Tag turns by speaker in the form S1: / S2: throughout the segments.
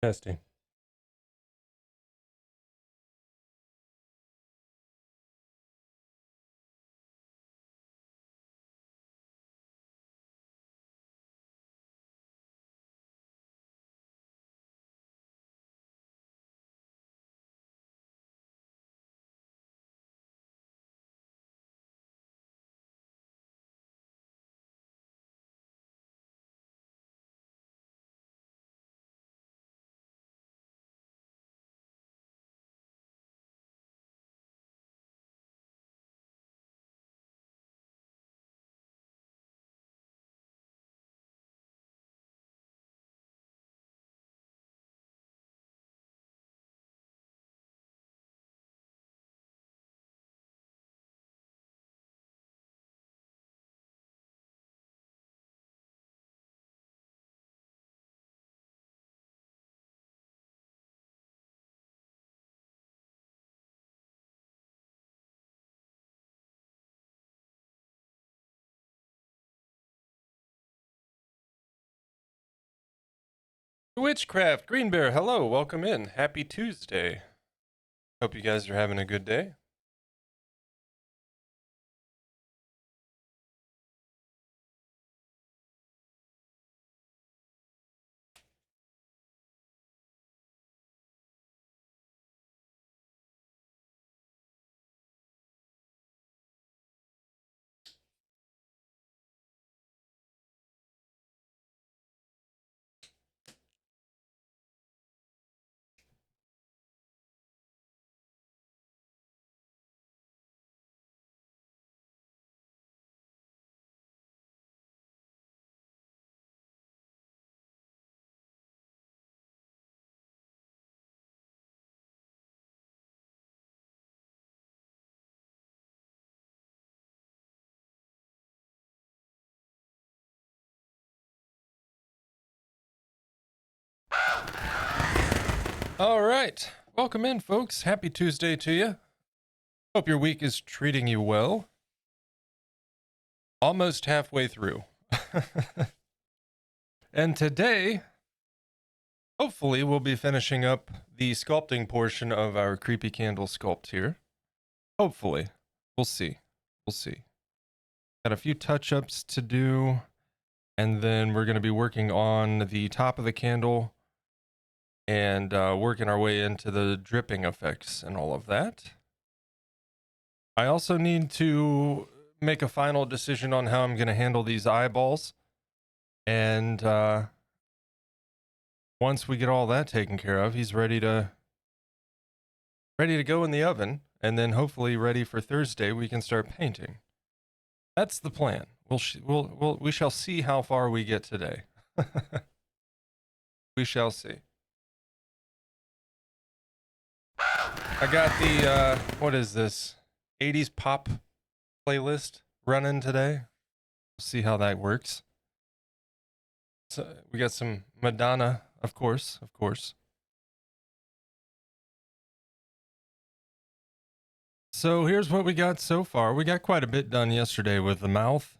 S1: Testing. Witchcraft, Green Bear, hello, welcome in. Happy Tuesday. Hope you guys are having a good day. All right, welcome in, folks. Happy Tuesday to you. Hope your week is treating you well. Almost halfway through. And today, hopefully, we'll be finishing up the sculpting portion of our creepy candle sculpt here. Hopefully. We'll see. We'll see. Got a few touch-ups to do, and then we're going to be working on the top of the candle and working our way into the dripping effects and all of that. I also need to make a final decision on how I'm going to handle these eyeballs. And once we get all that taken care of, he's ready to go in the oven, and then hopefully ready for Thursday we can start painting. That's the plan. We shall see how far we get today. We shall see. I got the what is this? 80s pop playlist running today. We'll see how that works. So we got some Madonna, of course. So here's what we got so far. We got quite a bit done yesterday with the mouth,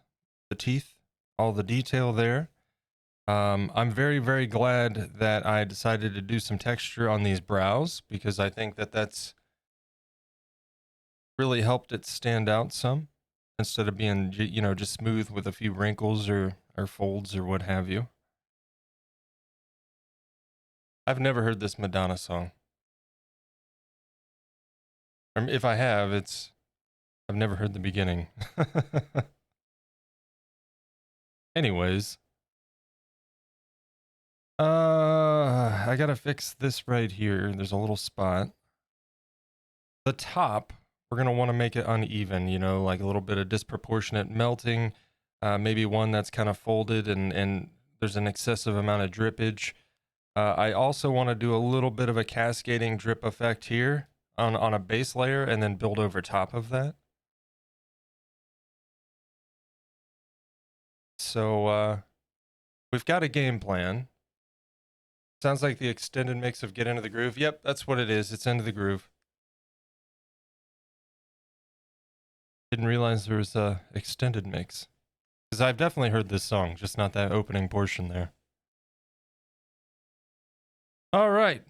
S1: the teeth, all the detail there. I'm very, very glad that I decided to do some texture on these brows, because I think that that's really helped it stand out some, instead of being, just smooth with a few wrinkles or folds or what have you. I've never heard this Madonna song. Or if I have, I've never heard the beginning. Anyways. I gotta fix this right here. There's a little spot. The top, we're gonna want to make it uneven, like a little bit of disproportionate melting. Maybe one that's kind of folded and there's an excessive amount of drippage. I also want to do a little bit of a cascading drip effect here on a base layer, and then build over top of that. So we've got a game plan. Sounds like the extended mix of Get Into the Groove. Yep, that's what it is. It's Into the Groove. Didn't realize there was a extended mix, because I've definitely heard this song, just not that opening portion there. All right.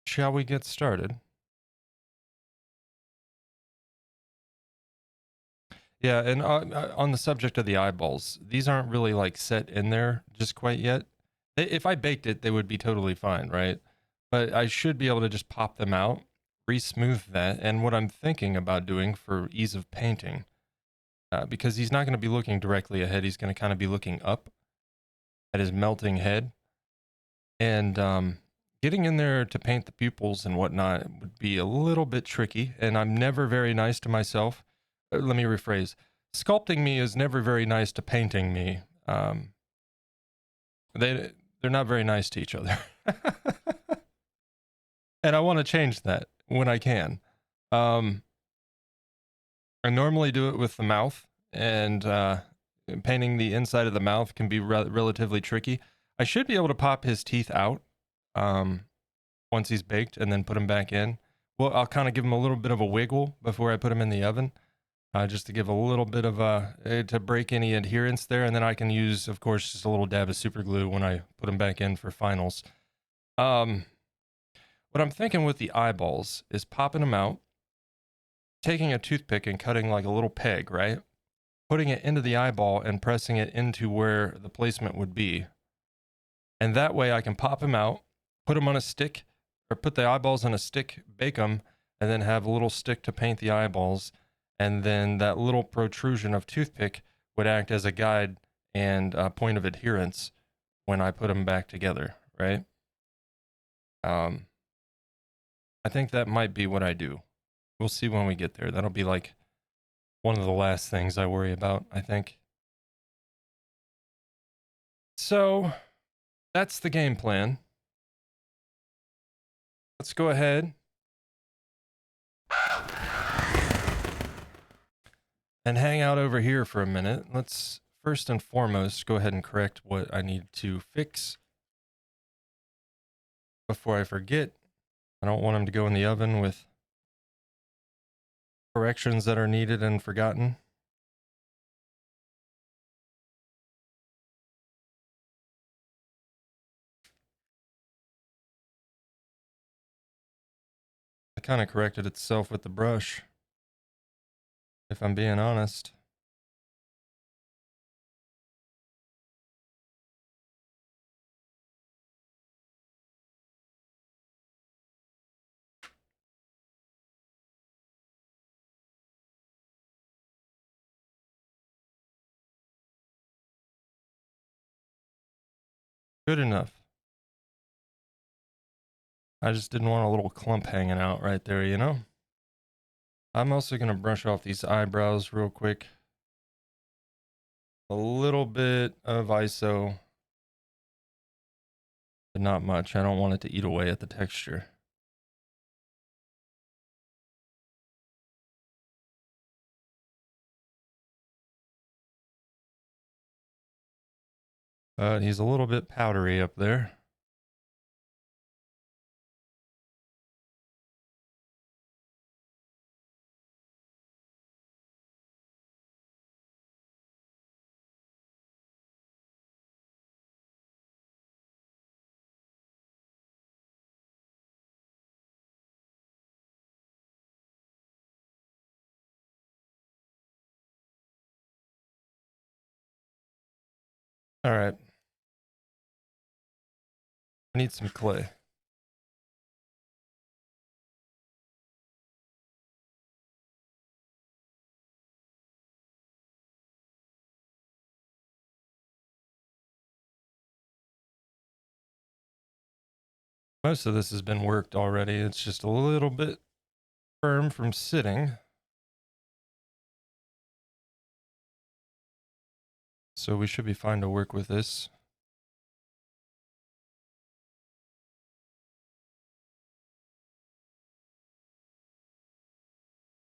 S1: Shall we get started? Yeah, and on the subject of the eyeballs, these aren't really like set in there just quite yet. If I baked it, they would be totally fine, right? But I should be able to just pop them out, re-smooth that. And what I'm thinking about doing for ease of painting, because he's not going to be looking directly ahead, he's going to kind of be looking up at his melting head. And getting in there to paint the pupils and whatnot would be a little bit tricky. And I'm never very nice to myself. Let me rephrase. Sculpting me is never very nice to painting me. They're not very nice to each other. And I want to change that when I can. I normally do it with the mouth, and painting the inside of the mouth can be relatively tricky. I should be able to pop his teeth out once he's baked and then put him back in. Well, I'll kind of give him a little bit of a wiggle before I put him in the oven. Just to give a little bit of to break any adherence there, and then I can use, of course, just a little dab of super glue when I put them back in for finals. What I'm thinking with the eyeballs is popping them out, taking a toothpick and cutting like a little peg, right? Putting it into the eyeball and pressing it into where the placement would be. And that way I can pop them out, put them on a stick, or put the eyeballs on a stick, bake them, and then have a little stick to paint the eyeballs. And then that little protrusion of toothpick would act as a guide and a point of adherence when I put them back together, right? I think that might be what I do. We'll see when we get there. That'll be like one of the last things I worry about, I think. So that's the game plan. Let's go ahead and hang out over here for a minute. Let's first and foremost go ahead and correct what I need to fix before I forget. I don't want them to go in the oven with corrections that are needed and forgotten. It kind of corrected itself with the brush, if I'm being honest. Good enough. I just didn't want a little clump hanging out right there, you know? I'm also going to brush off these eyebrows real quick. A little bit of ISO, but not much. I don't want it to eat away at the texture. But he's a little bit powdery up there. All right. I need some clay. Most of this has been worked already. It's just a little bit firm from sitting. So we should be fine to work with this.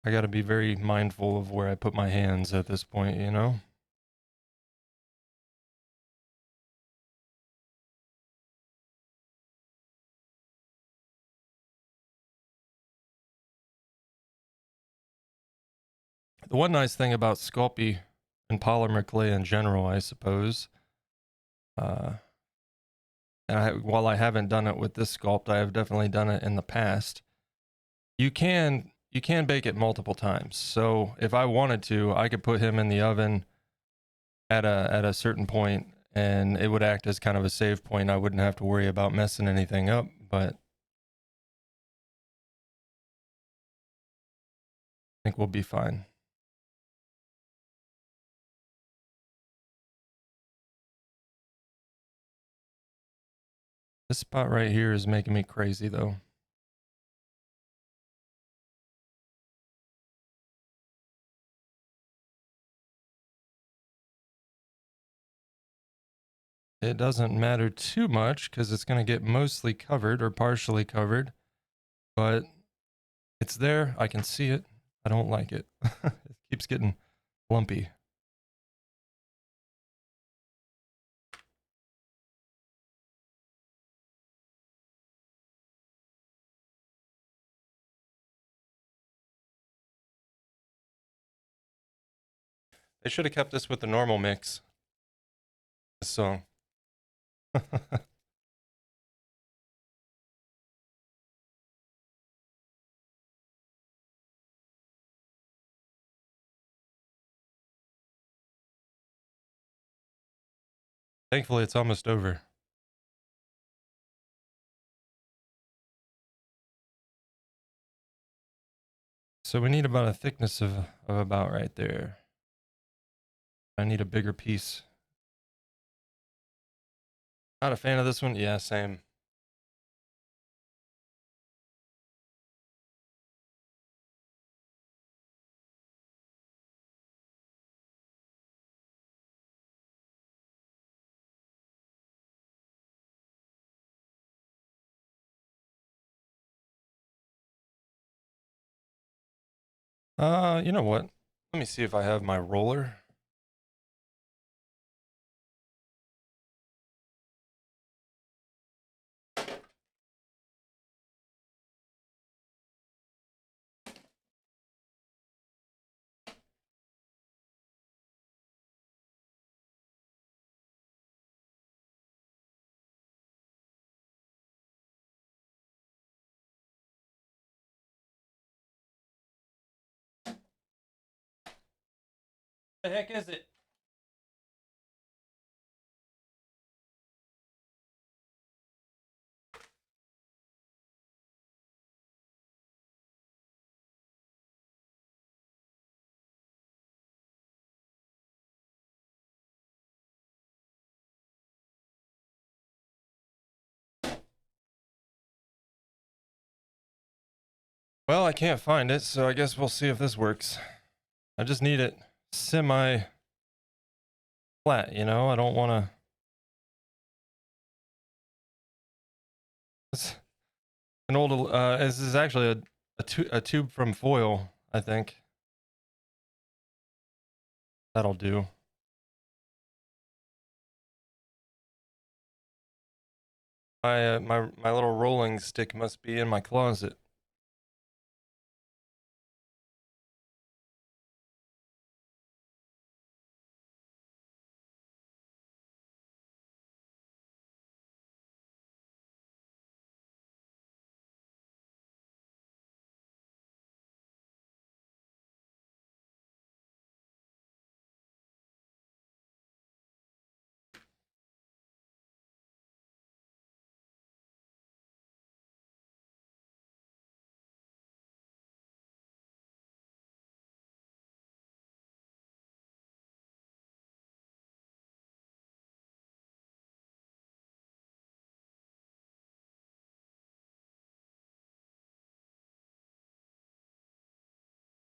S1: I got to be very mindful of where I put my hands at this point, you know? The one nice thing about Sculpey and polymer clay in general, I suppose, and while I haven't done it with this sculpt, I have definitely done it in the past. You can bake it multiple times. So if I wanted to, I could put him in the oven at a certain point, and it would act as kind of a save point. I wouldn't have to worry about messing anything up, but I think we'll be fine. This spot right here is making me crazy though. It doesn't matter too much because it's going to get mostly covered or partially covered, but it's there. I can see it. I don't like it. It keeps getting lumpy. They should have kept this with the normal mix. This song. Thankfully, it's almost over. So we need about a thickness of about right there. I need a bigger piece. Not a fan of this one? Yeah, same. You know what? Let me see if I have my roller. The heck is it? Well, I can't find it, so I guess we'll see if this works. I just need it semi flat, you know? I don't want to... It's an old... this is actually a tube from foil, I think. That'll do. My little rolling stick must be in my closet.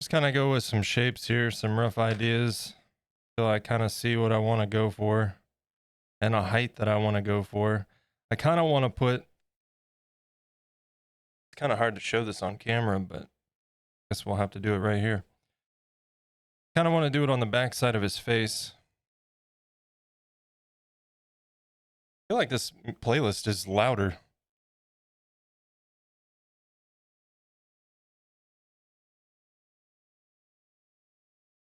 S1: Just kind of go with some shapes here, some rough ideas, till I kind of see what I want to go for and a height that I want to go for. I kind of want to put... It's kind of hard to show this on camera, but I guess we'll have to do it right here. Kind of want to do it on the back side of his face. I feel like this playlist is louder.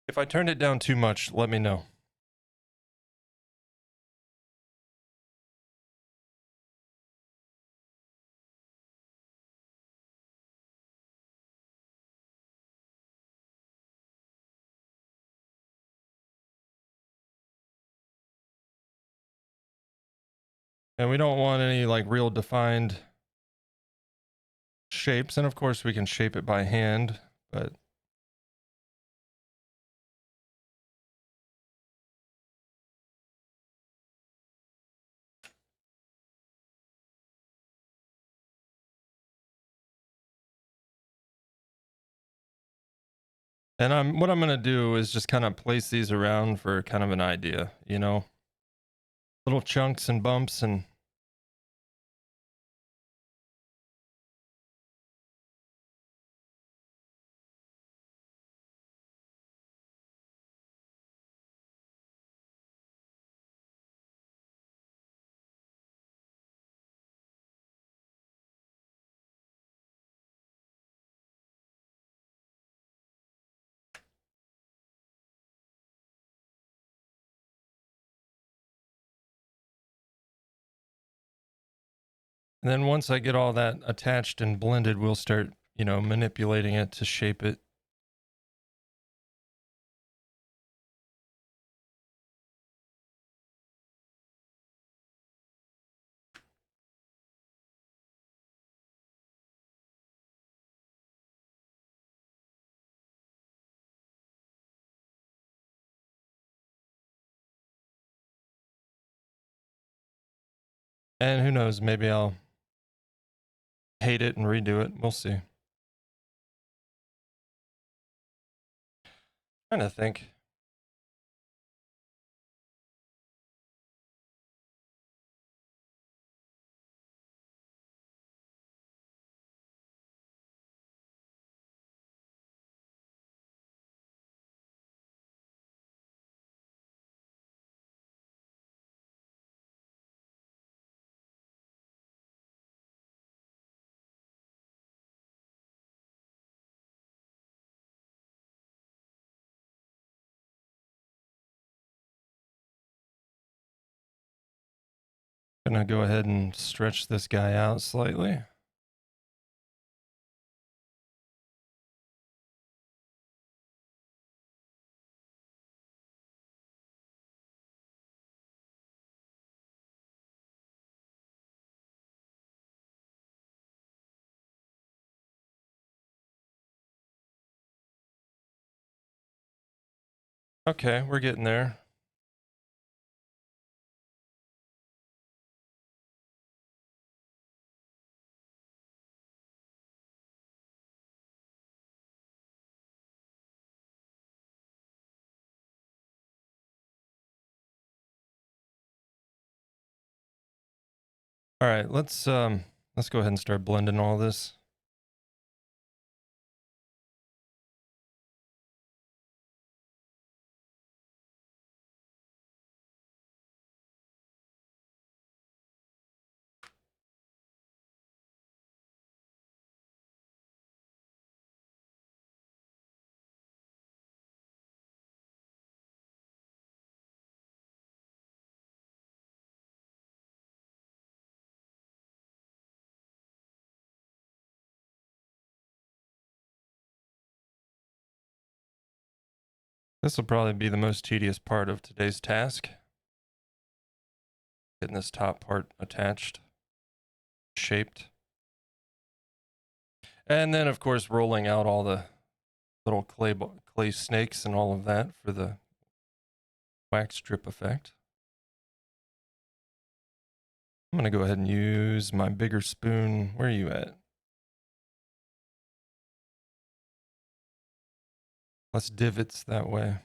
S1: If I turned it down too much, let me know. And we don't want any like real defined shapes. And of course we can shape it by hand, but and what I'm going to do is just kind of place these around for kind of an idea, you know, little chunks and bumps. And then once I get all that attached and blended, we'll start, you know, manipulating it to shape it. And who knows, maybe I'll hate it and redo it. We'll see. Trying to think. Gonna go ahead and stretch this guy out slightly. Okay, we're getting there. All right, let's go ahead and start blending all this. This will probably be the most tedious part of today's task. Getting this top part attached, shaped. And then of course rolling out all the little clay snakes and all of that for the wax strip effect. I'm gonna go ahead and use my bigger spoon. Where are you at? Less divots that way.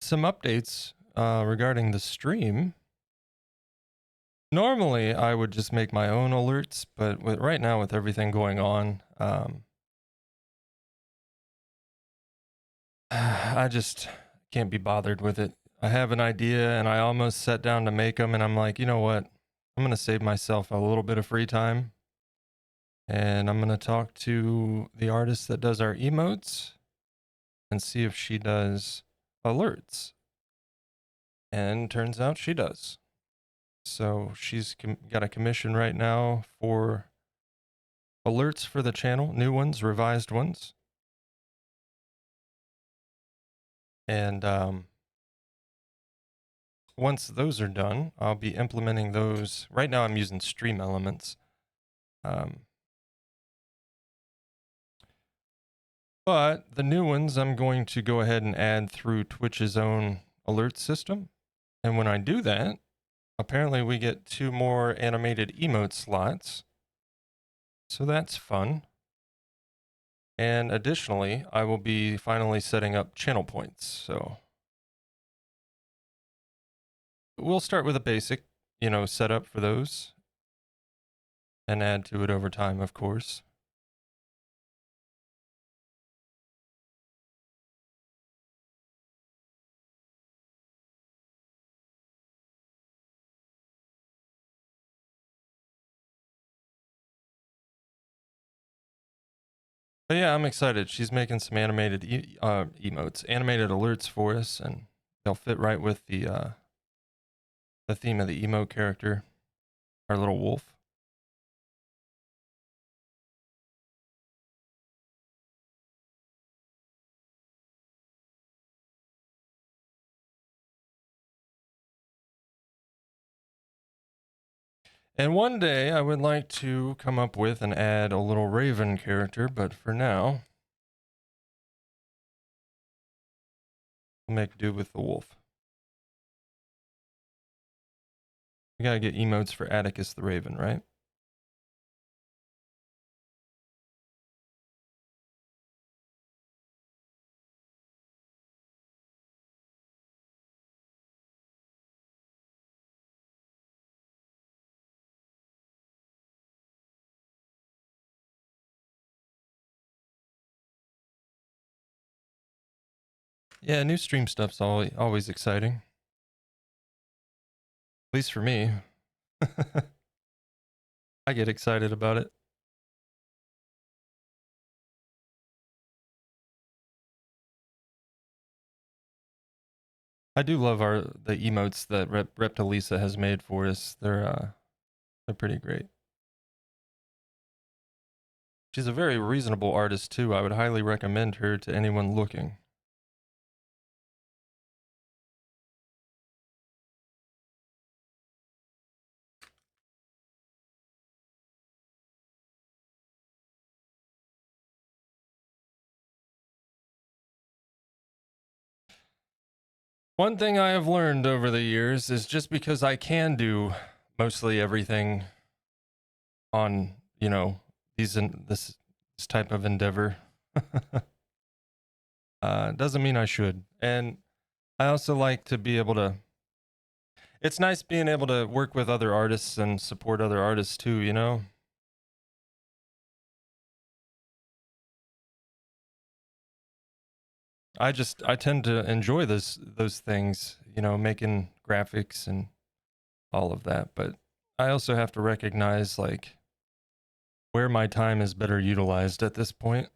S1: Some updates regarding the stream. Normally, I would just make my own alerts, but right now with everything going on, I just can't be bothered with it. I have an idea and I almost sat down to make them and I'm like, you know what? I'm going to save myself a little bit of free time and I'm going to talk to the artist that does our emotes and see if she does alerts. And turns out she does. So she's got a commission right now for alerts for the channel, new ones, revised ones. And once those are done, I'll be implementing those. Right now I'm using Stream Elements. But the new ones I'm going to go ahead and add through Twitch's own alert system. And when I do that, apparently we get 2 more animated emote slots. So that's fun. And additionally, I will be finally setting up channel points. So we'll start with a basic, setup for those and add to it over time, of course. But yeah, I'm excited. She's making some animated emotes, animated alerts for us, and they'll fit right with the theme of the emo character, our little wolf. And one day I would like to come up with and add a little raven character, but for now, we'll make do with the wolf. We gotta get emotes for Atticus the Raven, right? Yeah, new stream stuff's always exciting. At least for me. I get excited about it. I do love the emotes that Reptilisa has made for us. They're pretty great. She's a very reasonable artist too. I would highly recommend her to anyone looking. One thing I have learned over the years is just because I can do mostly everything on, this type of endeavor, doesn't mean I should. And I also like to be able to. It's nice being able to work with other artists and support other artists too, you know? I tend to enjoy those things, making graphics and all of that, but I also have to recognize like where my time is better utilized at this point.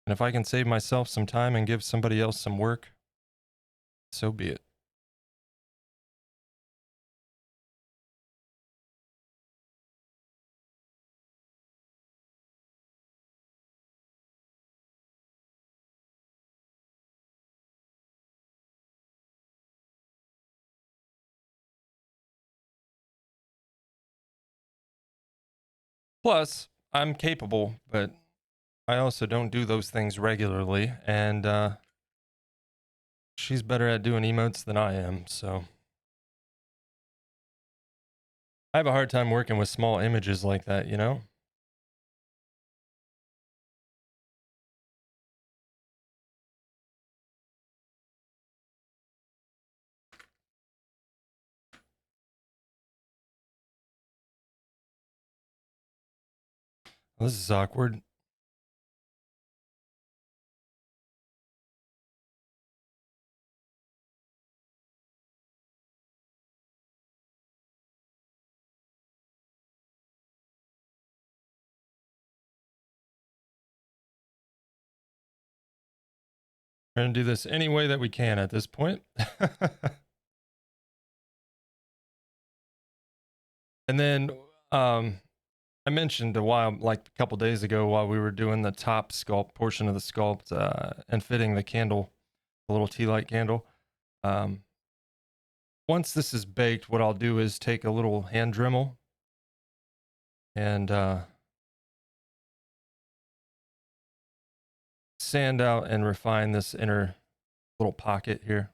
S1: And if I can save myself some time and give somebody else some work, so be it. Plus, I'm capable, but I also don't do those things regularly, and she's better at doing emotes than I am, so I have a hard time working with small images like that, you know? This is awkward. We're gonna do this any way that we can at this point. And then I mentioned like a couple days ago, while we were doing the top sculpt portion of the sculpt and fitting the candle, the little tea light candle. Um, Once this is baked, what I'll do is take a little hand Dremel and sand out and refine this inner little pocket here.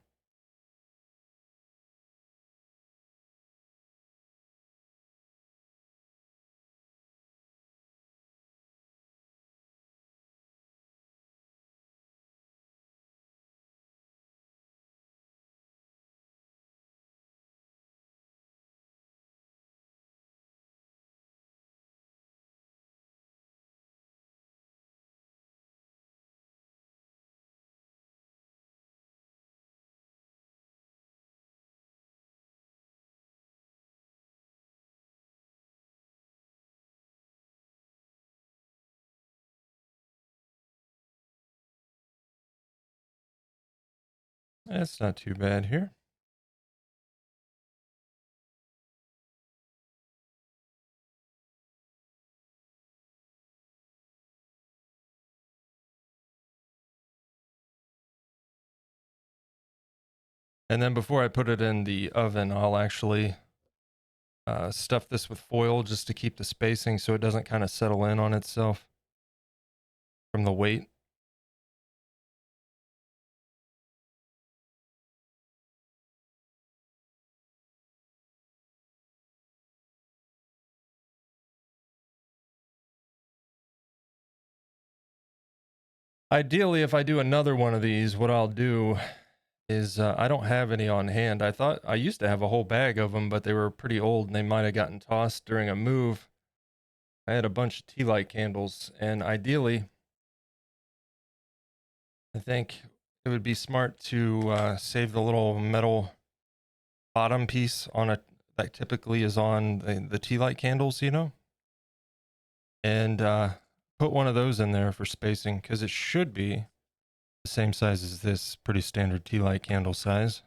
S1: That's not too bad here. And then before I put it in the oven, I'll actually stuff this with foil just to keep the spacing so it doesn't kind of settle in on itself from the weight. Ideally, if I do another one of these, what I'll do is I don't have any on hand. I thought I used to have a whole bag of them, but they were pretty old and they might have gotten tossed during a move. I had a bunch of tea light candles, and ideally, I think it would be smart to save the little metal bottom piece on a that typically is on the tea light candles, you know, and put one of those in there for spacing because it should be the same size as this pretty standard tea light candle size.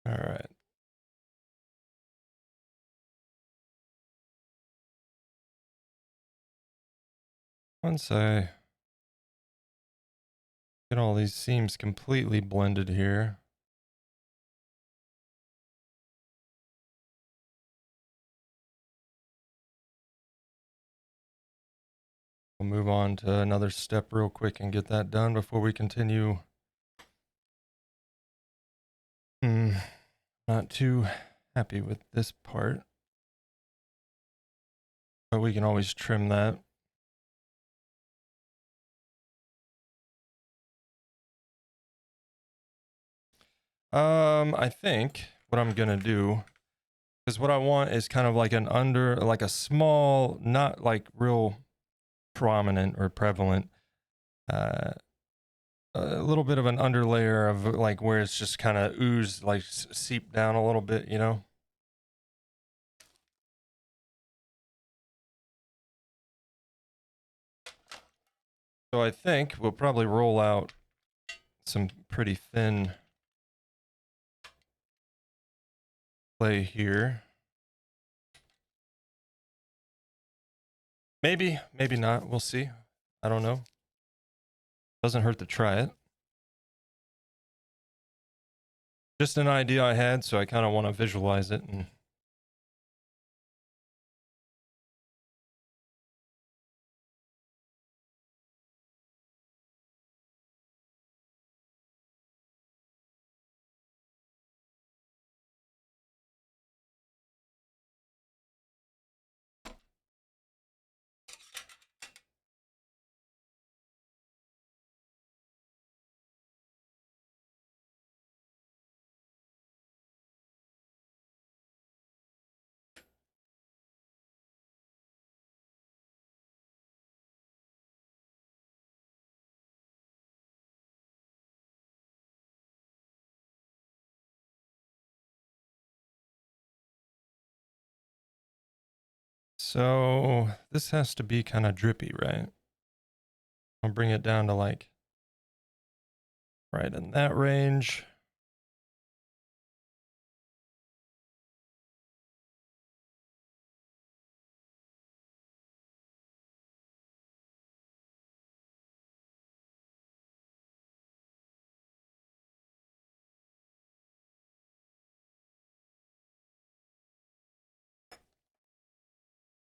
S1: All right. Once I Get all these seams completely blended here. We'll move on to another step real quick and get that done before we continue. Not too happy with this part, but we can always trim that. I think what I'm gonna do is what I want is kind of like an like a small, not like real prominent or prevalent, a little bit of an underlayer of like where it's just kind of oozed, like seep down a little bit, you know? So I think we'll probably roll out some pretty thin clay here. Maybe, maybe not. We'll see. I don't know. Doesn't hurt to try it. Just an idea I had, so I kind of want to visualize it. And so this has to be kind of drippy, right? I'll bring it down to like right in that range.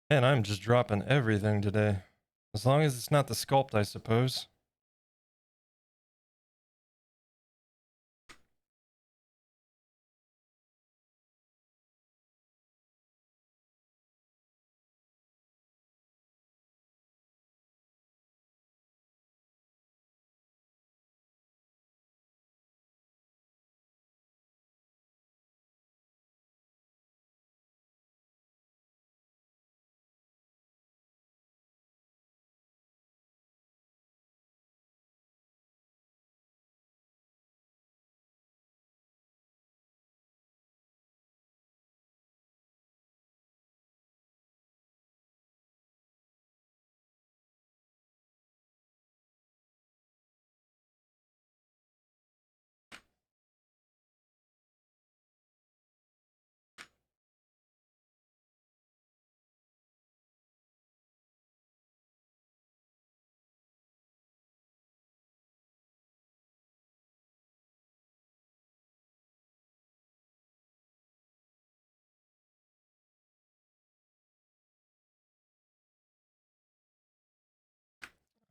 S1: Man, I'm just dropping everything today. As long as it's not the sculpt, I suppose.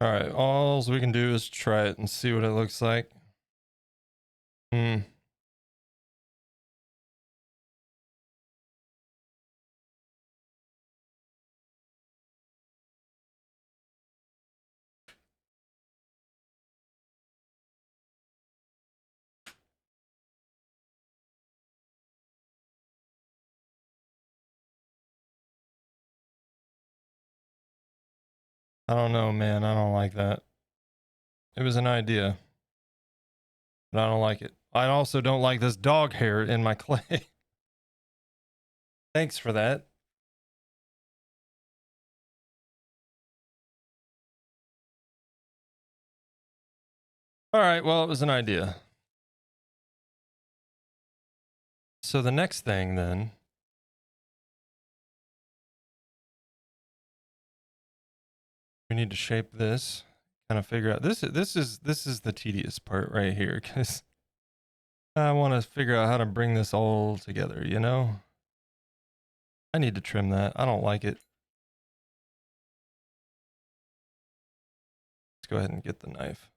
S1: All right, all we can do is try it and see what it looks like. I don't know, man. I don't like that. It was an idea, but I don't like it. I also don't like this dog hair in my clay. Thanks for that. All right, well, it was an idea. So the next thing then, we need to shape this kind of figure out this is the tedious part right here, because I want to figure out how to bring this all together, you know? I need to trim that. I don't like it. Let's go ahead and get the knife.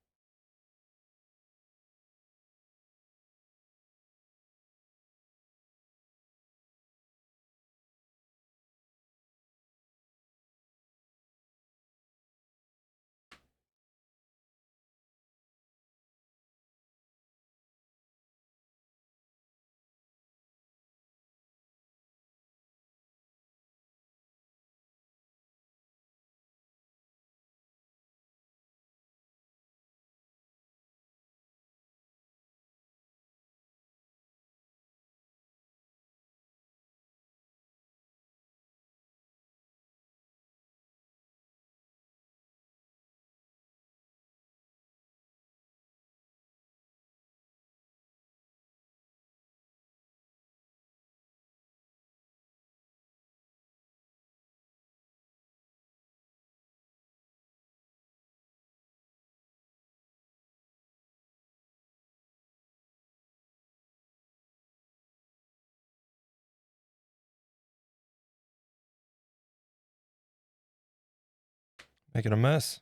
S1: Making a mess.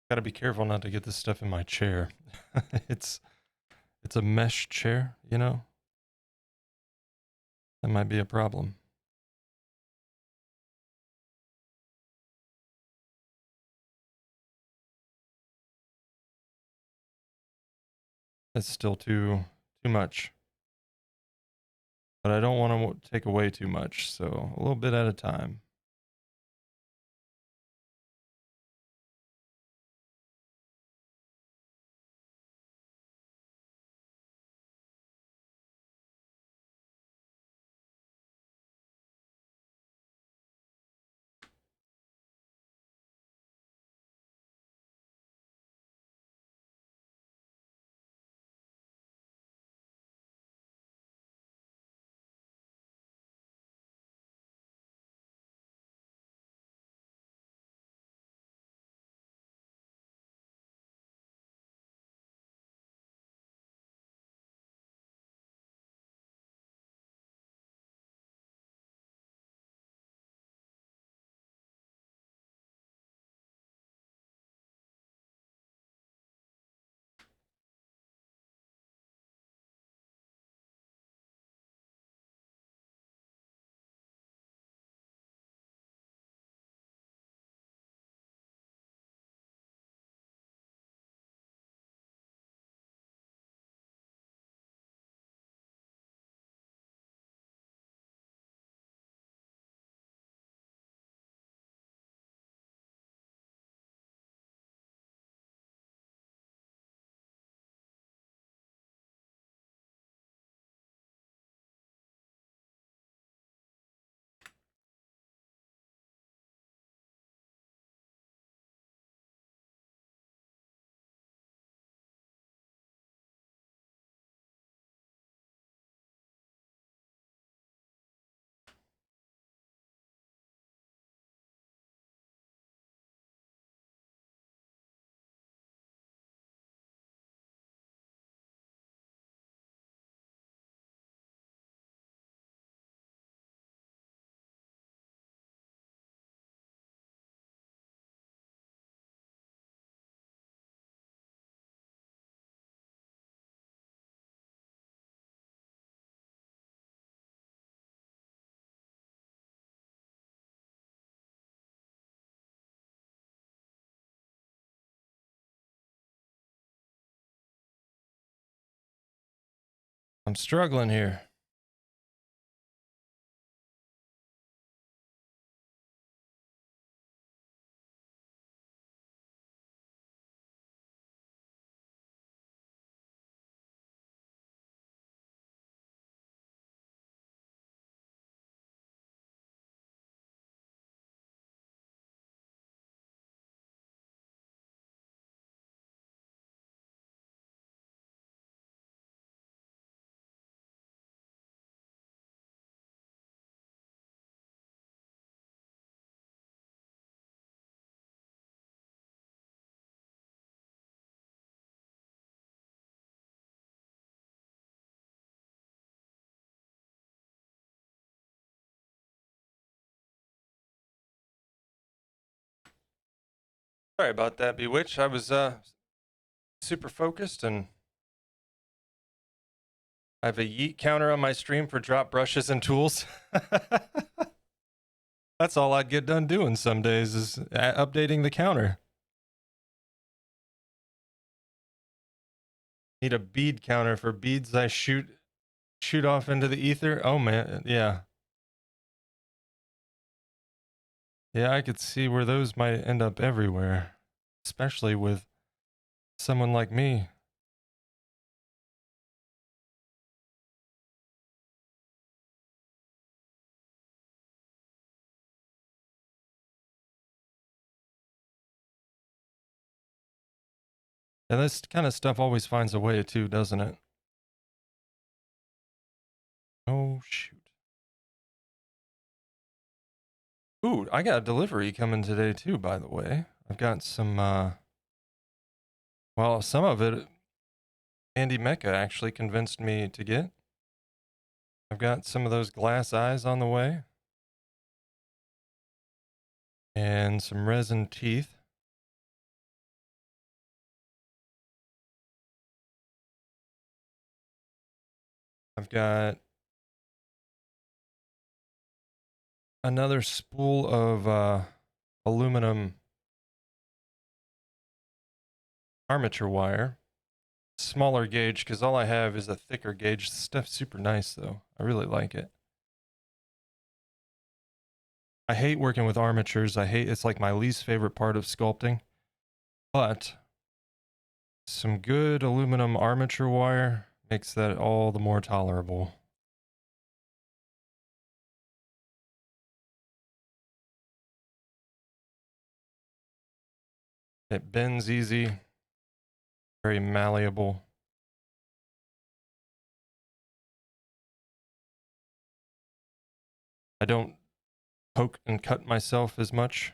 S1: Gotta be careful not to get this stuff in my chair. it's a mesh chair, you know? That might be a problem. It's still too much. But I don't want to take away too much, so a little bit at a time. I'm struggling here. Sorry about that, Bewitch. I was super focused, and I have a yeet counter on my stream for drop brushes and tools. That's all I'd get done doing some days is updating the counter. Need a bead counter for beads I shoot off into the ether. Oh man, yeah. Yeah, I could see where those might end up everywhere, especially with someone like me. And this kind of stuff always finds a way too, doesn't it? Oh shoot. Ooh, I got a delivery coming today too, by the way. I've got some well, some of it Andy Mecca actually convinced me to get. I've got some of those glass eyes on the way. And some resin teeth. I've got another spool of aluminum armature wire. Smaller gauge, because all I have is a thicker gauge. This stuff's super nice, though. I really like it. I hate working with armatures. It's like my least favorite part of sculpting. But some good aluminum armature wire makes that all the more tolerable. It bends easy, very malleable. I don't poke and cut myself as much.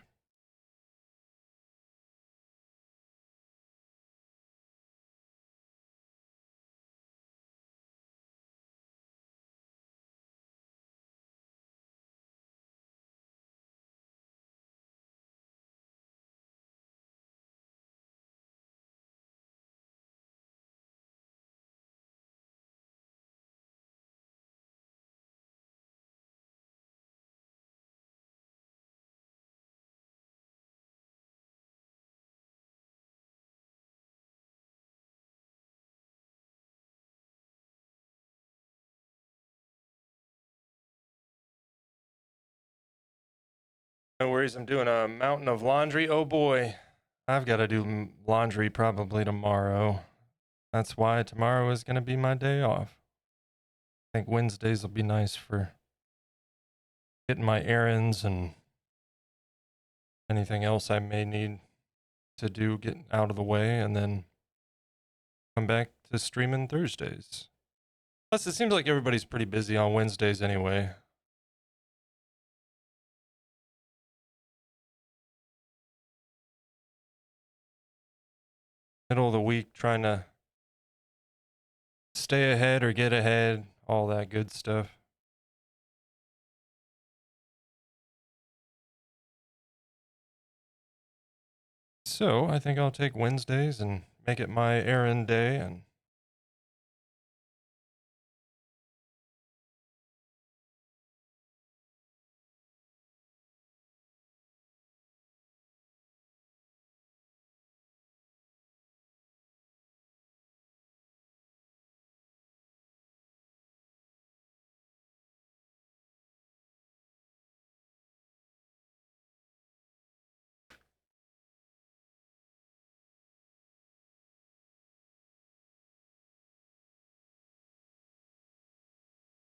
S1: No worries, I'm doing a mountain of laundry. Oh boy, I've got to do laundry probably tomorrow. That's why tomorrow is going to be my day off. I think Wednesdays will be nice for getting my errands and anything else I may need to do, get out of the way, and then come back to streaming Thursdays. Plus, it seems like everybody's pretty busy on Wednesdays anyway. Middle of the week, trying to stay ahead or get ahead, all that good stuff. So I think I'll take Wednesdays and make it my errand day and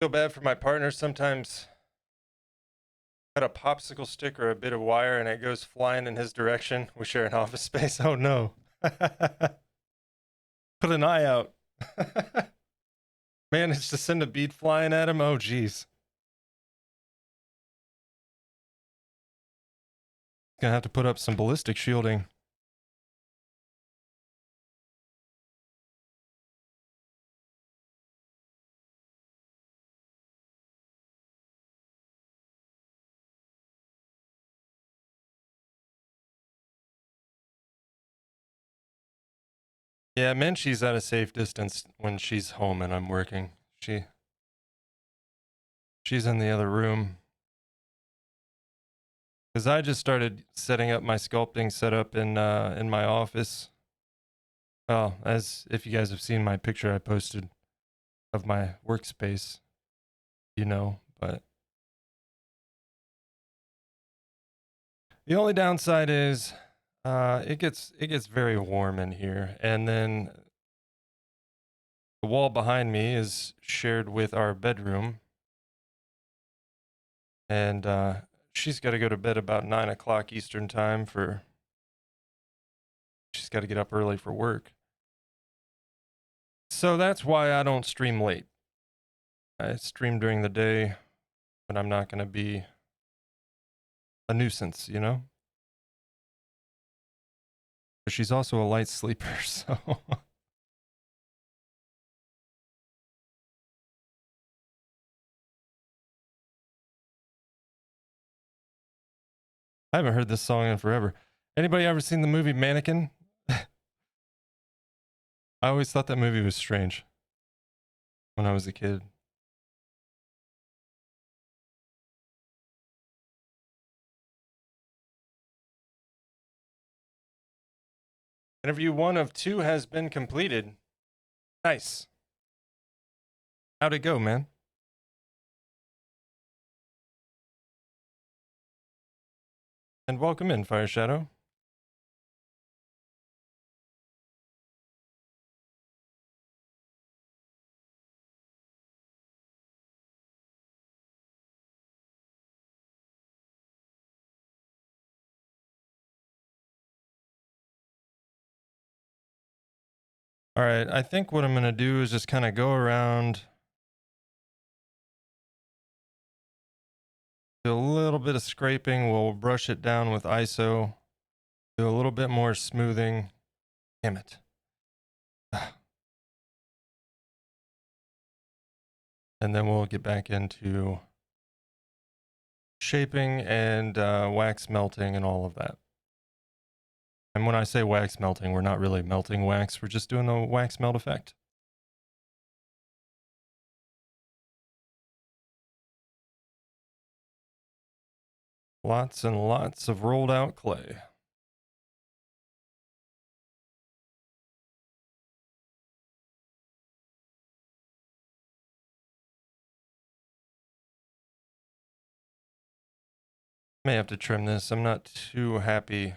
S1: feel bad for my partner sometimes. Got a popsicle stick or a bit of wire and it goes flying in his direction. We share an office space. Oh no. Put an eye out. Managed to send a bead flying at him. Oh geez. Gonna have to put up some ballistic shielding. Yeah, Menchie's at a safe distance when she's home and I'm working. She's in the other room. Because I just started setting up my sculpting setup in my office. Well, as if you guys have seen my picture I posted of my workspace, you know, but the only downside is it gets very warm in here, and then the wall behind me is shared with our bedroom, and she's got to go to bed about 9 o'clock Eastern time for. She's got to get up early for work. So that's why I don't stream late. I stream during the day, but I'm not going to be a nuisance, you know? But she's also a light sleeper, so. I haven't heard this song in forever. Anybody ever seen the movie Mannequin? I always thought that movie was strange when I was a kid. Interview 1 of 2 has been completed. Nice. How'd it go, man? And welcome in, Fire Shadow. All right, I think what I'm going to do is just kind of go around, do a little bit of scraping. We'll brush it down with ISO, do a little bit more smoothing. Damn it. And then we'll get back into shaping and wax melting and all of that. And when I say wax melting, we're not really melting wax. We're just doing the wax melt effect. Lots and lots of rolled out clay. May have to trim this. I'm not too happy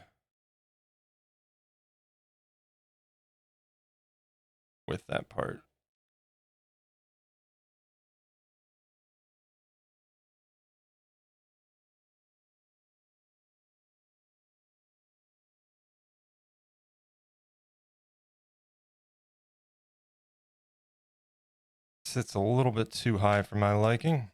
S1: with that part. Sits a little bit too high for my liking.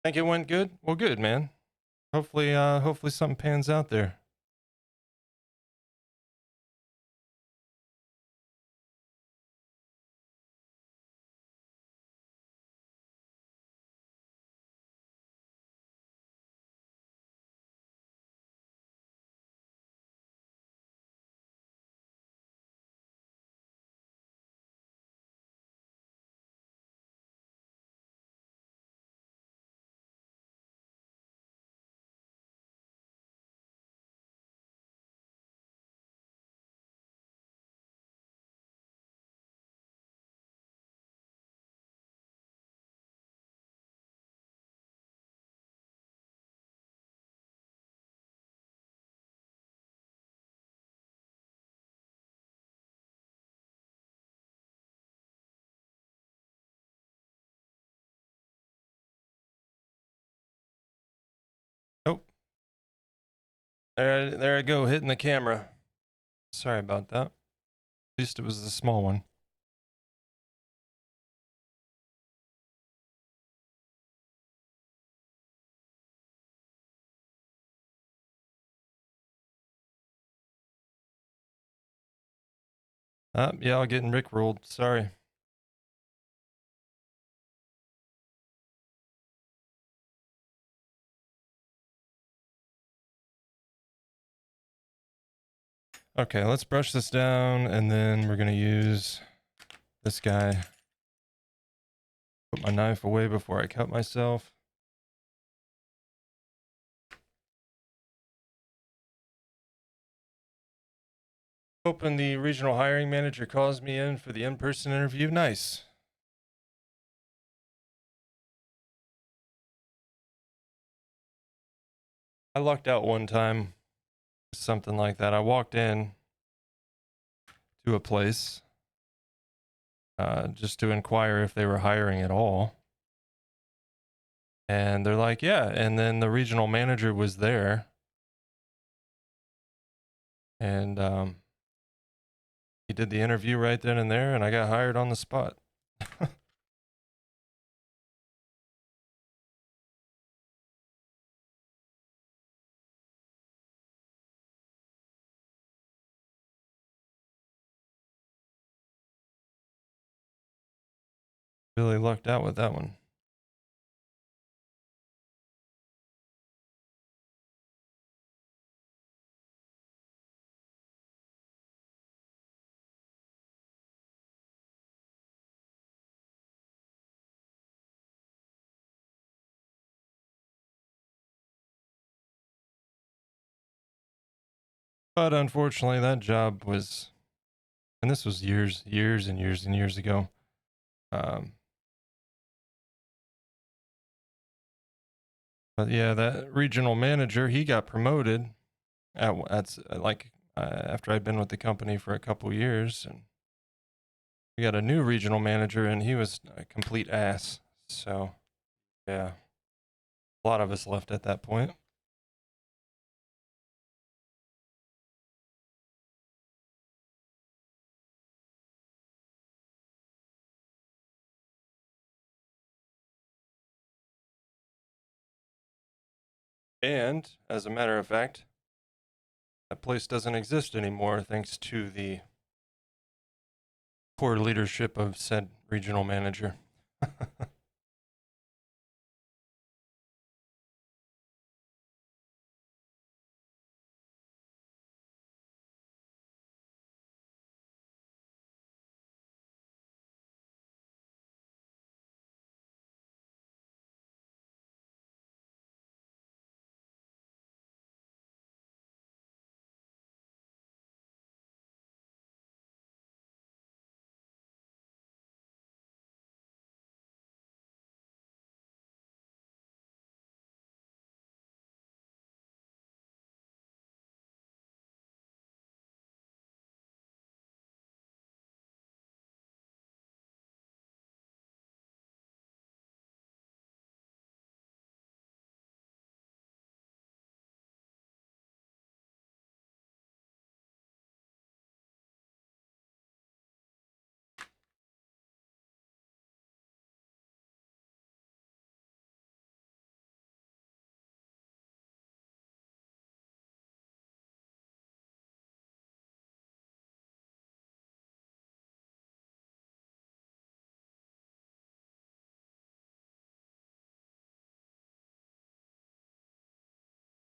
S1: Think it went good? Well, good, man. Hopefully something pans out there. Oh, there I go, hitting the camera. Sorry about that. At least it was the small one. Yeah, I'll get rickrolled. Sorry. Okay, let's brush this down, and then we're gonna use this guy. Put my knife away before I cut myself. Hoping the regional hiring manager calls me in for the in-person interview. Nice. I lucked out one time, something like that. I walked in to a place just to inquire if they were hiring at all. And they're like, yeah. And then the regional manager was there. And he did the interview right then and there, and I got hired on the spot. Really lucked out with that one. But unfortunately, that job was, and this was years and years ago. But yeah, that regional manager, he got promoted after I'd been with the company for a couple years, and we got a new regional manager, and he was a complete ass. So yeah, a lot of us left at that point. And as a matter of fact, that place doesn't exist anymore thanks to the poor leadership of said regional manager.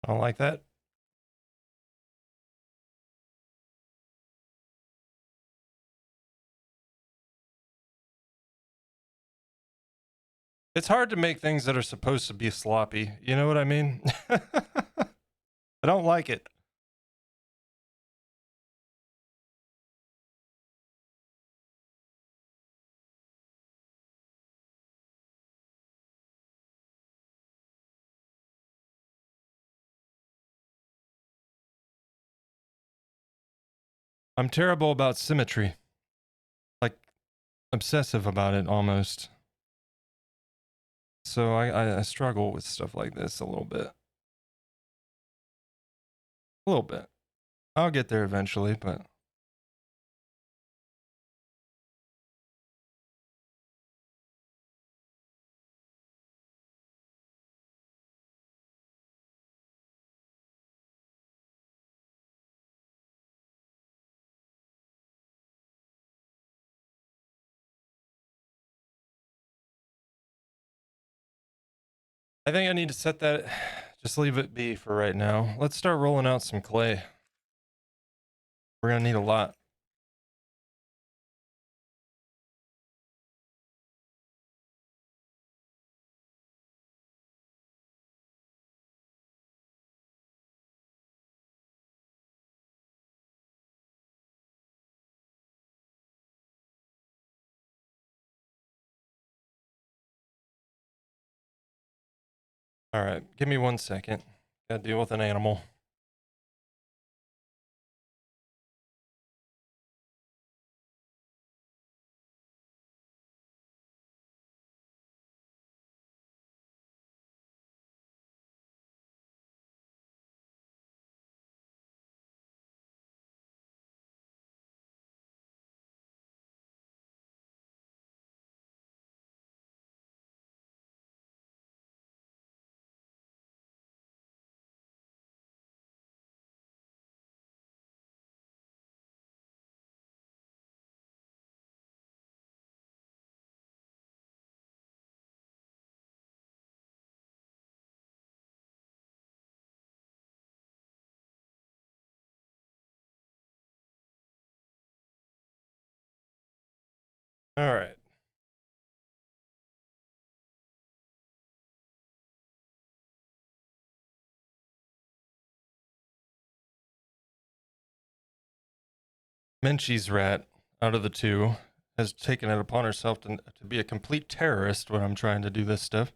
S1: I don't like that. It's hard to make things that are supposed to be sloppy. You know what I mean? I don't like it. I'm terrible about symmetry. Like obsessive about it almost. So I struggle with stuff like this a little bit. A little bit. I'll get there eventually, but I think I need to set that, just leave it be for right now. Let's start rolling out some clay. We're gonna need a lot. All right, give me 1 second. Gotta deal with an animal. All right. Menchie's rat, out of the two, has taken it upon herself to be a complete terrorist when I'm trying to do this stuff.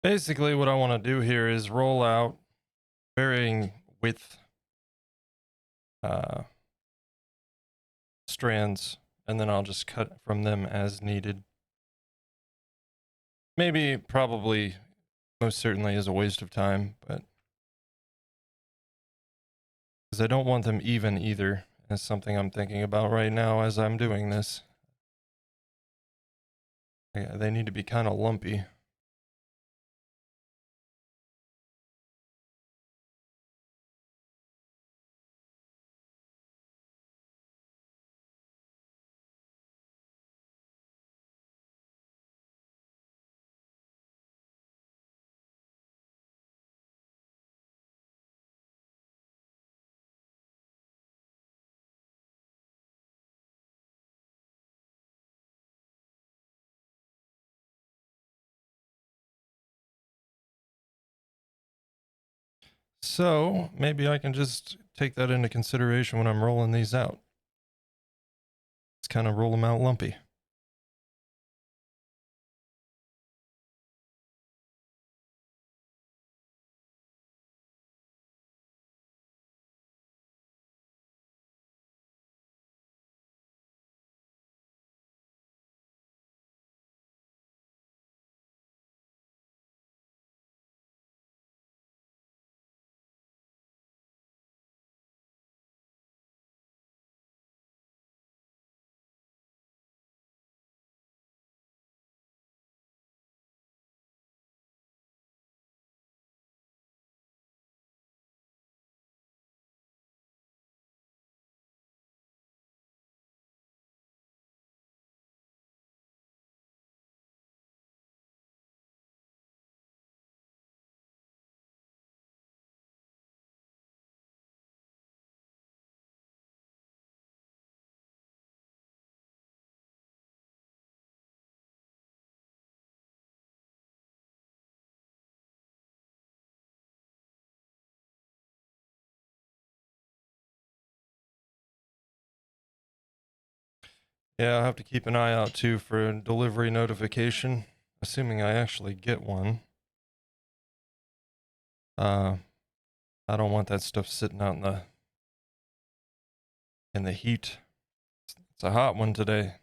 S1: Basically, what I want to do here is roll out varying width strands, and then I'll just cut from them as needed. Maybe, probably, most certainly is a waste of time, but because I don't want them even either. That's something I'm thinking about right now as I'm doing this. Yeah, they need to be kind of lumpy. So maybe I can just take that into consideration when I'm rolling these out. Just kind of roll them out lumpy. Yeah, I'll have to keep an eye out too for a delivery notification, assuming I actually get one. I don't want that stuff sitting out in the heat. It's a hot one today.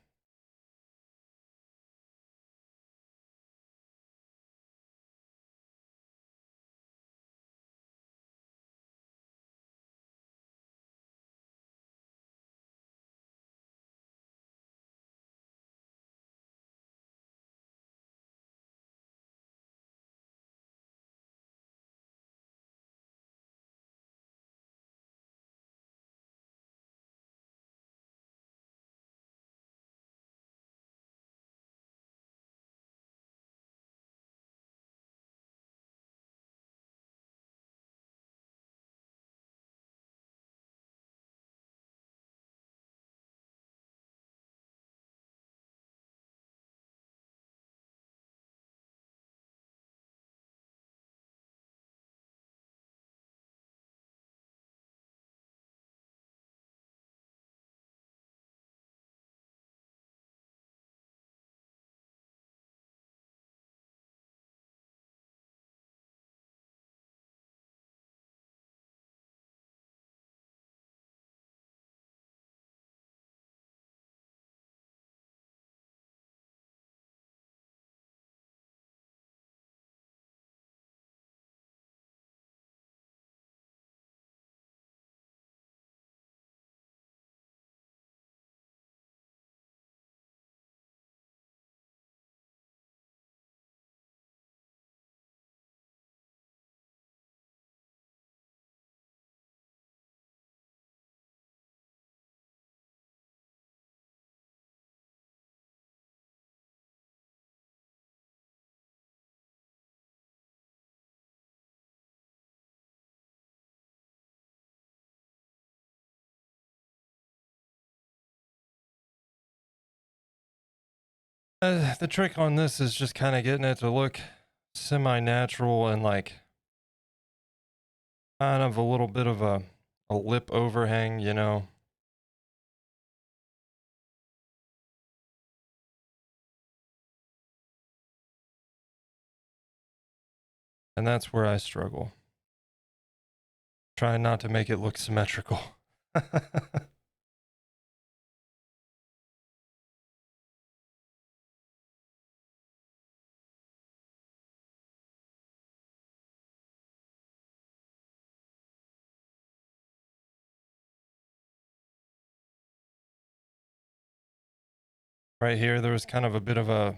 S1: The trick on this is just kind of getting it to look semi-natural and like kind of a little bit of a lip overhang, you know. And that's where I struggle. Trying not to make it look symmetrical. Right here, there was kind of a bit of a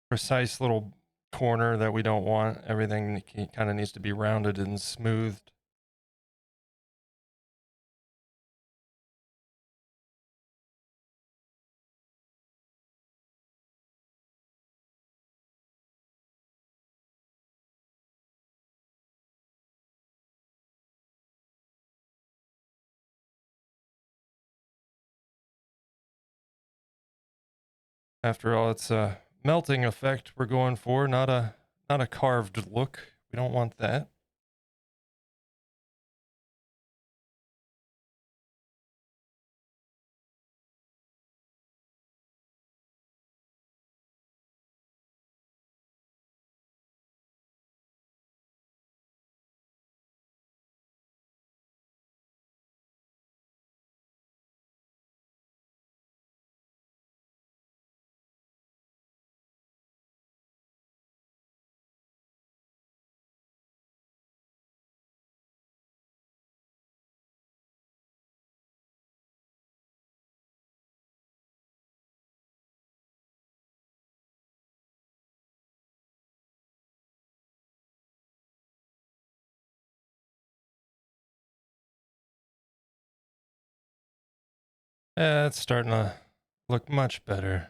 S1: precise little corner that we don't want. Everything kind of needs to be rounded and smoothed. After all, it's a melting effect we're going for, not a carved look. We don't want that. Yeah, it's starting to look much better.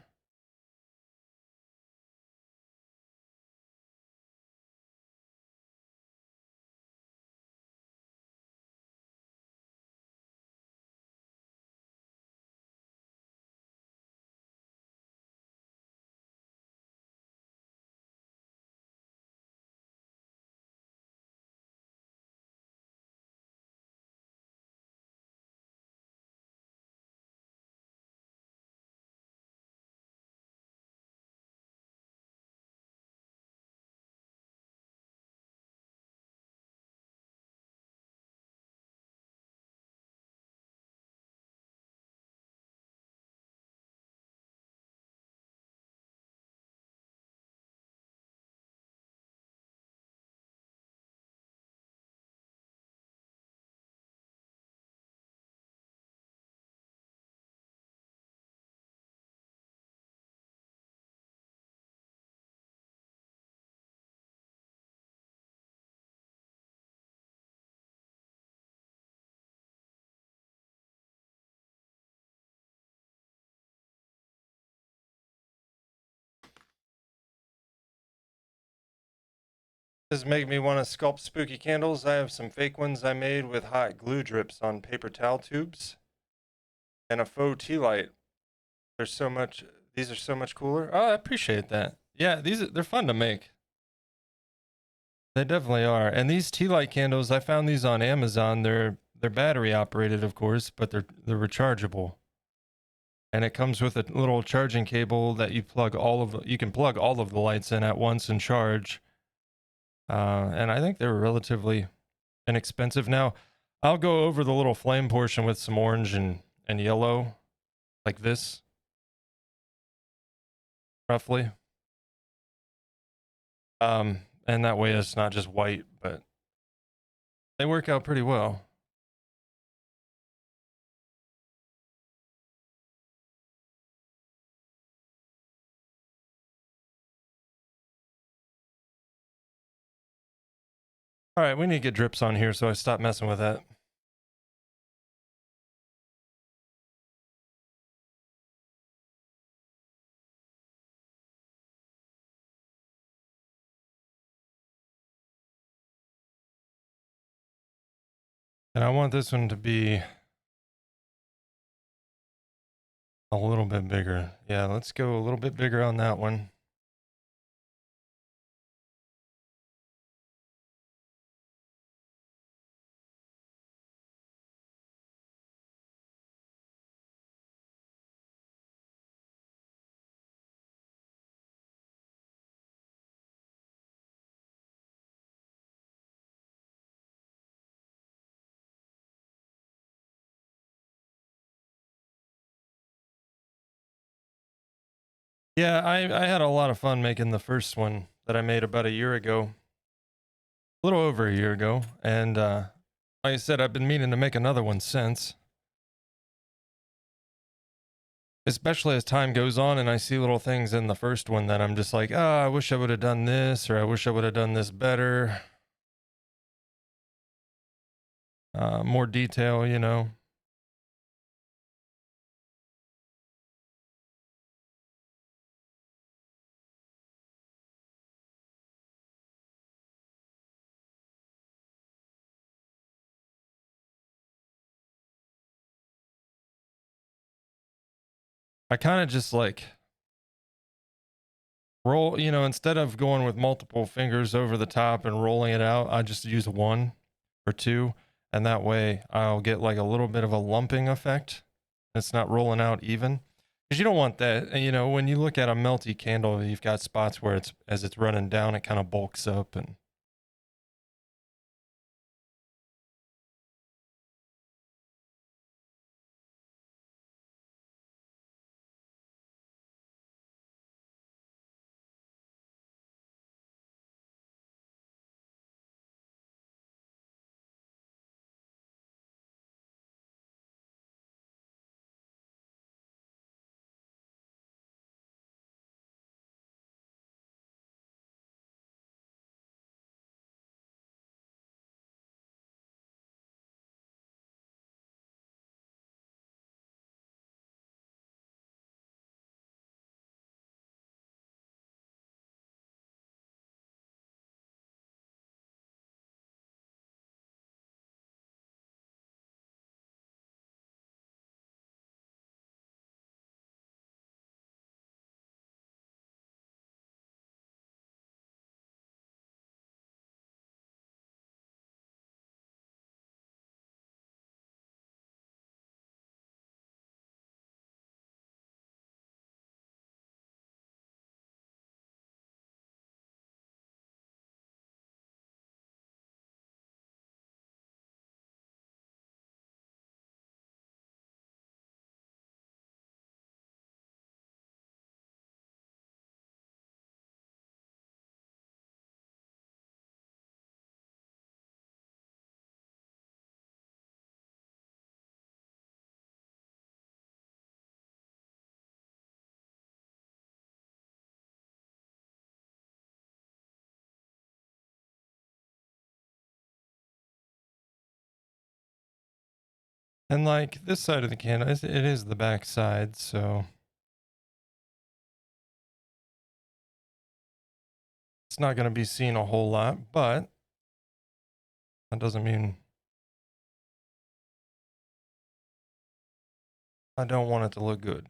S1: This make me want to sculpt spooky candles. I have some fake ones I made with hot glue drips on paper towel tubes and a faux tea light. These are so much cooler. Oh, I appreciate that. Yeah, they're fun to make. They definitely are. And these tea light candles, I found these on Amazon. They're battery operated, of course, but they're rechargeable. And it comes with a little charging cable that you can plug all of the lights in at once and charge. And I think they're relatively inexpensive. Now, I'll go over the little flame portion with some orange and yellow, like this, roughly. And that way it's not just white, but they work out pretty well. All right, we need to get drips on here, so I stopped messing with that. And I want this one to be a little bit bigger. Yeah, let's go a little bit bigger on that one. Yeah, I had a lot of fun making the first one that I made about a year ago. A little over a year ago. And like I said, I've been meaning to make another one since. Especially as time goes on and I see little things in the first one that I'm just like, I wish I would have done this, or I wish I would have done this better. More detail, you know. I kind of just like roll, instead of going with multiple fingers over the top and rolling it out, I just use one or two. And that way I'll get like a little bit of a lumping effect. It's not rolling out even. Because you don't want that. And, when you look at a melty candle, you've got spots where as it's running down, it kind of bulks up and like this side of the candle, it is the back side, so it's not going to be seen a whole lot, but that doesn't mean I don't want it to look good.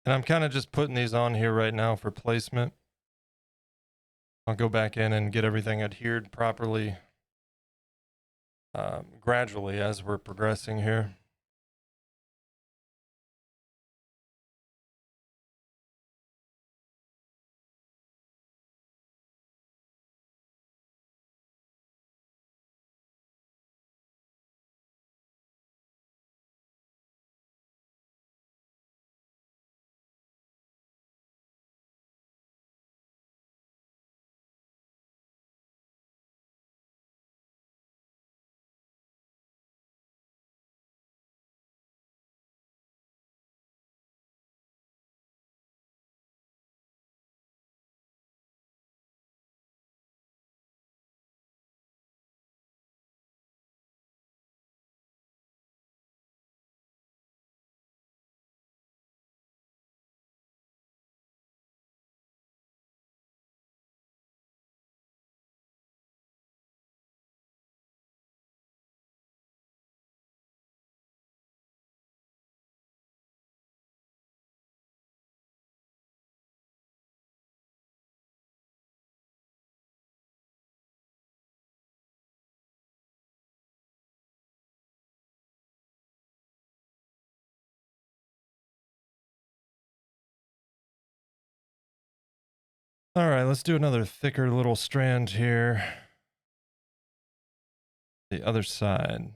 S1: And I'm kind of just putting these on here right now for placement. I'll go back in and get everything adhered properly gradually as we're progressing here. All right, let's do another thicker little strand here. The other side.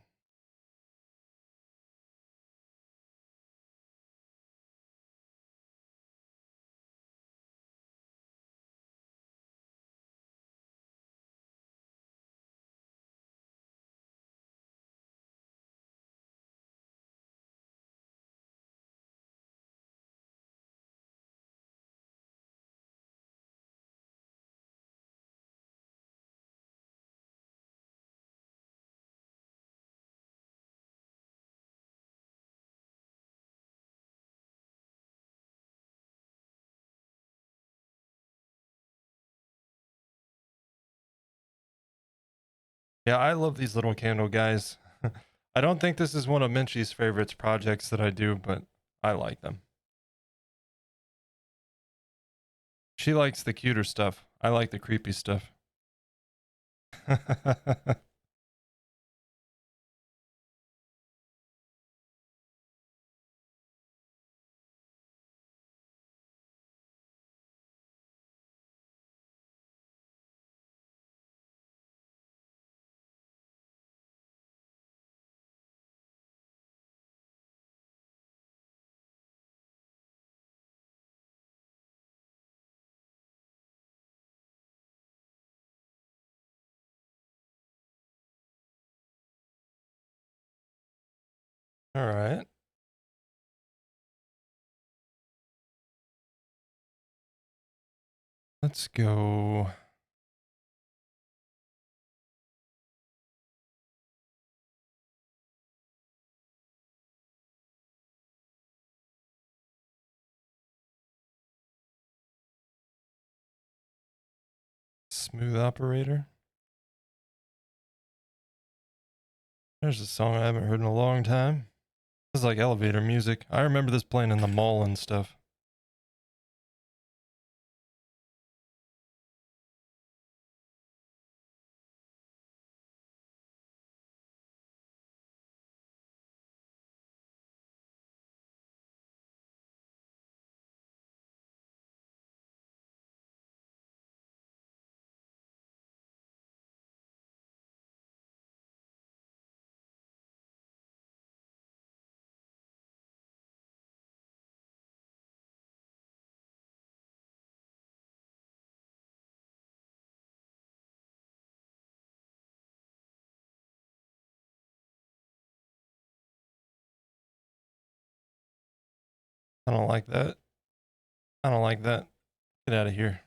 S1: Yeah, I love these little candle guys. I don't think this is one of Minchie's favorites projects that I do, but I like them. She likes the cuter stuff. I like the creepy stuff. All right. Let's go. Smooth Operator. There's a song I haven't heard in a long time. This is like elevator music. I remember this playing in the mall and stuff. I don't like that. I don't like that. Get out of here.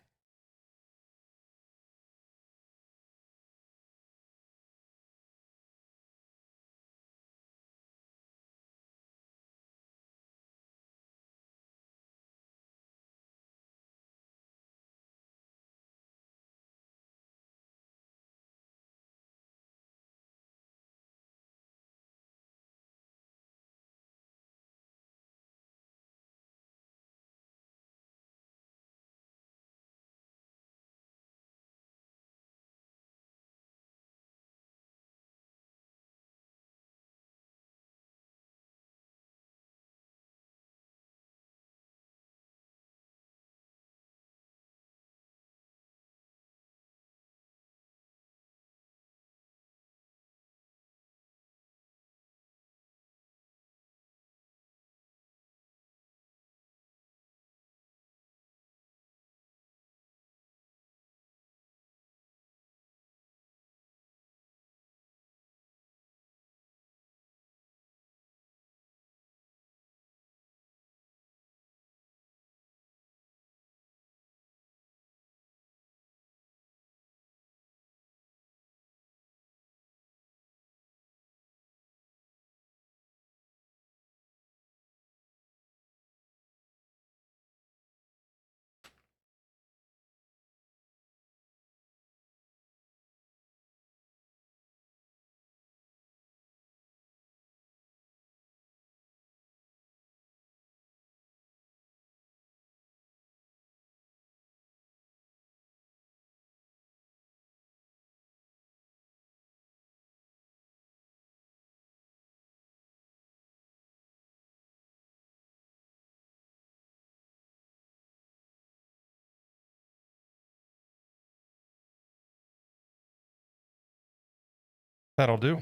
S1: That'll do.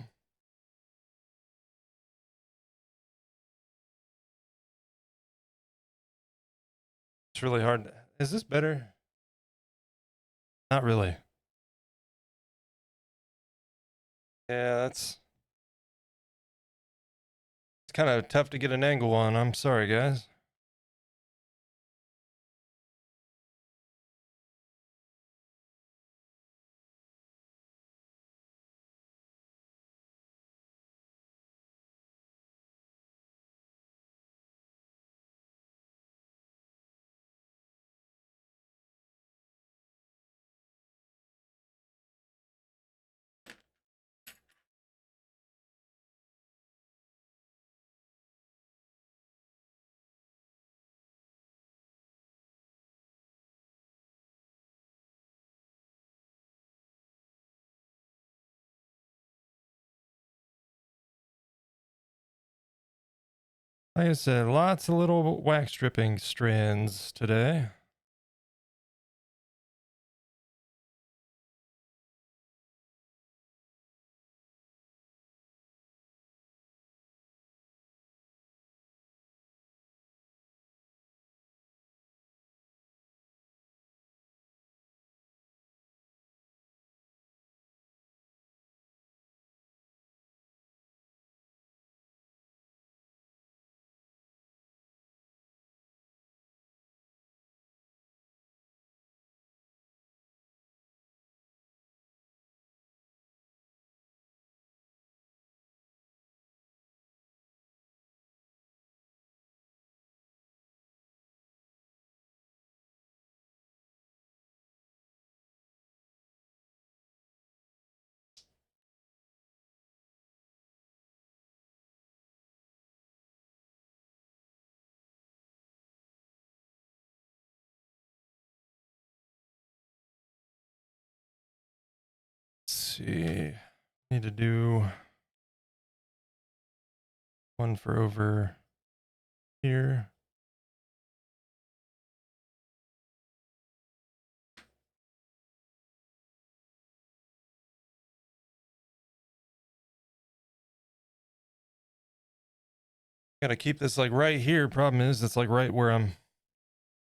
S1: It's really hard. Is this better? Not really. Yeah, it's kind of tough to get an angle on. I'm sorry, guys. Like I said, lots of little wax stripping strands today. see. Need to do one for over here. Gotta keep this like right here. Problem is, it's like right where I'm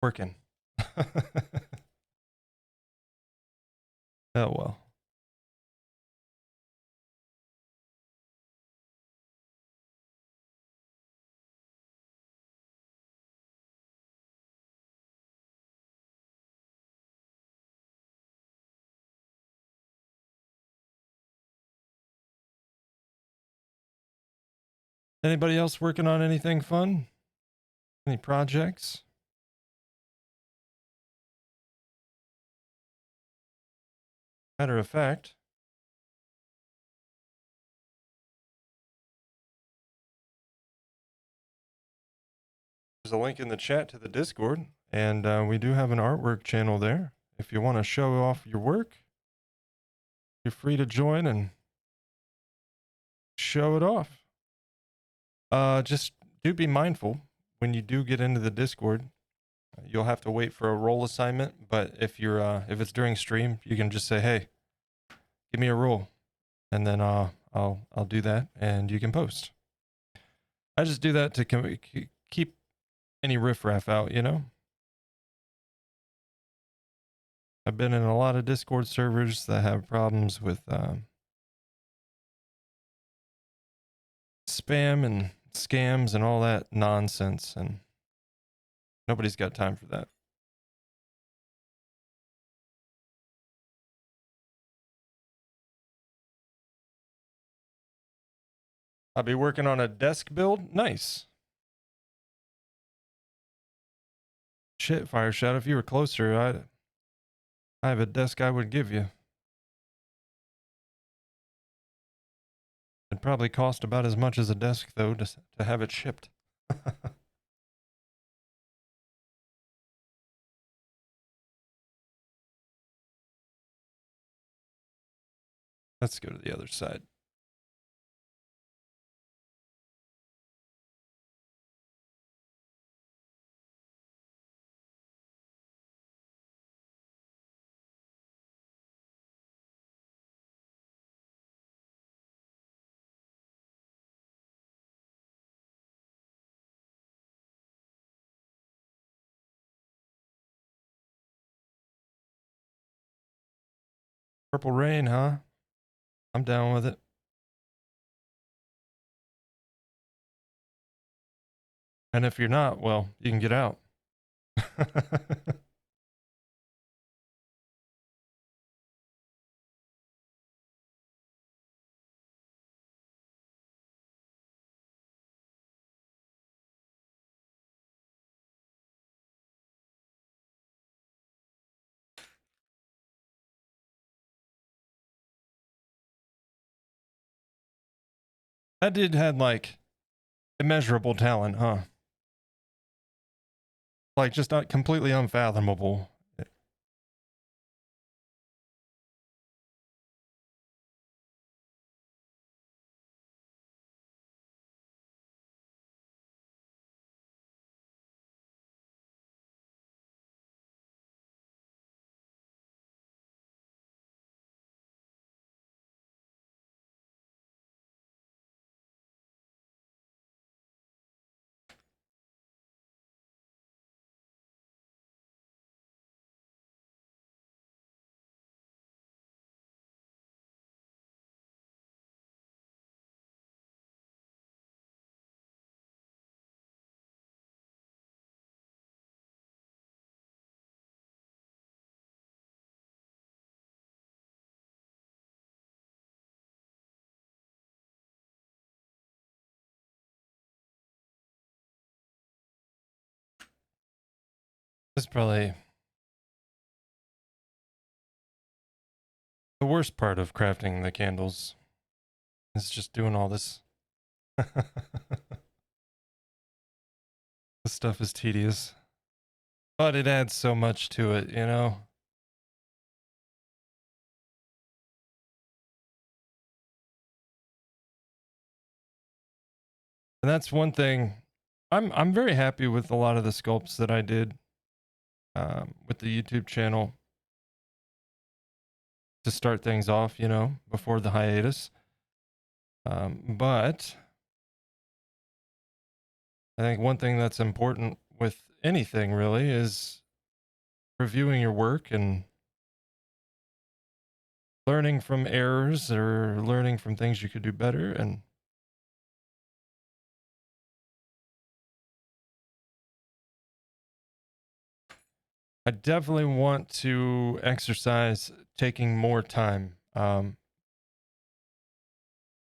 S1: working. Oh well. Anybody else working on anything fun? Any projects? Matter of fact, there's a link in the chat to the Discord, and we do have an artwork channel there. If you want to show off your work, you're free to join and show it off. Just do be mindful when you do get into the Discord. You'll have to wait for a role assignment, but if if it's during stream, you can just say, "Hey, give me a role," and then I'll do that, and you can post. I just do that to keep any riffraff out, you know. I've been in a lot of Discord servers that have problems with spam and scams and all that nonsense, and nobody's got time for that. I'll be working on a desk build. Nice. Shit, Fire Shadow, if you were closer, I have a desk I would give you. It'd probably cost about as much as a desk, though, to have it shipped. Let's go to the other side. Purple Rain, huh? I'm down with it. And if you're not, well, you can get out. That dude had like immeasurable talent, huh? Like just not completely unfathomable. This is probably the worst part of crafting the candles. Is just doing all this. This stuff is tedious. But it adds so much to it, you know? And that's one thing. I'm very happy with a lot of the sculpts that I did with the YouTube channel to start things off, before the hiatus. But I think one thing that's important with anything really is reviewing your work and learning from errors or learning from things you could do better. And I definitely want to exercise taking more time. One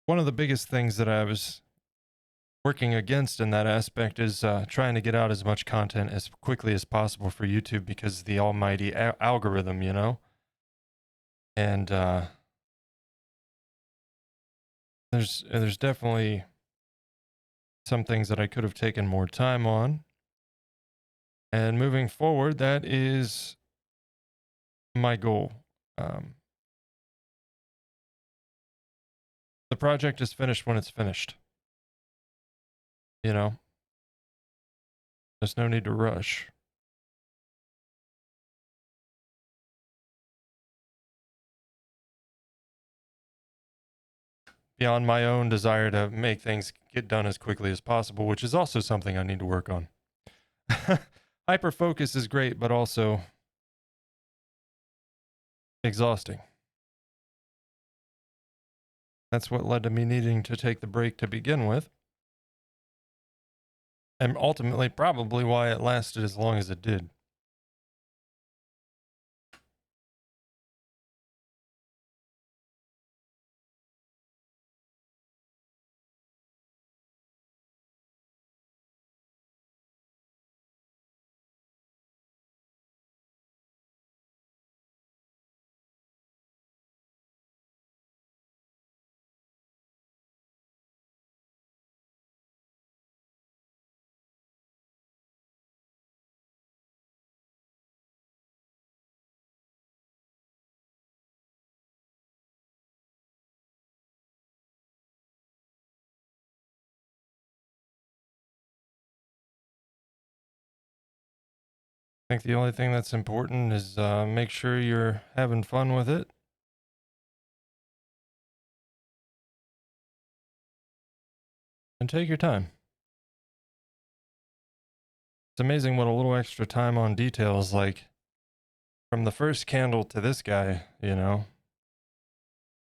S1: of the biggest things that I was working against in that aspect is trying to get out as much content as quickly as possible for YouTube because the almighty algorithm, and there's definitely some things that I could have taken more time on. And moving forward, that is my goal. The project is finished when it's finished. There's no need to rush. Beyond my own desire to make things get done as quickly as possible, which is also something I need to work on. Hyper focus is great, but also exhausting. That's what led to me needing to take the break to begin with. And ultimately, probably why it lasted as long as it did. I think the only thing that's important is make sure you're having fun with it. And take your time. It's amazing what a little extra time on details, like from the first candle to this guy,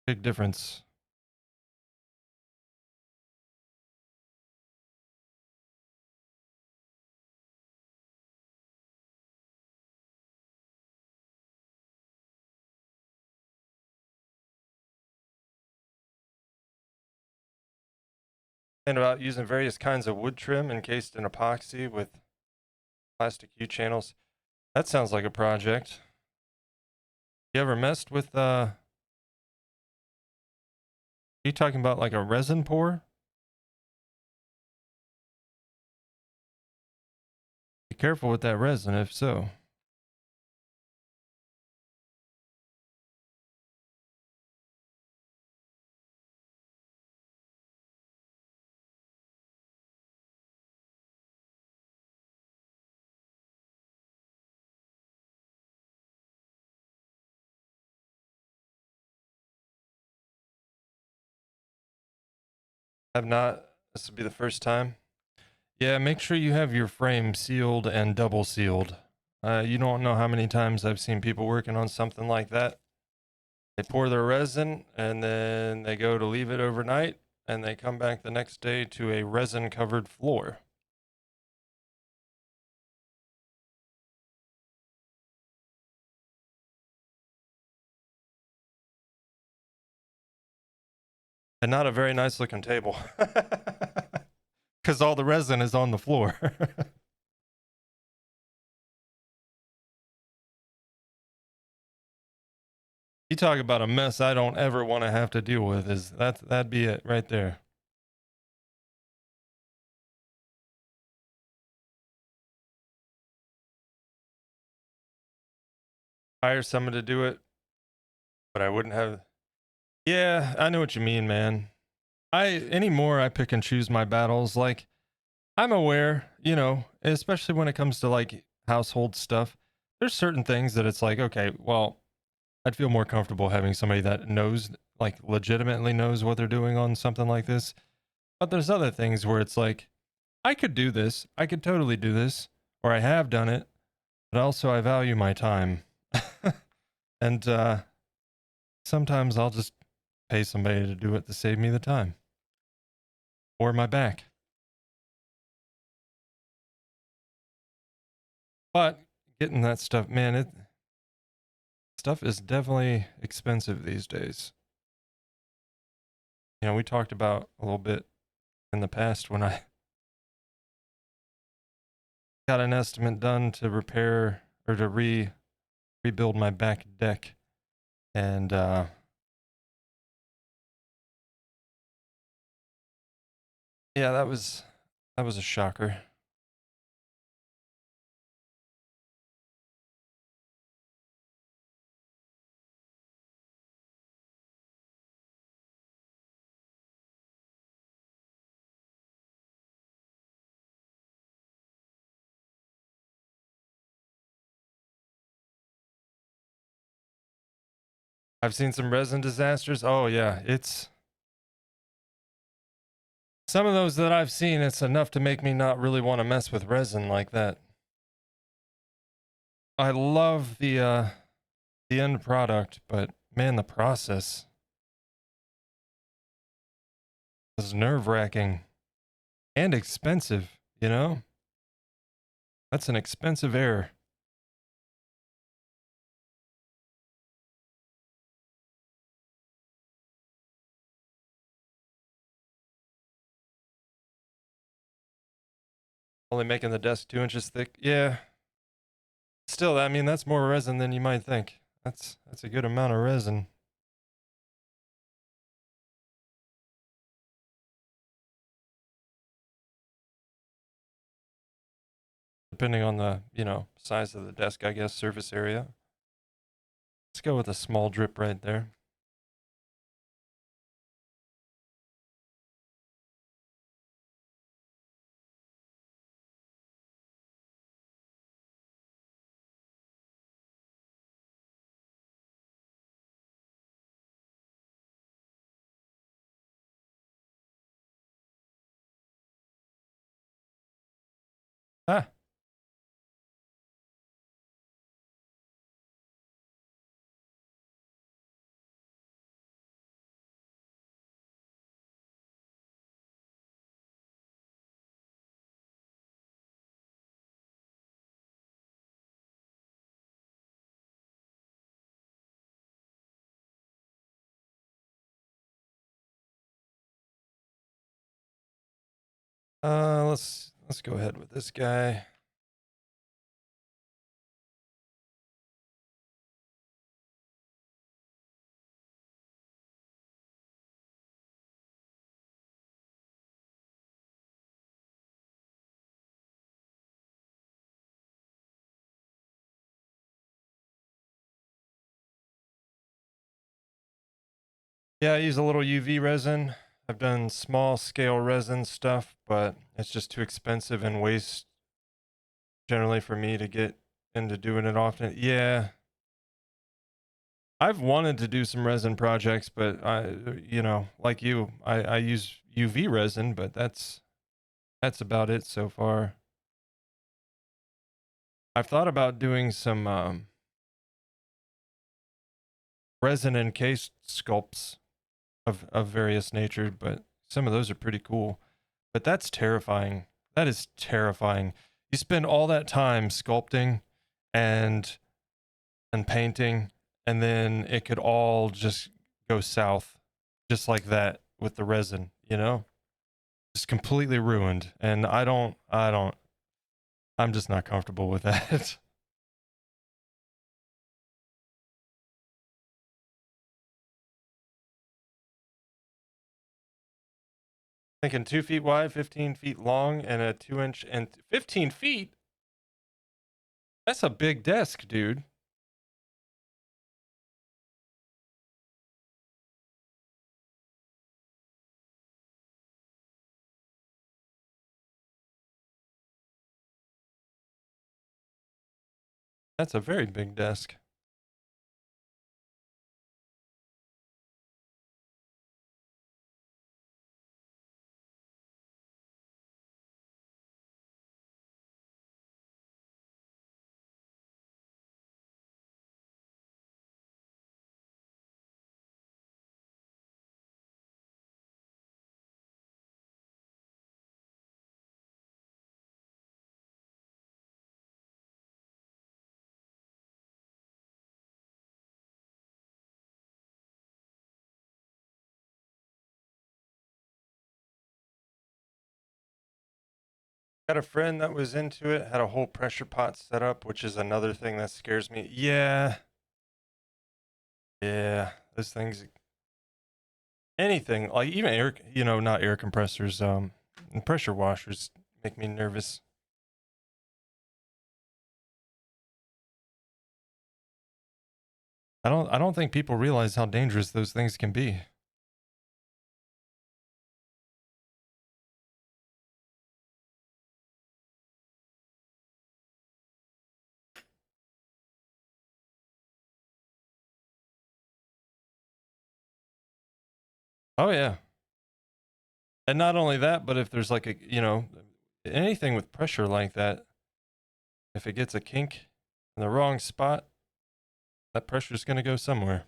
S1: big difference. And about using various kinds of wood trim encased in epoxy with plastic U channels. That sounds like a project. You ever messed with you talking about like a resin pour? Be careful with that resin if so. Have not. This will be the first time. Yeah, make sure you have your frame sealed and double sealed. You don't know how many times I've seen people working on something like that. They pour their resin and then they go to leave it overnight and they come back the next day to a resin covered floor. And not a very nice looking table. Because all the resin is on the floor. You talk about a mess I don't ever want to have to deal with. That'd be it right there. Hire someone to do it, but I wouldn't have. Yeah, I know what you mean, man. Anymore I pick and choose my battles. Like, I'm aware, you know, especially when it comes to like household stuff. There's certain things that it's like, okay, well, I'd feel more comfortable having somebody that knows, like, legitimately knows what they're doing on something like this. But there's other things where it's like, I could do this. I could totally do this, or I have done it. But also, I value my time, and sometimes I'll just pay somebody to do it to save me the time or my back. But getting that stuff, man, stuff is definitely expensive these days. You know, we talked about a little bit in the past when I got an estimate done to repair or to rebuild my back deck, and yeah, that was a shocker. I've seen some resin disasters. Oh yeah, it's some of those that I've seen. It's enough to make me not really want to mess with resin like that. I love the end product, but man, the process is nerve-wracking and expensive, you know? That's an expensive error. Only making the desk 2 inches thick. Yeah. Still, I mean, that's more resin than you might think. That's a good amount of resin. Depending on the, you know, size of the desk, I guess, surface area. Let's go with a small drip right there. Ah, let's go ahead with this guy. Yeah, I use a little UV resin. I've done small scale resin stuff, but it's just too expensive and waste generally for me to get into doing it often. Yeah. I've wanted to do some resin projects, but you know, like you, I use UV resin, but that's about it so far. I've thought about doing some resin encased sculpts of various nature, but some of those are pretty cool. But that's terrifying. That is terrifying. You spend all that time sculpting and painting, and then it could all just go south, just like that with the resin, you know? Just completely ruined. And I'm just not comfortable with that. Thinking 2 feet wide, 15 feet long, and a 2 inch and 15 feet. That's a big desk, dude. That's a very big desk. Got a friend that was into it, had a whole pressure pot set up, which is another thing that scares me. Yeah. Yeah. Those things, anything, like even air, not air compressors, and pressure washers make me nervous. I don't think people realize how dangerous those things can be. Oh yeah. And not only that, but if there's like anything with pressure like that, if it gets a kink in the wrong spot, that pressure's going to go somewhere.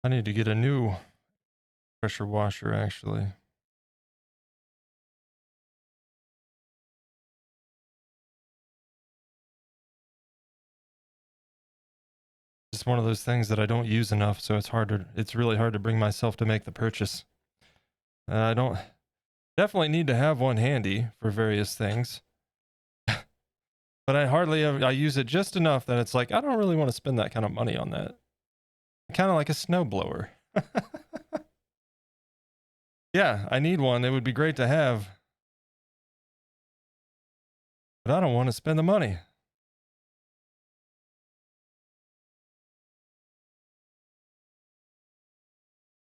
S1: I need to get a new pressure washer actually. It's one of those things that I don't use enough, so it's really hard to bring myself to make the purchase. I don't definitely need to have one handy for various things, but I use it just enough that it's like I don't really want to spend that kind of money on that. Kind of like a snowblower. Yeah, I need one. It would be great to have, but I don't want to spend the money.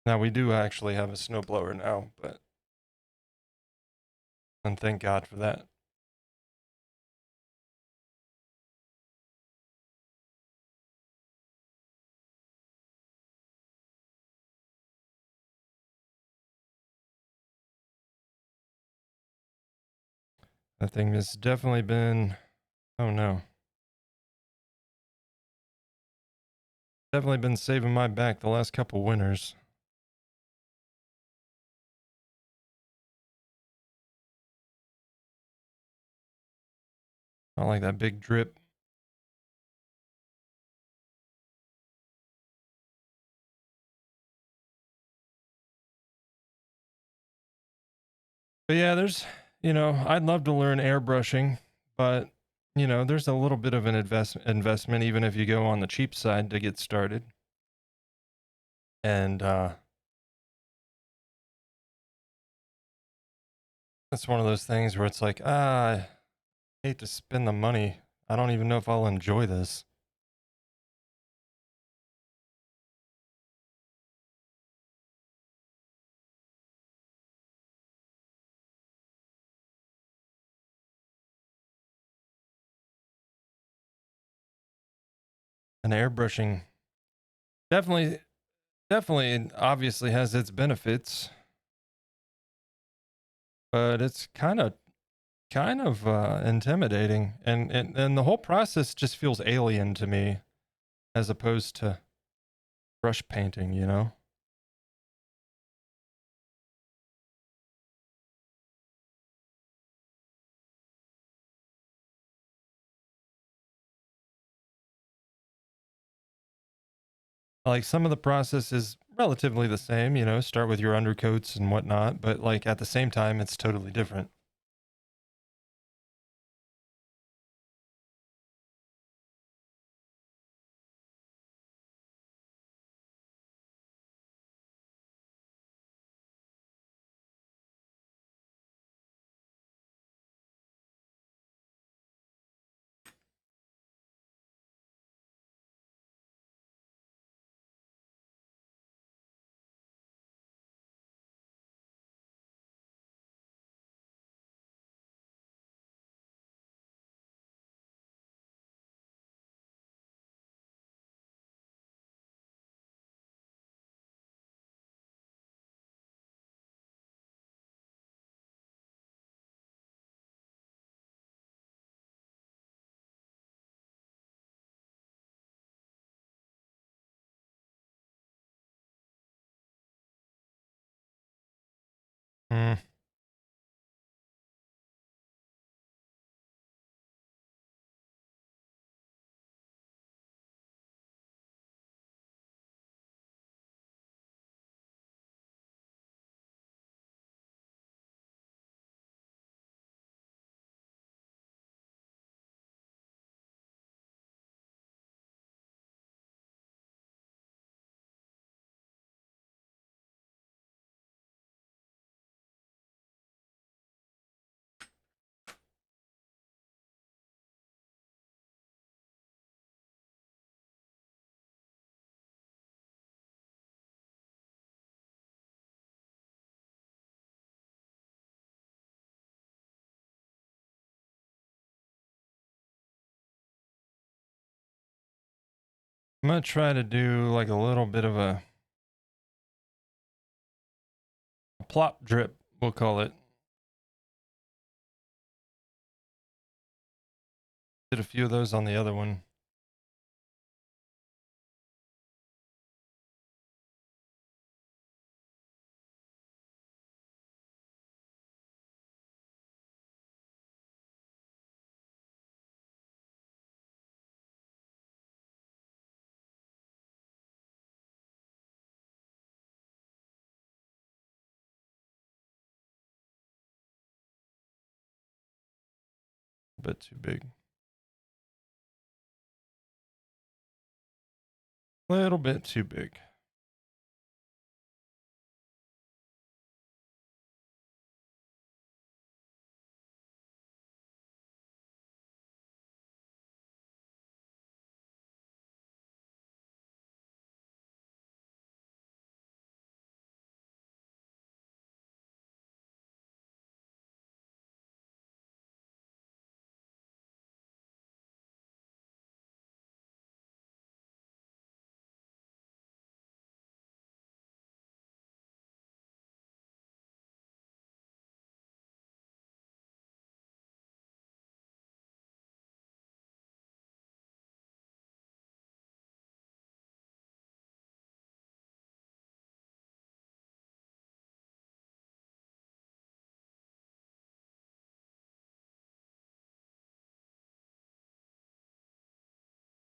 S1: Now we do actually have a snowblower now, but and thank God for that. That thing has definitely been, oh no, definitely been saving my back the last couple winters. Not like that big drip. But yeah, I'd love to learn airbrushing, but there's a little bit of an investment even if you go on the cheap side to get started. And it's one of those things where it's like, I hate to spend the money. I don't even know if I'll enjoy this. And airbrushing definitely, definitely, obviously has its benefits, but it's kind of intimidating, and the whole process just feels alien to me, as opposed to brush painting. Like some of the process is relatively the same. Start with your undercoats and whatnot, but like at the same time, it's totally different. Hmm. I'm gonna try to do like a little bit of a plop drip, we'll call it. Did a few of those on the other one. A bit too big. Little bit too big.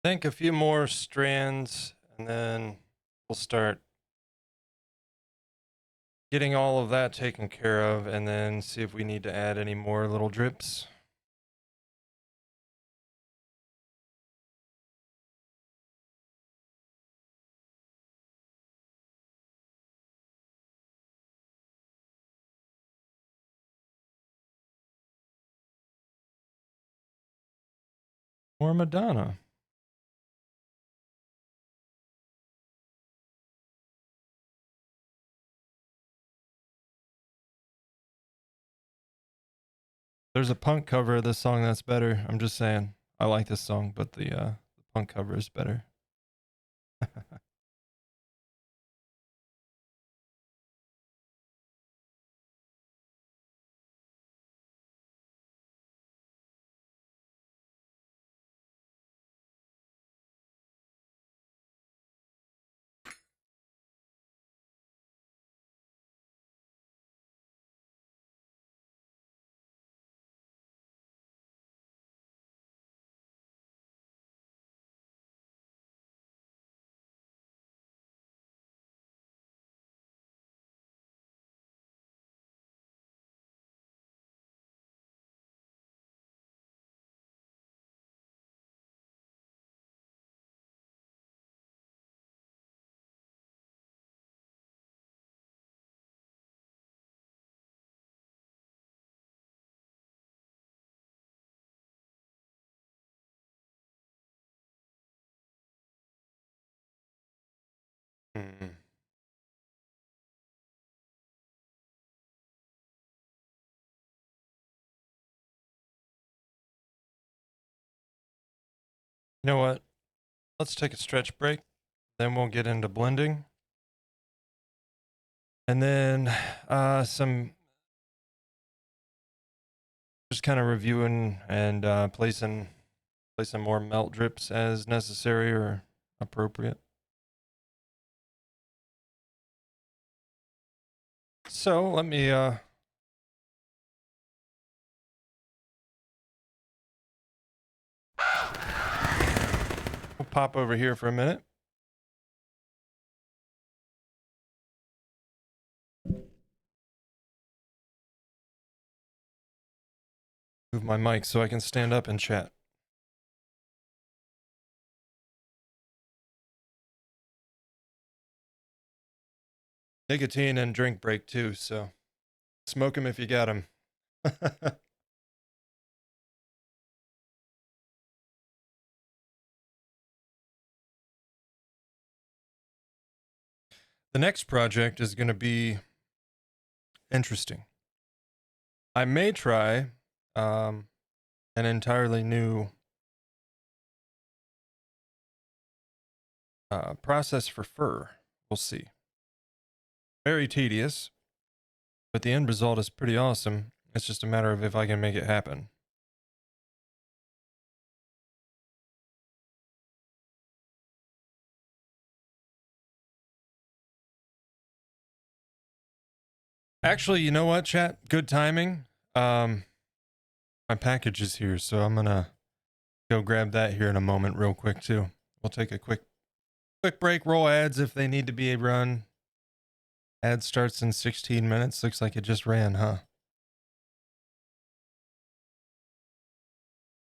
S1: I think a few more strands and then we'll start getting all of that taken care of and then see if we need to add any more little drips. Or Madonna. There's a punk cover of this song that's better. I'm just saying. I like this song, but the punk cover is better. Mm. You know what? Let's take a stretch break. Then we'll get into blending. And then some just kind of reviewing and placing more melt drips as necessary or appropriate. So let me pop over here for a minute. Move my mic so I can stand up and chat. Nicotine and drink break too, so smoke them if you got them. The next project is going to be interesting. I may try an entirely new process for fur. We'll see. Very tedious, but the end result is pretty awesome. It's just a matter of if I can make it happen. Actually, you know what, chat? Good timing. My package is here, so I'm gonna go grab that here in a moment real quick too. We'll take a quick break, roll ads if they need to be run. Ad starts in 16 minutes. Looks like it just ran, huh?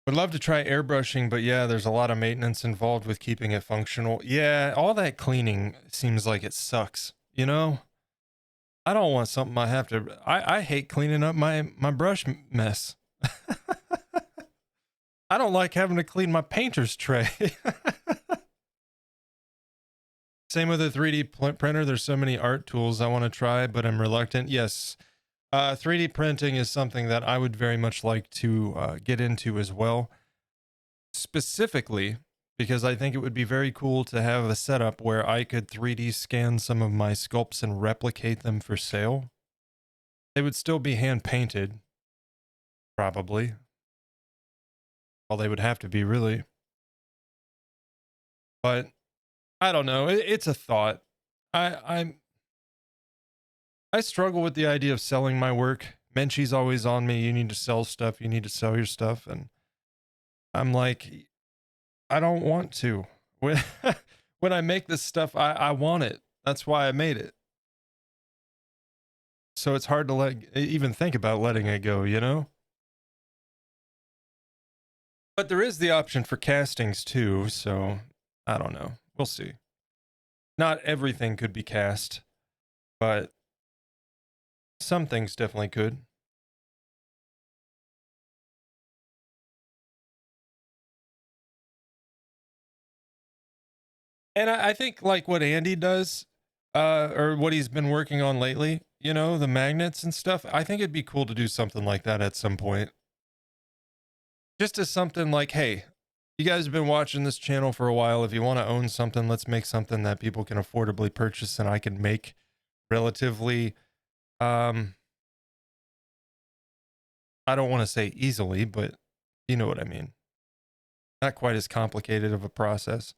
S1: Would love to try airbrushing, but yeah, there's a lot of maintenance involved with keeping it functional. Yeah, all that cleaning seems like it sucks, you know? I don't want something I have to... I hate cleaning up my brush mess. I don't like having to clean my painter's tray. Same with the 3D printer. There's so many art tools I want to try, but I'm reluctant. Yes, 3D printing is something that I would very much like to get into as well. Specifically, because I think it would be very cool to have a setup where I could 3D scan some of my sculpts and replicate them for sale. They would still be hand painted, probably. Well, they would have to be, really. But I don't know. It's a thought. I struggle with the idea of selling my work. Menchie's always on me. You need to sell stuff. You need to sell your stuff. And I'm like, I don't want to. When, when I make this stuff, I want it. That's why I made it. So it's hard to even think about letting it go, you know? But there is the option for castings too, so I don't know. We'll see. Not everything could be cast, but some things definitely could. And I think like what Andy does, or what he's been working on lately, you know, the magnets and stuff, I think it'd be cool to do something like that at some point. Just as something like, hey, you guys have been watching this channel for a while. If you want to own something, let's make something that people can affordably purchase and I can make relatively, I don't want to say easily, but you know what I mean. Not quite as complicated of a process.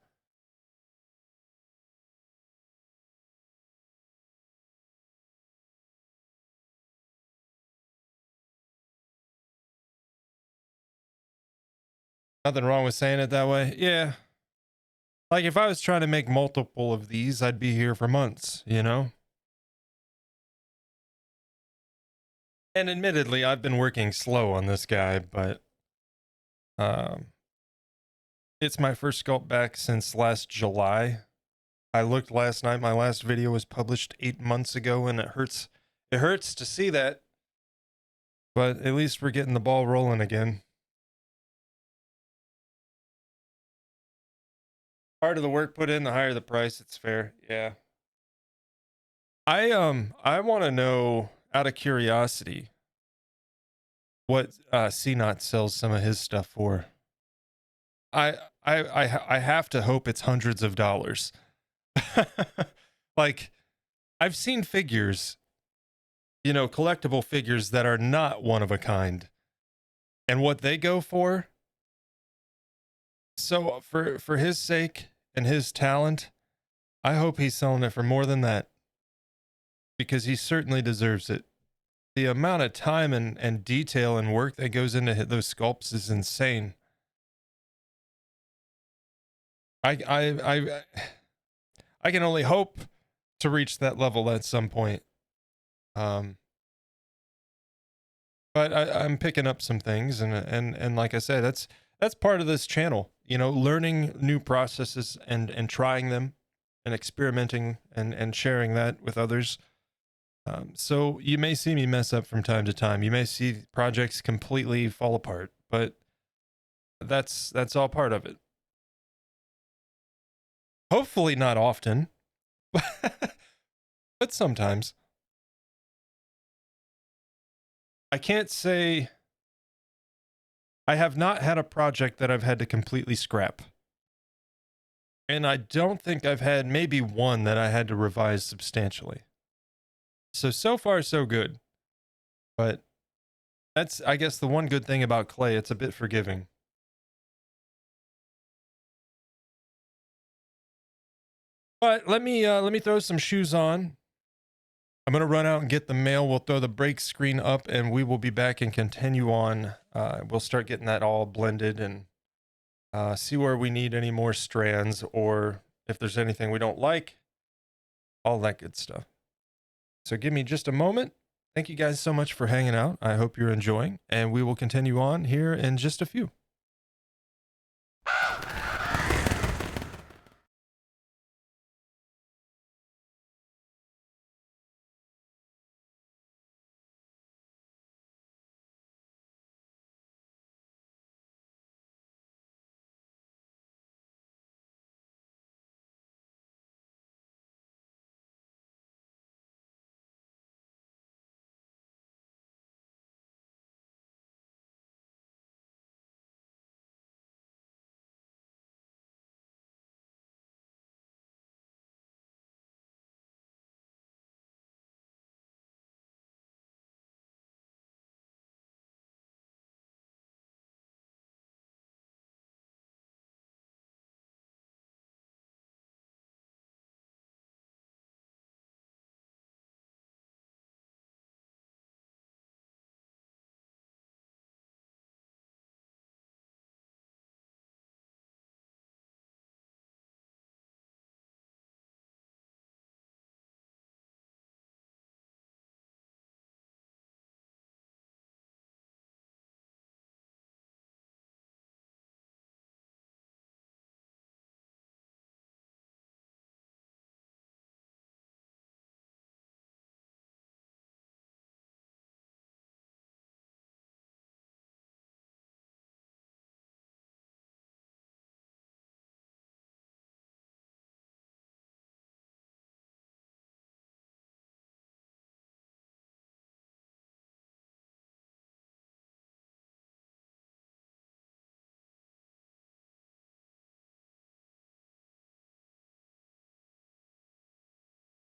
S1: Nothing wrong with saying it that way. Yeah. Like if I was trying to make multiple of these, I'd be here for months, you know? And admittedly, I've been working slow on this guy, but it's my first sculpt back since last July. I looked last night. My last video was published 8 months ago, and it hurts. It hurts to see that, but at least we're getting the ball rolling again. Harder the work put in, the higher the price. It's fair. Yeah. I want to know, out of curiosity, what CNOT sells some of his stuff for. I have to hope it's hundreds of dollars. Like, I've seen figures, you know, collectible figures that are not one of a kind, and what they go for. So for his sake and his talent, I hope he's selling it for more than that, because he certainly deserves it. The amount of time and detail and work that goes into those sculpts is insane. I can only hope to reach that level at some point. Um, but I'm picking up some things, and like I said, that's part of this channel. You know, learning new processes and trying them, and experimenting and sharing that with others. So you may see me mess up from time to time. You may see projects completely fall apart, but that's all part of it. Hopefully not often, but sometimes. I can't say I have not had a project that I've had to completely scrap. And I don't think I've had maybe one that I had to revise substantially. So far so good. But that's, I guess, the one good thing about clay, it's a bit forgiving. But let me throw some shoes on. I'm gonna run out and get the mail. We'll throw the break screen up, and we will be back and continue on. We'll start getting that all blended and see where we need any more strands, or if there's anything we don't like, all that good stuff. So give me just a moment. Thank you guys so much for hanging out. I hope you're enjoying, and we will continue on here in just a few.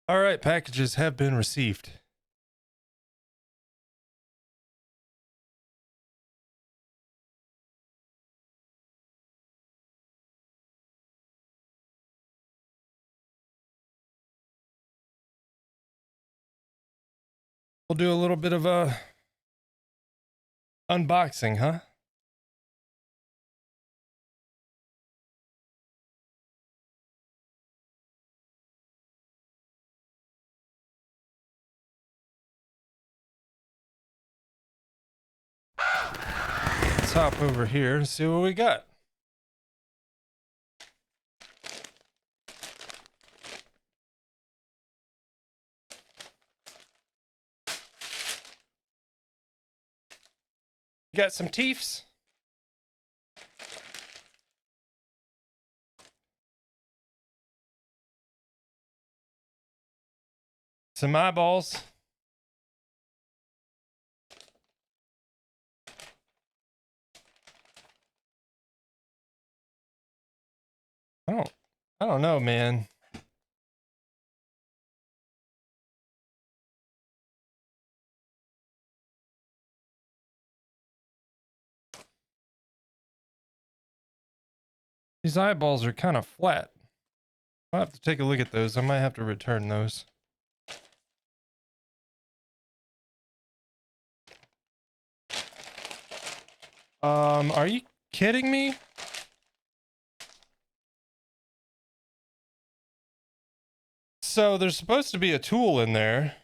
S1: All right, packages have been received. We'll do a little bit of a unboxing, huh? Let's hop over here and see what we got. You got some teeths. Some eyeballs. I don't know, man. These eyeballs are kind of flat. I'll have to take a look at those. I might have to return those. Are you kidding me? So there's supposed to be a tool in there.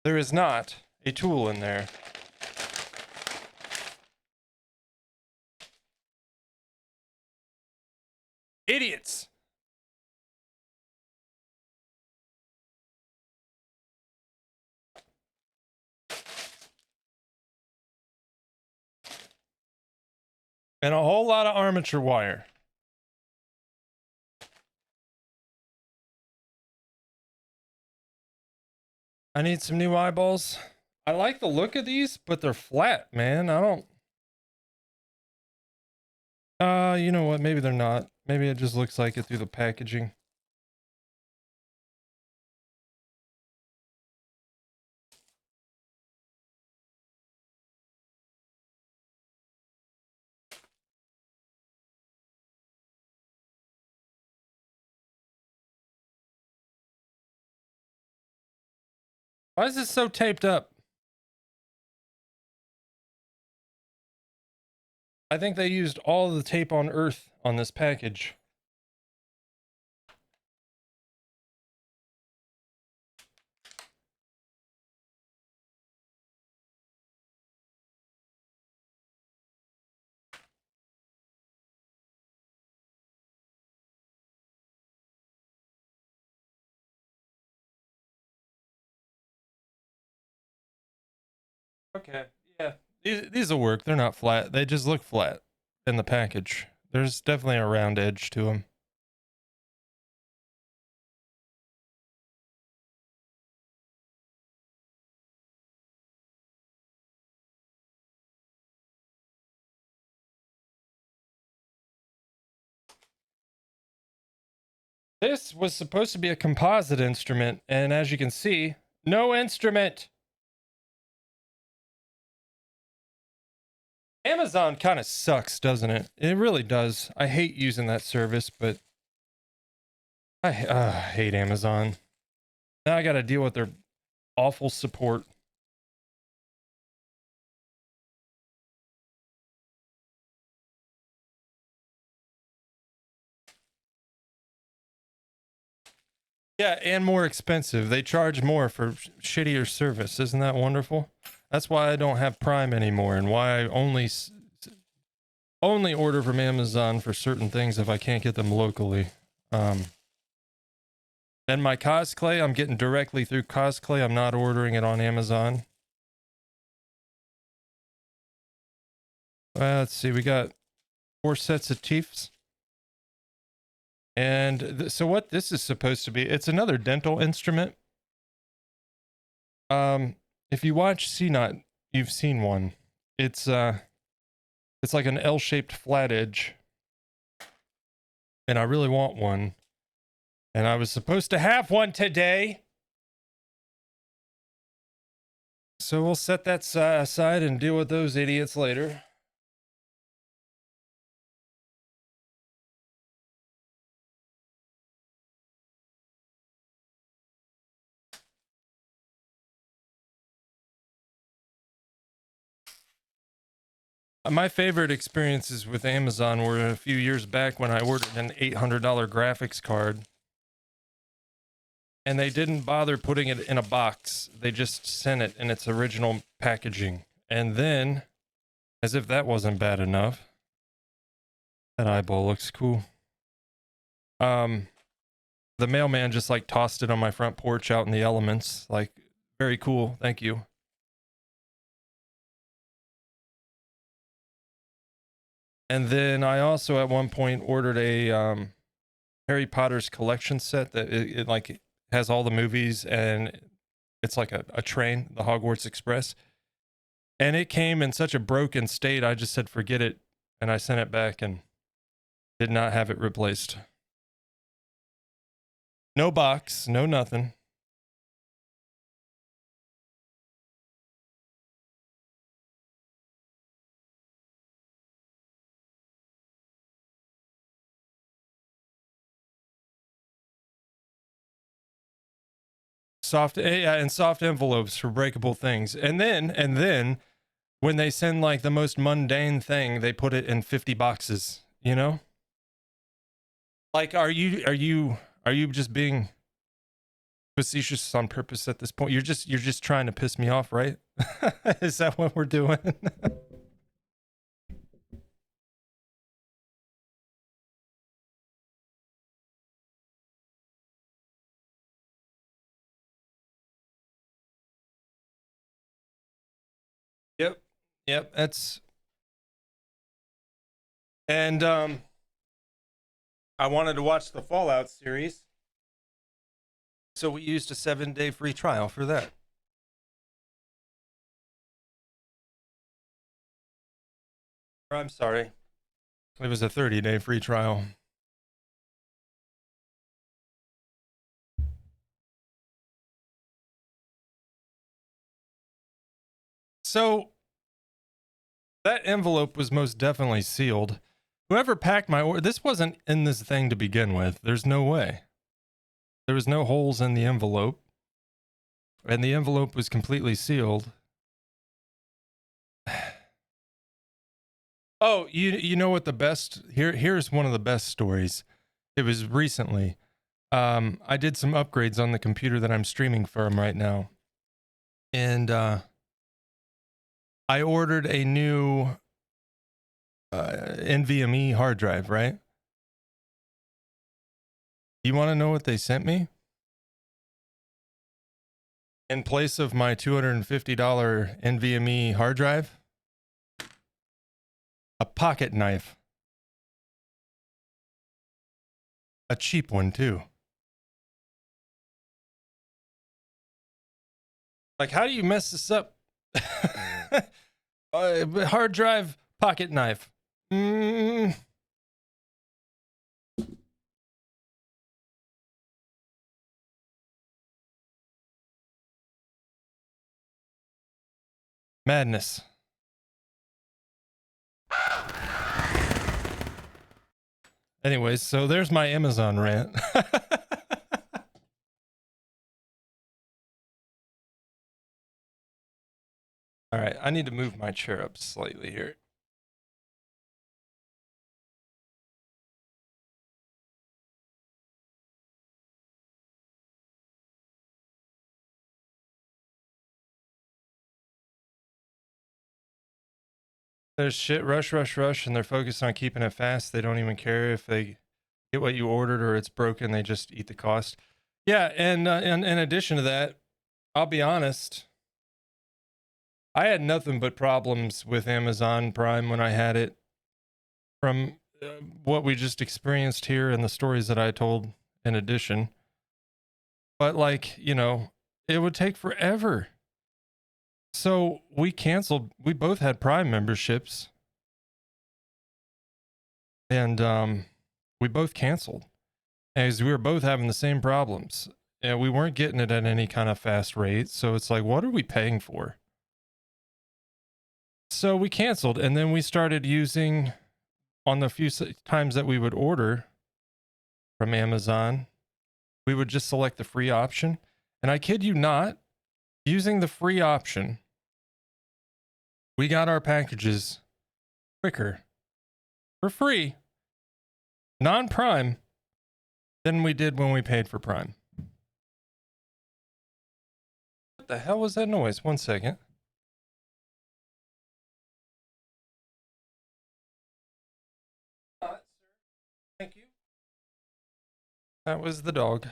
S1: There is not a tool in there. Idiots. And a whole lot of armature wire. I need some new eyeballs. I like the look of these, but they're flat, man. I don't... you know what? Maybe they're not. Maybe it just looks like it through the packaging. Why is this so taped up? I think they used all the tape on Earth on this package. Okay, yeah. These will work. They're not flat. They just look flat in the package. There's definitely a round edge to them. This was supposed to be a composite instrument, and as you can see, no instrument. Amazon kind of sucks, doesn't it? It really does. I hate using that service, but I hate Amazon. Now I got to deal with their awful support. Yeah, and more expensive. They charge more for shittier service. Isn't that wonderful? That's why I don't have Prime anymore, and why I only order from Amazon for certain things if I can't get them locally. And my cosplay, I'm getting directly through cosplay. I'm not ordering it on Amazon. Let's see, we got 4 sets of teeths. And so what this is supposed to be, it's another dental instrument. If you watch CNOT, you've seen one. It's like an L-shaped flat edge. And I really want one. And I was supposed to have one today. So we'll set that aside and deal with those idiots later. My favorite experiences with Amazon were a few years back when I ordered an $800 graphics card. And they didn't bother putting it in a box. They just sent it in its original packaging. And then, as if that wasn't bad enough, that eyeball looks cool. The mailman just like tossed it on my front porch out in the elements. Like, very cool. Thank you. And then I also at one point ordered a Harry Potter's collection set that it like has all the movies, and it's like a train, the Hogwarts Express. And it came in such a broken state, I just said forget it, and I sent it back and did not have it replaced. No box, no nothing. Soft, yeah, and soft envelopes for breakable things. And then when they send like the most mundane thing, they put it in 50 boxes, you know? Like, are you just being facetious on purpose at this point? You're just trying to piss me off, right? Is that what we're doing? Yep. Yep. And I wanted to watch the Fallout series, so we used a 7-day free trial for that. Or, I'm sorry. It was a 30-day free trial. So that envelope was most definitely sealed. Whoever packed my order, this wasn't in this thing to begin with. There's no way. There was no holes in the envelope, and the envelope was completely sealed. Oh, you know what the best here's one of the best stories. It was recently. I did some upgrades on the computer that I'm streaming from right now, and I ordered a new NVMe hard drive. Right? You want to know what they sent me? In place of my $250 NVMe hard drive, a pocket knife. A cheap one, too. Like, how do you mess this up? Hard drive, pocket knife. Madness. Anyways, so there's my Amazon rant. All right, I need to move my chair up slightly here. There's shit rush, and they're focused on keeping it fast. They don't even care if they get what you ordered or it's broken. They just eat the cost. Yeah, and in addition to that, I'll be honest. I had nothing but problems with Amazon Prime when I had it. From what we just experienced here and the stories that I told in addition. But like, it would take forever. So we canceled. We both had Prime memberships, and we both canceled as we were both having the same problems. And we weren't getting it at any kind of fast rate. So it's like, what are we paying for? So we canceled, and then we started using, on the few times that we would order from Amazon, we would just select the free option. And I kid you not, using the free option, we got our packages quicker for free, non-Prime, than we did when we paid for Prime. What the hell was that noise? 1 second. Thank you. That was the dog.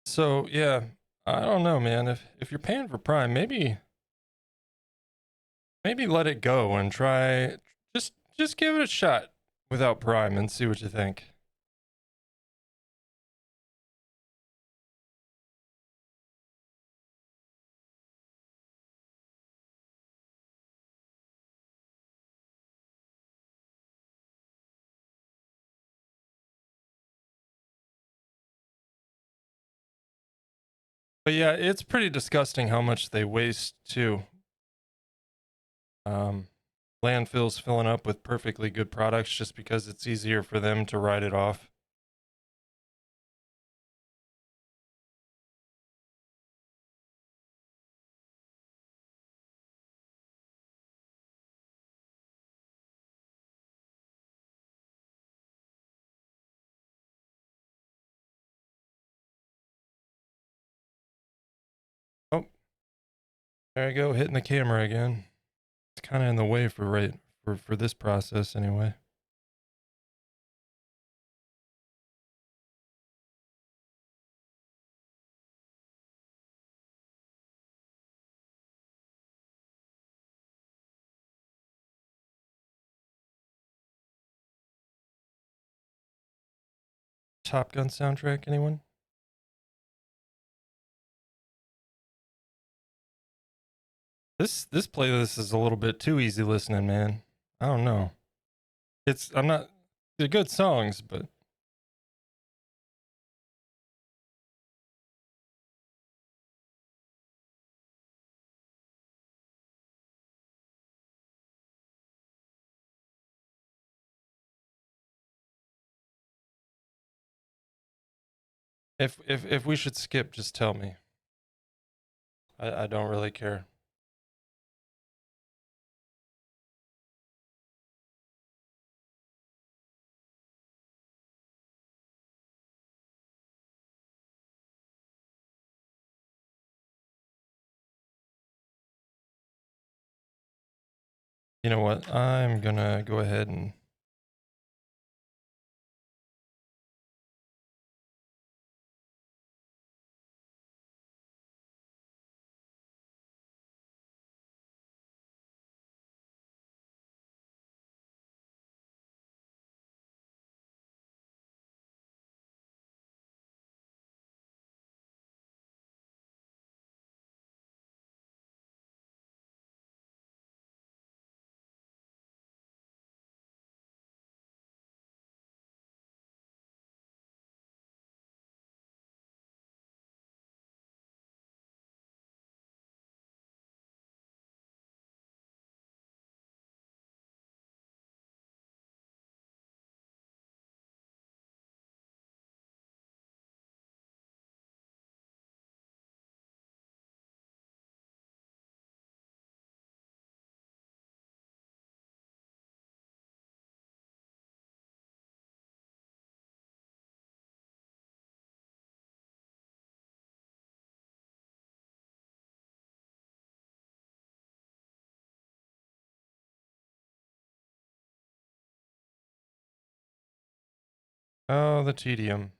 S1: So yeah, I don't know, man. If you're paying for Prime, maybe let it go and try, just give it a shot without Prime and see what you think. But yeah, it's pretty disgusting how much they waste too. Landfills filling up with perfectly good products just because it's easier for them to write it off. There I go, hitting the camera again. It's kind of in the way for this process anyway. Top Gun soundtrack, anyone? This playlist is a little bit too easy listening, man. I don't know. I'm not. They're good songs, but if we should skip, just tell me. I don't really care. You know what? I'm gonna go ahead and. Oh, the tedium.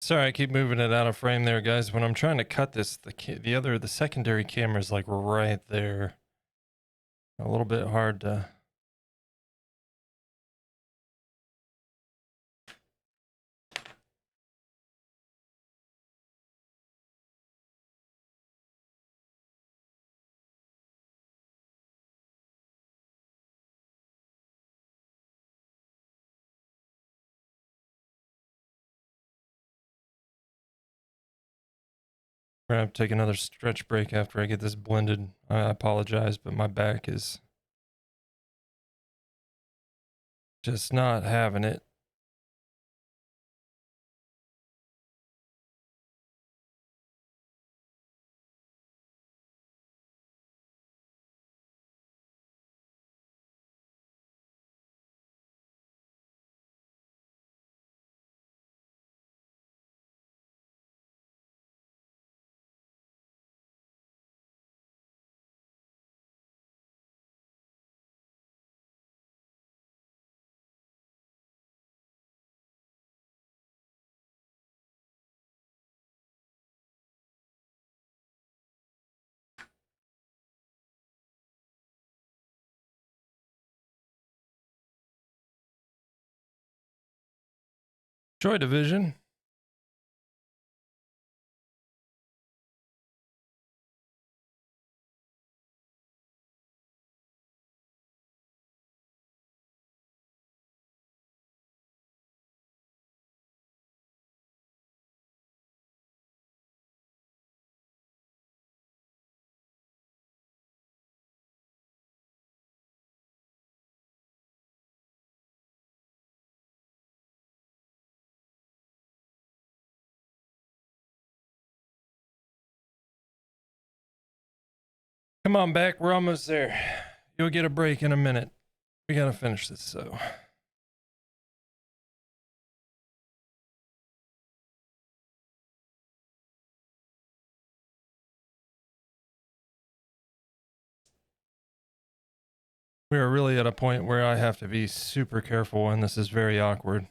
S1: Sorry, I keep moving it out of frame there, guys. When I'm trying to cut this, the secondary camera is like right there. A little bit hard to. We're gonna have to take another stretch break after I get this blended. I apologize, but my back is just not having it. Joy Division. Come on back. We're almost there. You'll get a break in a minute. We gotta finish this, so. We are really at a point where I have to be super careful, and this is very awkward.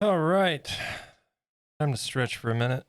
S1: All right. Time to stretch for a minute.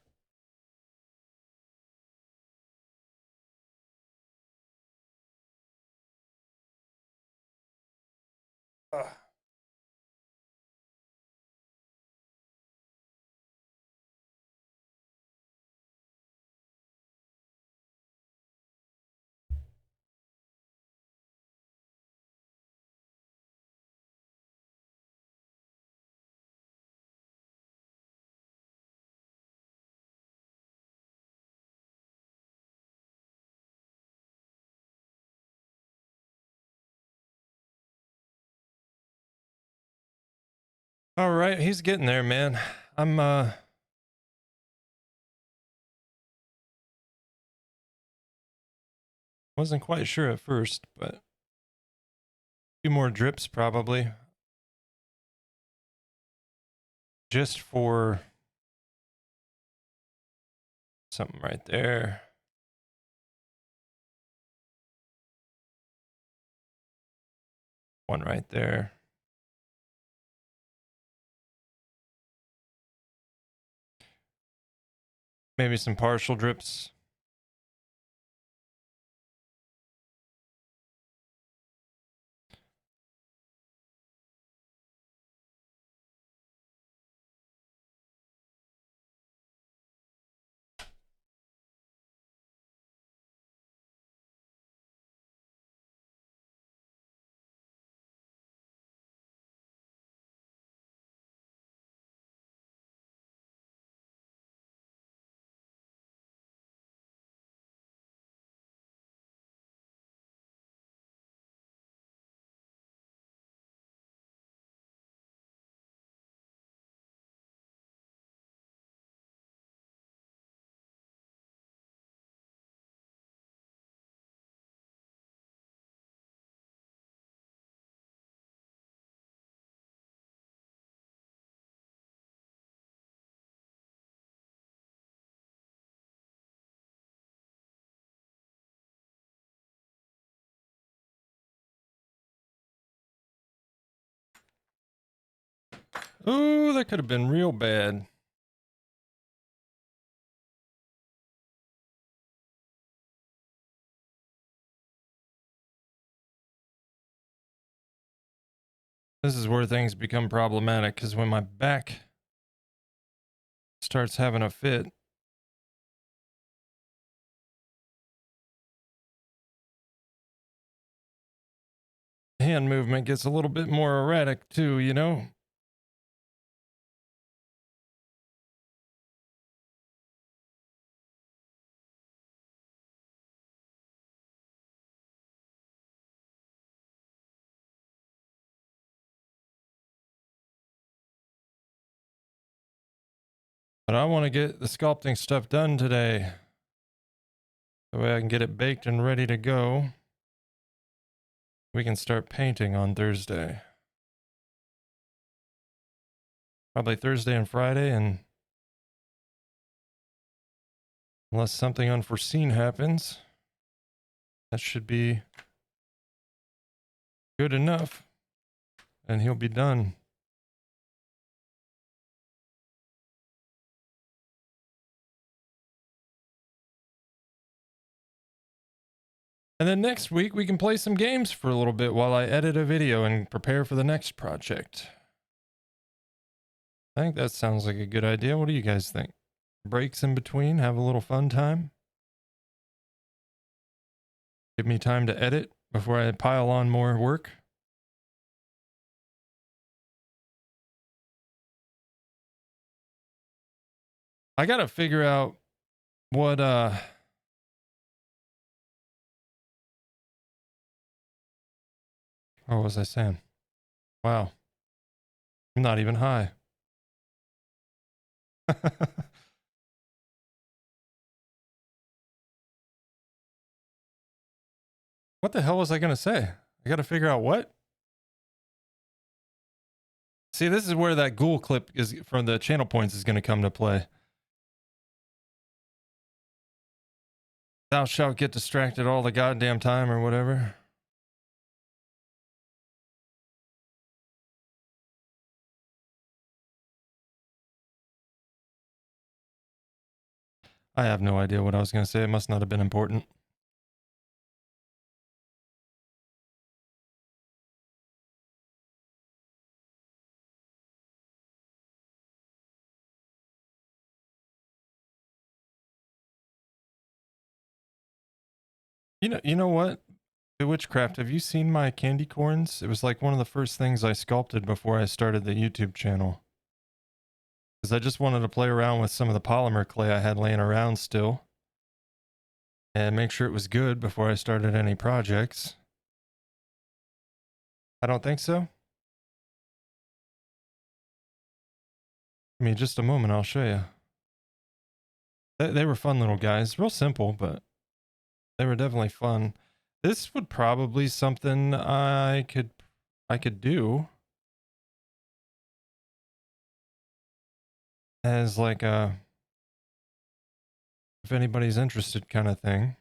S1: All right, he's getting there, man. I'm wasn't quite sure at first, but a few more drips probably. Just for something right there. One right there. Maybe some partial drips. Ooh, that could have been real bad. This is where things become problematic, because when my back starts having a fit, hand movement gets a little bit more erratic too, you know? But I want to get the sculpting stuff done today. That way I can get it baked and ready to go. We can start painting on Thursday. Probably Thursday and Friday, and unless something unforeseen happens, that should be good enough. And he'll be done. And then next week we can play some games for a little bit while I edit a video and prepare for the next project. I think that sounds like a good idea. What do you guys think? Breaks in between, have a little fun time. Give me time to edit before I pile on more work. I gotta figure out what what was I saying? Wow. I'm not even high. What the hell was I gonna say? I gotta figure out what? See, this is where that ghoul clip is from the channel points is gonna come to play. Thou shalt get distracted all the goddamn time or whatever. I have no idea what I was gonna say. It must not have been important. You know what? Witchcraft, have you seen my candy corns? It was like one of the first things I sculpted before I started the YouTube channel. Because I just wanted to play around with some of the polymer clay I had laying around still. And make sure it was good before I started any projects. I don't think so. Give me just a moment, I'll show you. They were fun little guys. Real simple, but they were definitely fun. This would probably something I could do as like a, if anybody's interested kind of thing.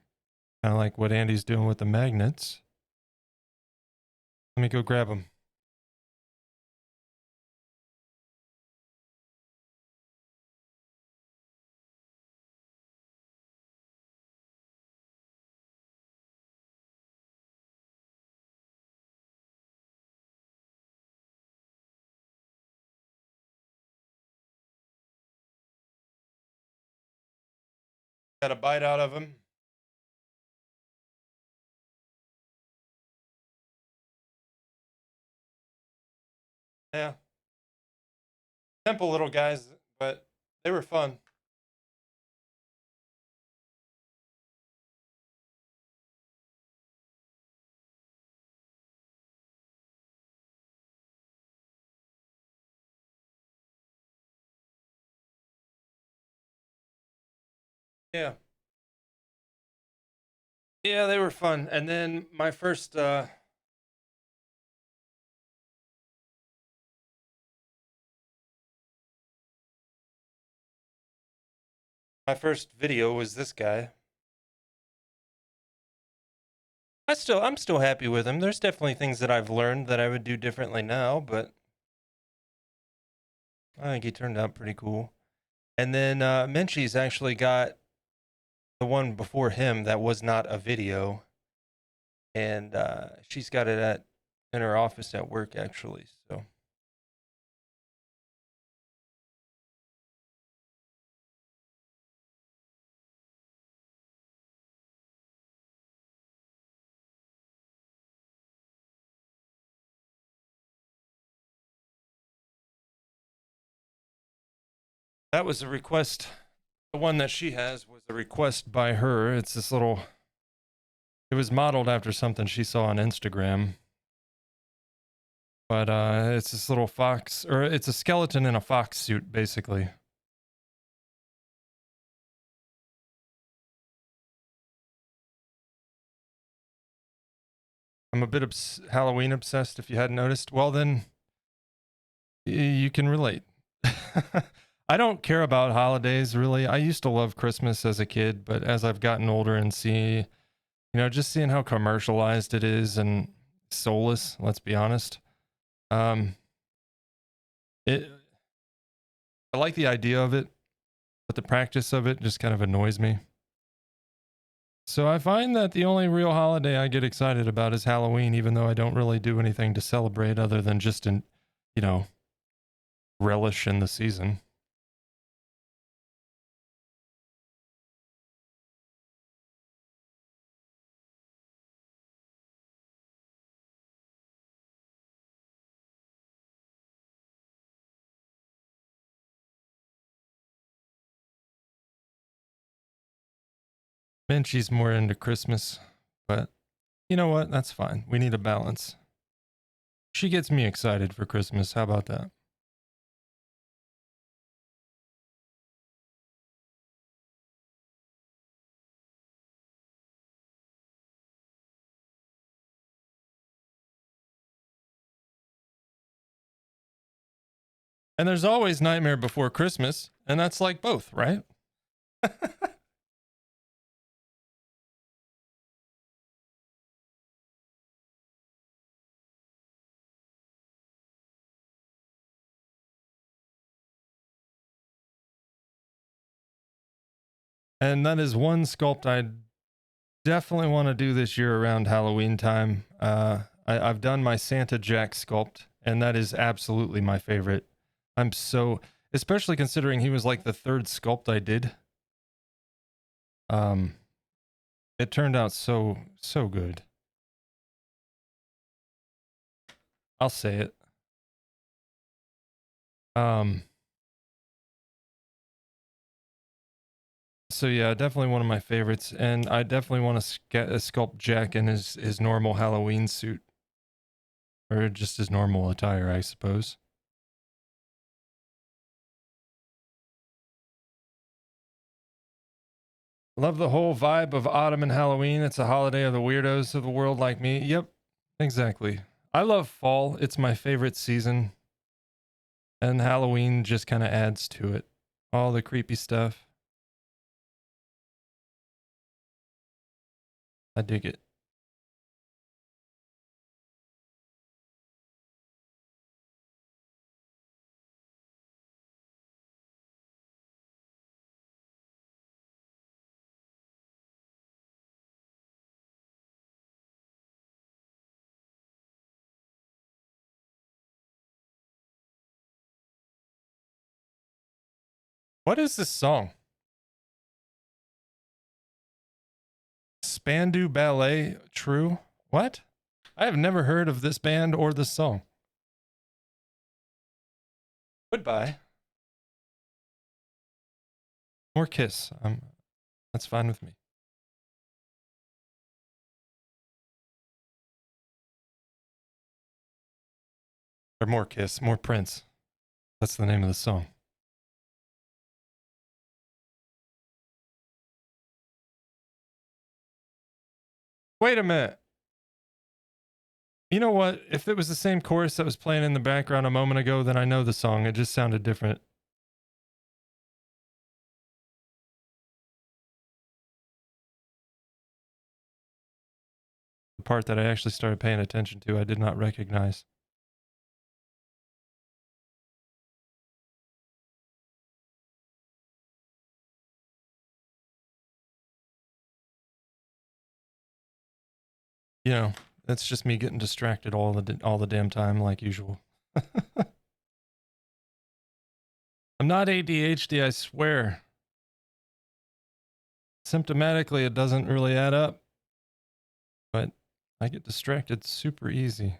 S1: Kind of like what Andy's doing with the magnets. Let me go grab them. Got a bite out of them. Yeah. Simple little guys, but they were fun. Yeah. Yeah, they were fun. And then my first video was this guy. I'm still happy with him. There's definitely things that I've learned that I would do differently now, but I think he turned out pretty cool. And then Menchie's actually got the one before him that was not a video, and she's got it at in her office at work actually. So that was a request. The one that she has was a request by her. It's this little. It was modeled after something she saw on Instagram, but it's this little fox, or it's a skeleton in a fox suit, basically. I'm a bit Halloween obsessed. If you hadn't noticed, well then you can relate. I don't care about holidays really. I used to love Christmas as a kid, but as I've gotten older and just seeing how commercialized it is and soulless, let's be honest. Um, it, I like the idea of it, but the practice of it just kind of annoys me. So I find that the only real holiday I get excited about is Halloween, even though I don't really do anything to celebrate other than just you know, relish in the season. And she's more into Christmas, but you know what? That's fine. We need a balance. She gets me excited for Christmas. How about that? And there's always Nightmare Before Christmas, and that's like both, right? And that is one sculpt I definitely want to do this year around Halloween time. I've done my Santa Jack sculpt, and that is absolutely my favorite. I'm so, especially considering he was like the third sculpt I did. Um, it turned out so good. I'll say it. Um, so yeah, definitely one of my favorites, and I definitely want to sculpt Jack in his normal Halloween suit, or just his normal attire, I suppose. Love the whole vibe of autumn and Halloween. It's a holiday of the weirdos of the world like me. Yep, exactly. I love fall. It's my favorite season, and Halloween just kind of adds to it. All the creepy stuff. I dig it. What is this song? Spandu Ballet True? What? I have never heard of this band or this song. Goodbye. More Kiss. That's fine with me. Or more Kiss, more Prince. That's the name of the song. Wait a minute. You know what? If it was the same chorus that was playing in the background a moment ago, then I know the song. It just sounded different. The part that I actually started paying attention to, I did not recognize. You know, that's just me getting distracted all the damn time, like usual. I'm not ADHD, I swear. Symptomatically, it doesn't really add up, but I get distracted super easy.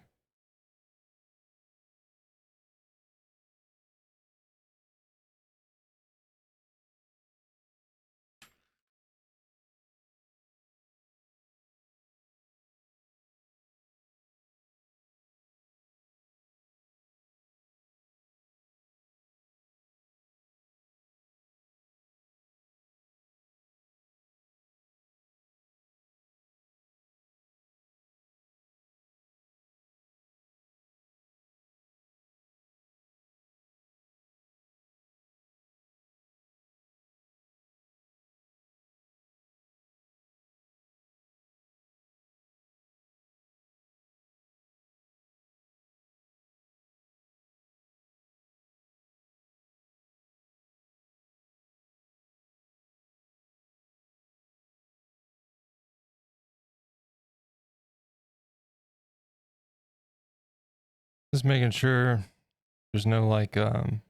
S1: Just making sure there's no like, well,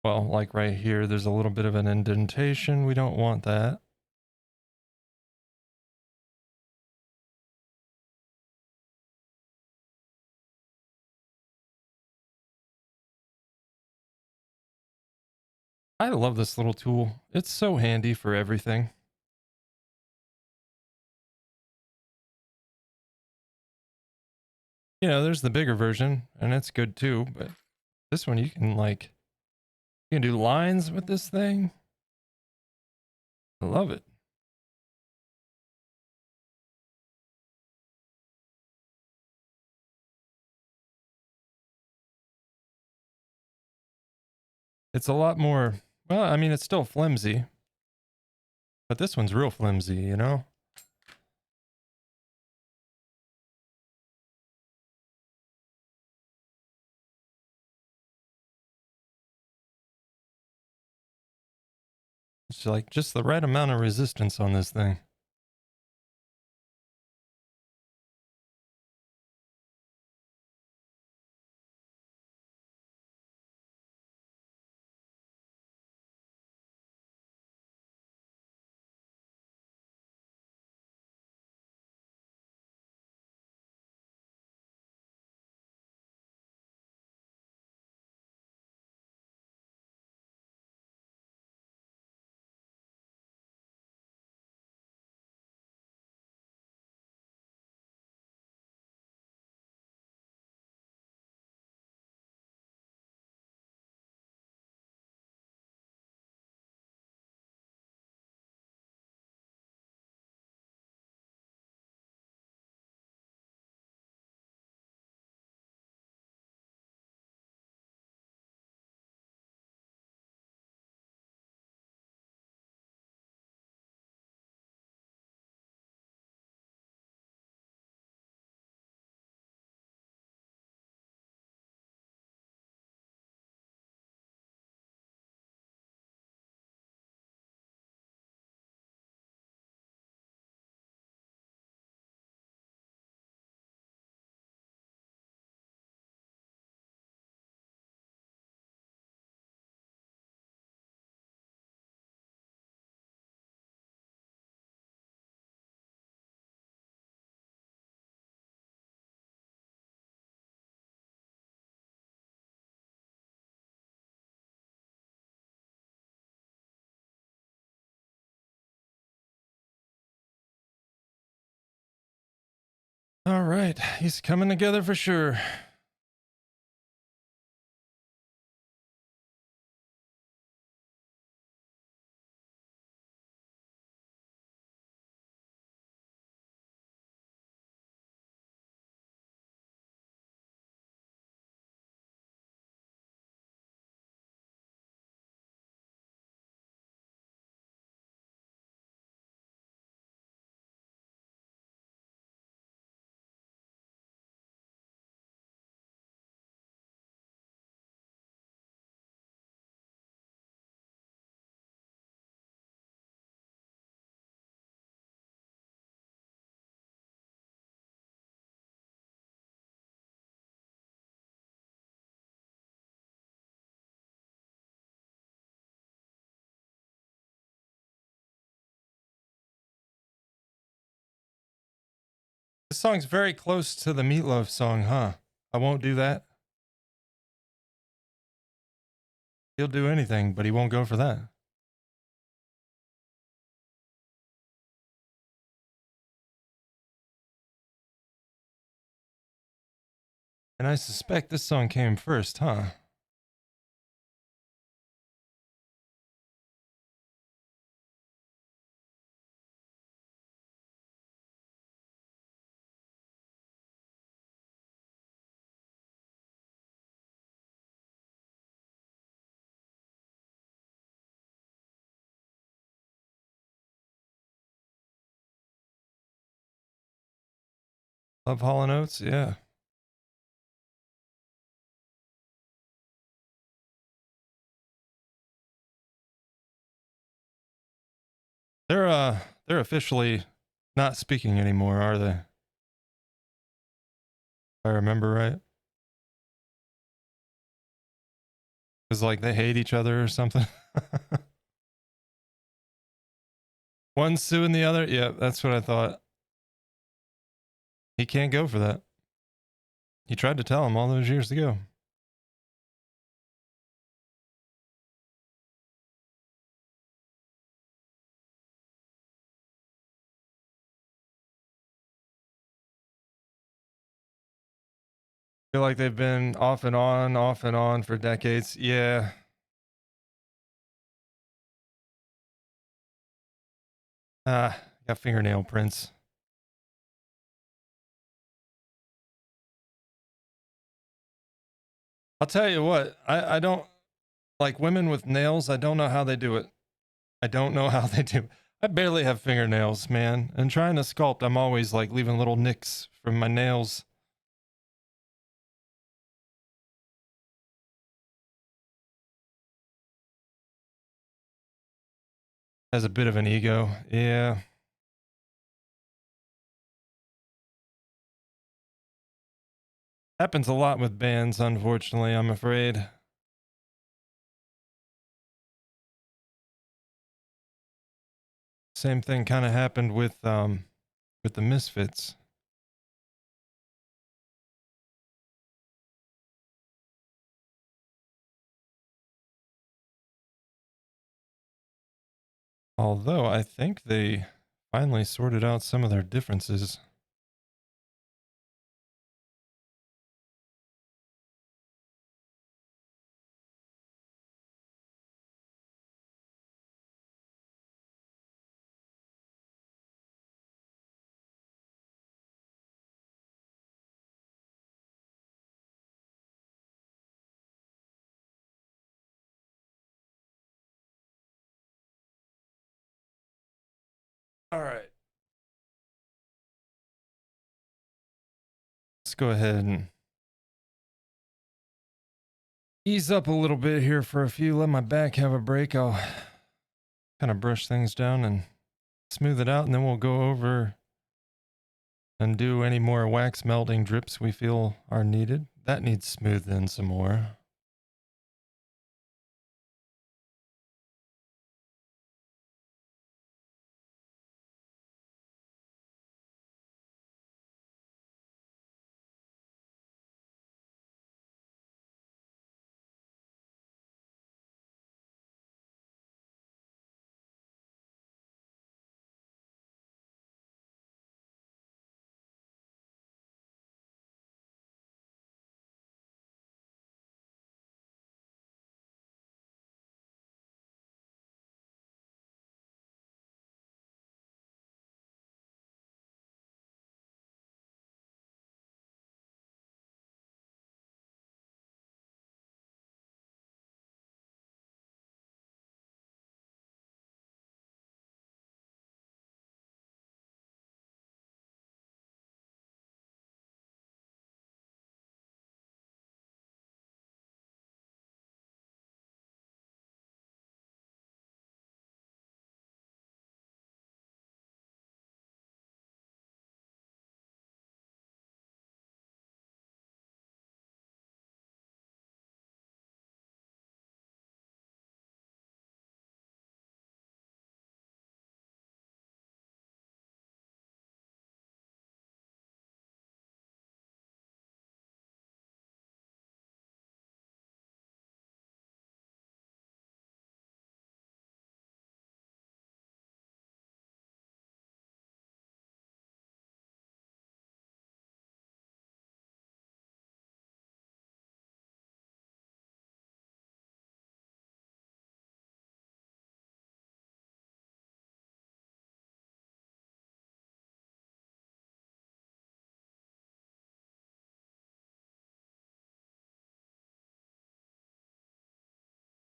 S1: like right here, there's a little bit of an indentation. We don't want that. I love this little tool. It's so handy for everything. You know, there's the bigger version, and it's good too, but this one you can like, you can do lines with this thing. I love it. It's a lot more, well, I mean, it's still flimsy, but this one's real flimsy, you know? It's like just the right amount of resistance on this thing. All right, he's coming together for sure. This song's very close to the Meatloaf song, huh? I won't do that. He'll do anything, but he won't go for that. And I suspect this song came first, huh? Love Hall and Oates, yeah. They're officially not speaking anymore, are they? If I remember right. Because like they hate each other or something. One's suing the other. Yeah, that's what I thought. He can't go for that. He tried to tell him all those years ago. Feel like they've been off and on for decades. Yeah. Got fingernail prints. I'll tell you what, I don't like women with nails. I don't know how they do it. I don't know how they do. I barely have fingernails, man. And trying to sculpt, I'm always like leaving little nicks from my nails. Has a bit of an ego. Yeah. Happens a lot with bands, unfortunately, I'm afraid. Same thing kind of happened with the Misfits. Although I think they finally sorted out some of their differences. All right. Let's go ahead and ease up a little bit here for a few. Let my back have a break. I'll kind of brush things down and smooth it out, and then we'll go over and do any more wax melting drips we feel are needed. That needs smoothed in some more.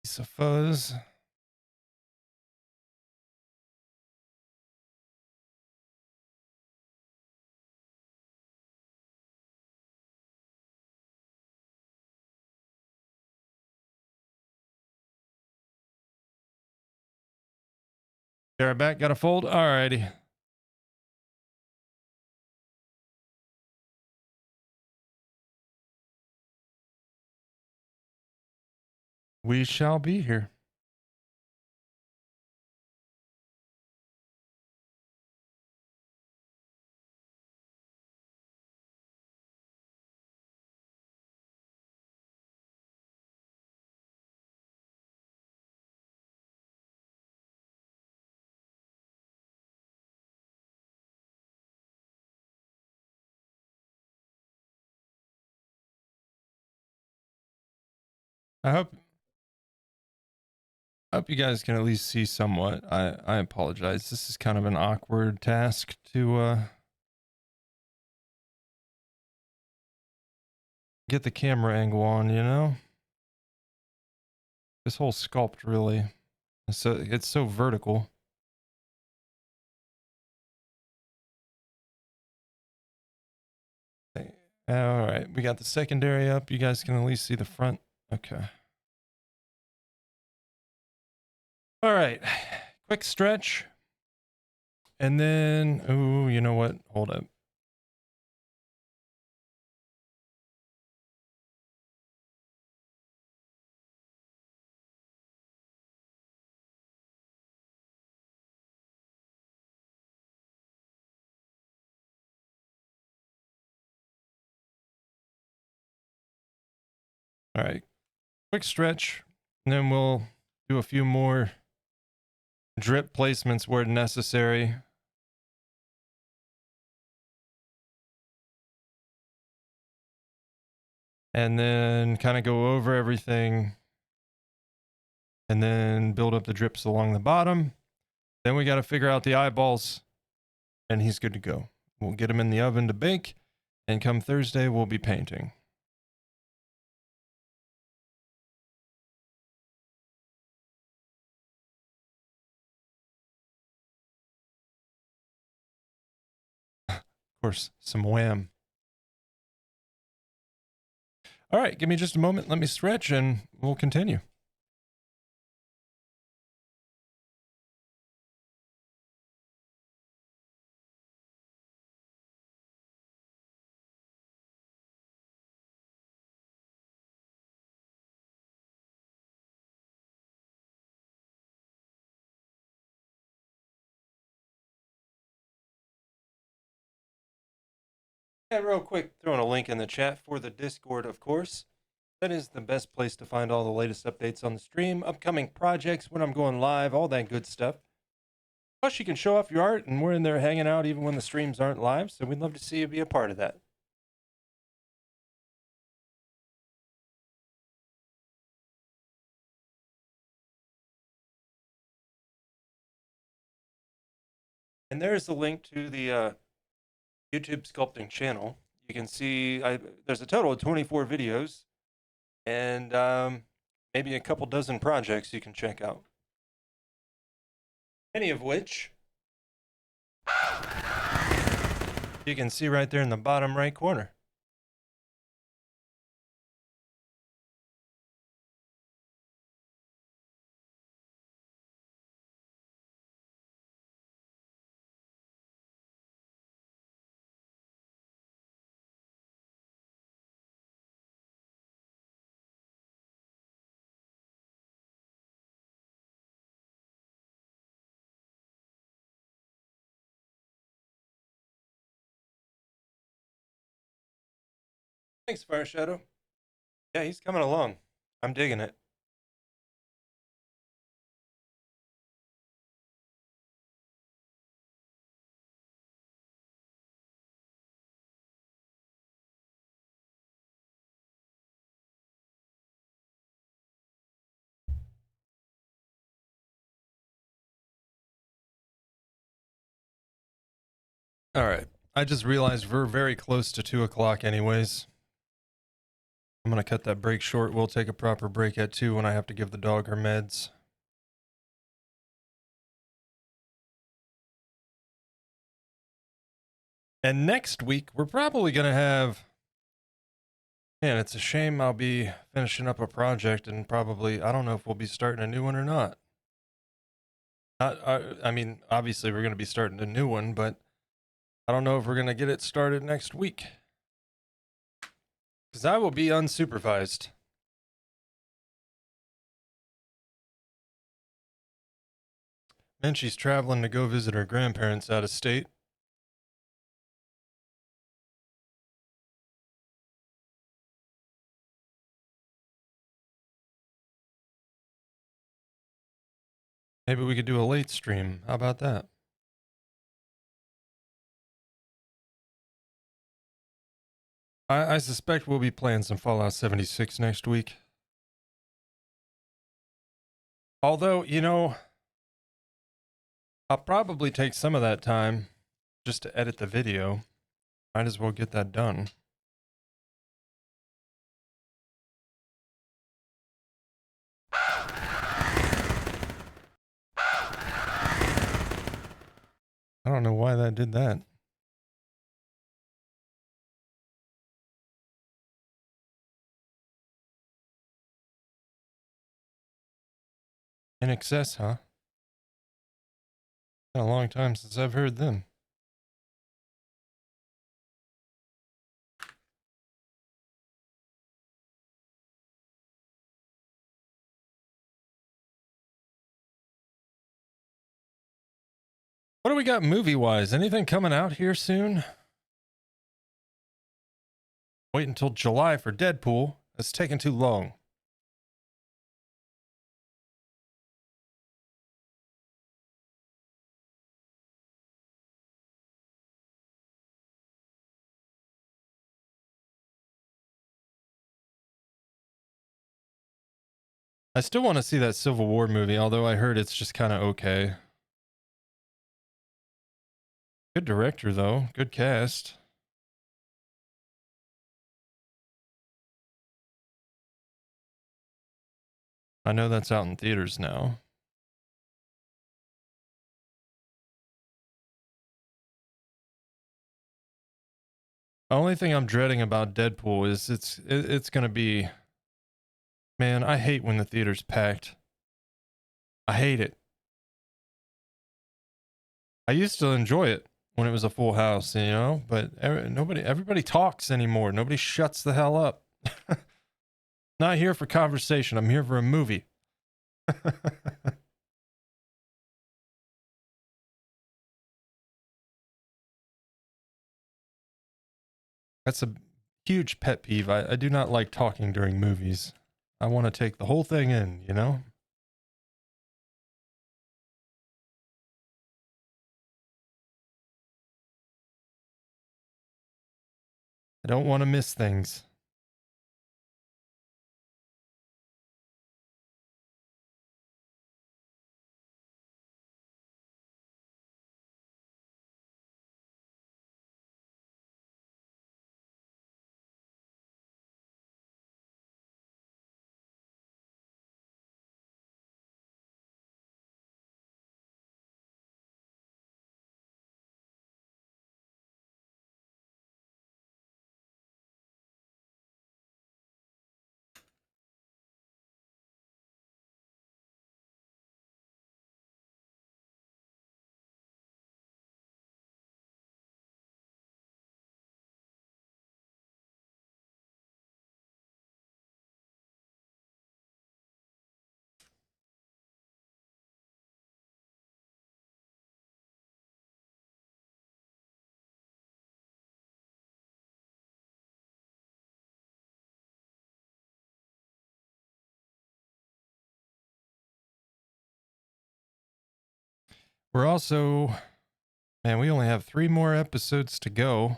S1: Piece of fuzz. There, back, got a fold. Alrighty. We shall be here. I hope you guys can at least see somewhat. I apologize. This is kind of an awkward task to get the camera angle on, you know? This whole sculpt really, it's so vertical. Okay. All right, we got the secondary up. You guys can at least see the front. Okay. All right, quick stretch. And then, oh, you know what? Hold up. All right, quick stretch. And then we'll do a few more drip placements where necessary. And then kind of go over everything and then build up the drips along the bottom. Then we got to figure out the eyeballs and he's good to go. We'll get him in the oven to bake, and come Thursday, we'll be painting. Of course, some wham. All right, give me just a moment. Let me stretch and we'll continue. Yeah, real quick, throwing a link in the chat for the Discord, of course. That is the best place to find all the latest updates on the stream, upcoming projects, when I'm going live, all that good stuff. Plus, you can show off your art, and we're in there hanging out even when the streams aren't live, so we'd love to see you be a part of that. And there's the link to the YouTube sculpting channel. You can see there's a total of 24 videos and maybe a couple dozen projects you can check out. Any of which you can see right there in the bottom right corner. Thanks, Fire Shadow. Yeah, he's coming along. I'm digging it. All right. I just realized we're very close to 2 o'clock anyways. I'm going to cut that break short. We'll take a proper break at 2 when I have to give the dog her meds. And next week, we're probably going to have... Man, it's a shame I'll be finishing up a project and probably... I don't know if we'll be starting a new one or not. I mean, obviously we're going to be starting a new one, but I don't know if we're going to get it started next week. Because I will be unsupervised. And she's traveling to go visit her grandparents out of state. Maybe we could do a late stream. How about that? I suspect we'll be playing some Fallout 76 next week. Although, you know, I'll probably take some of that time just to edit the video. Might as well get that done. I don't know why that did that. In excess, huh? Been a long time since I've heard them. What do we got movie-wise? Anything coming out here soon? Wait until July for Deadpool. It's taking too long. I still want to see that Civil War movie, although I heard it's just kind of okay. Good director, though. Good cast. I know that's out in theaters now. The only thing I'm dreading about Deadpool is it's going to be... Man, I hate when the theater's packed. I hate it. I used to enjoy it when it was a full house, you know, but everybody talks anymore. Nobody shuts the hell up. Not here for conversation. I'm here for a movie. That's a huge pet peeve. I do not like talking during movies. I want to take the whole thing in, you know? I don't want to miss things. We're also, man, we only have 3 more episodes to go.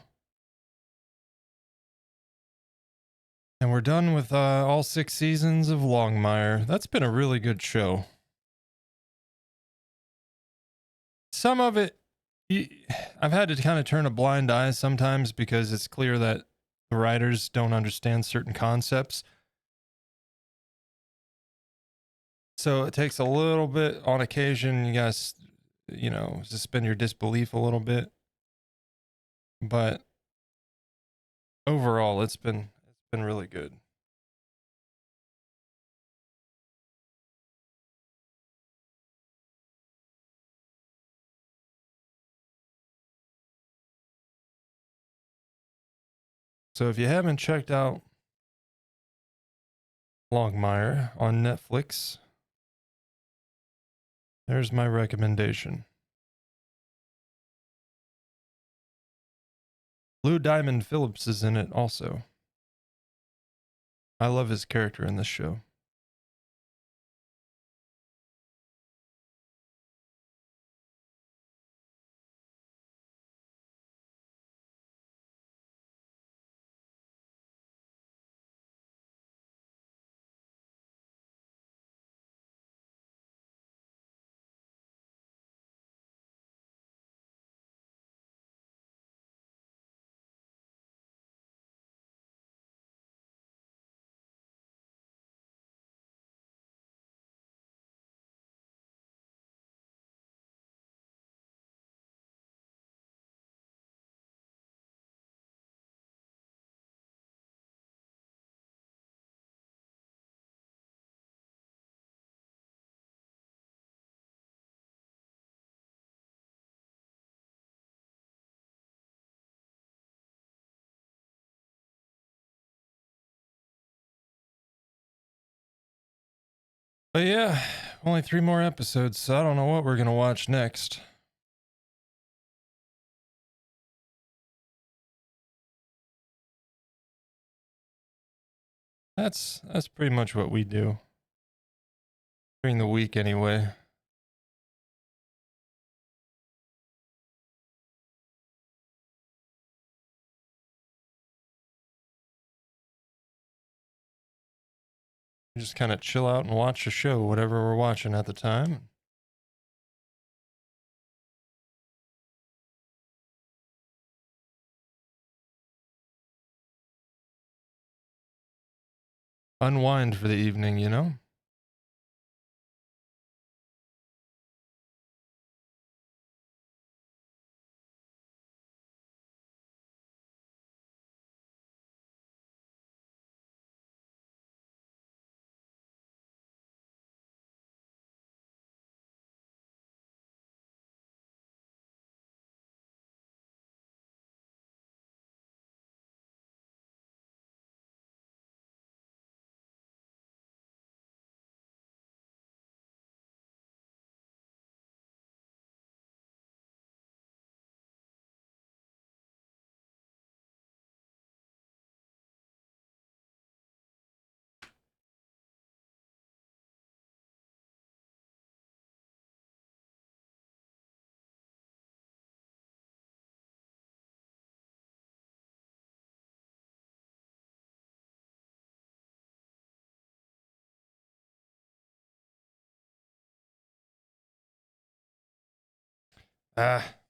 S1: And we're done with all 6 seasons of Longmire. That's been a really good show. Some of it, I've had to kind of turn a blind eye sometimes because it's clear that the writers don't understand certain concepts. So it takes a little bit on occasion. You guys, suspend your disbelief a little bit. But overall, it's been really good. So if you haven't checked out Longmire on Netflix, there's my recommendation. Lou Diamond Phillips is in it also. I love his character in this show. But yeah, only 3 more episodes, so I don't know what we're gonna watch next. That's pretty much what we do during the week anyway. We just kind of chill out and watch a show, whatever we're watching at the time. Unwind for the evening, you know? Ah,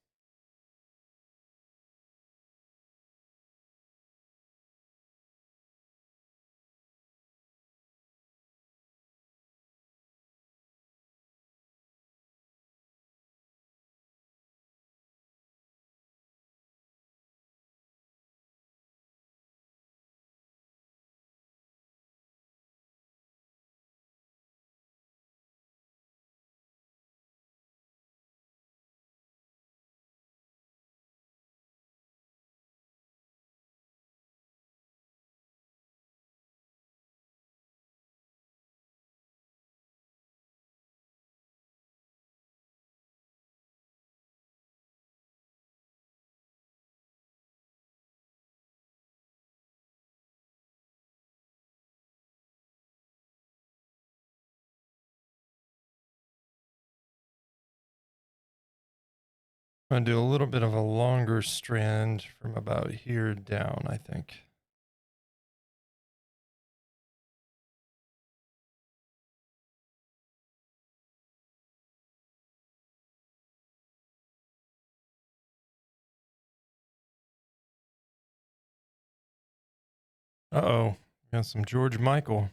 S1: I'm gonna do a little bit of a longer strand from about here down, I think. Uh-oh. Got some George Michael.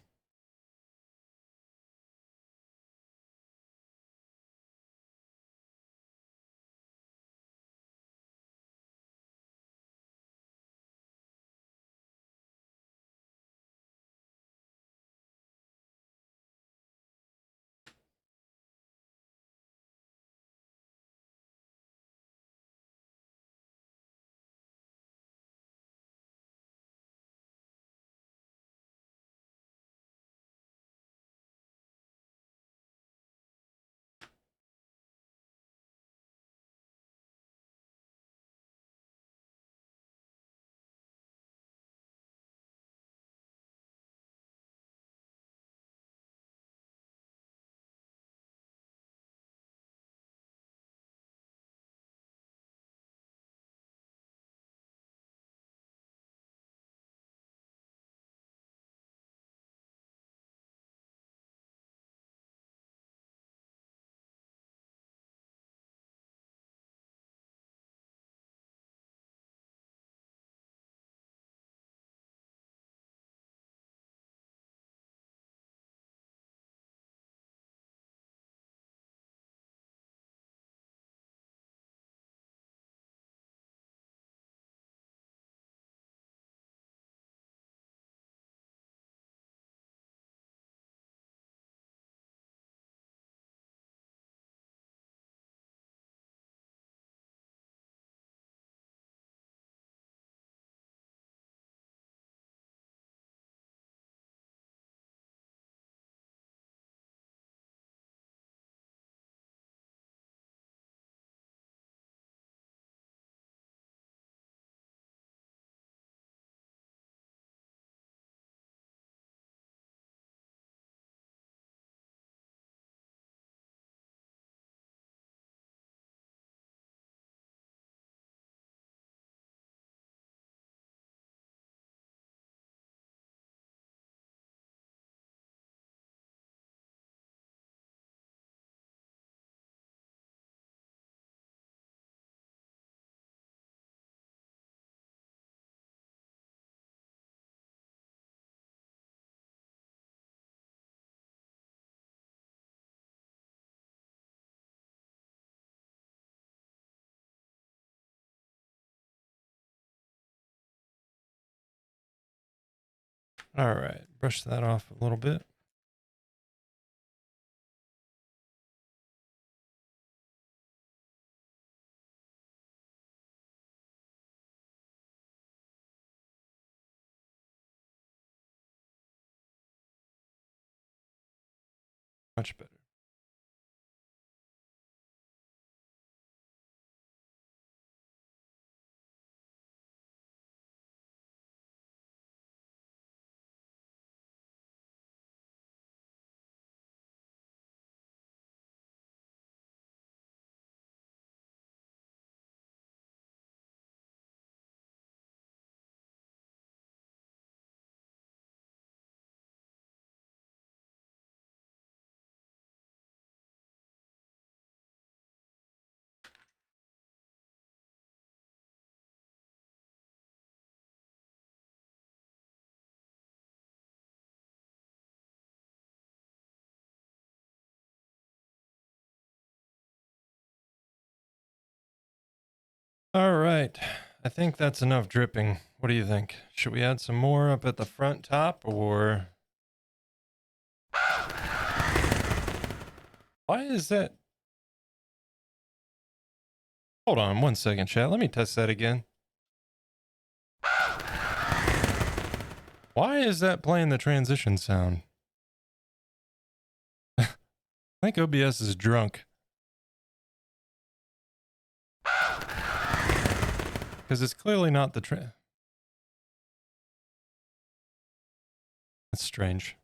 S1: All right. Brush that off a little bit. Much better. All right. I think that's enough dripping. What do you think? Should we add some more up at the front top or why is that? Hold on 1 second, chat. Let me test that again. Why is that playing the transition sound? I think OBS is drunk. Because it's clearly not the That's strange.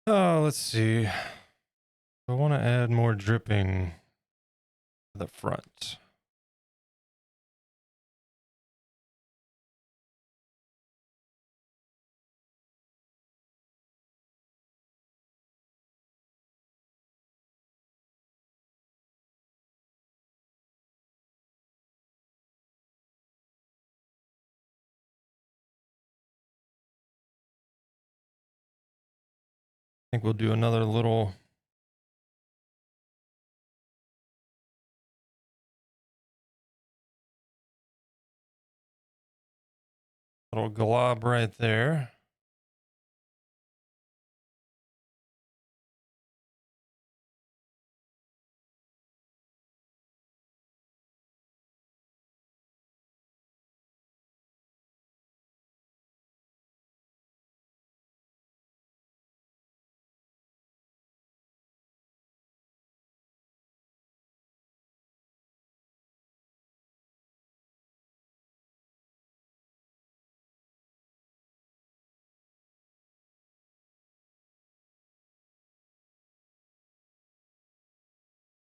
S1: Oh, let's see. I want to add more dripping to the front. I think we'll do another little glob right there.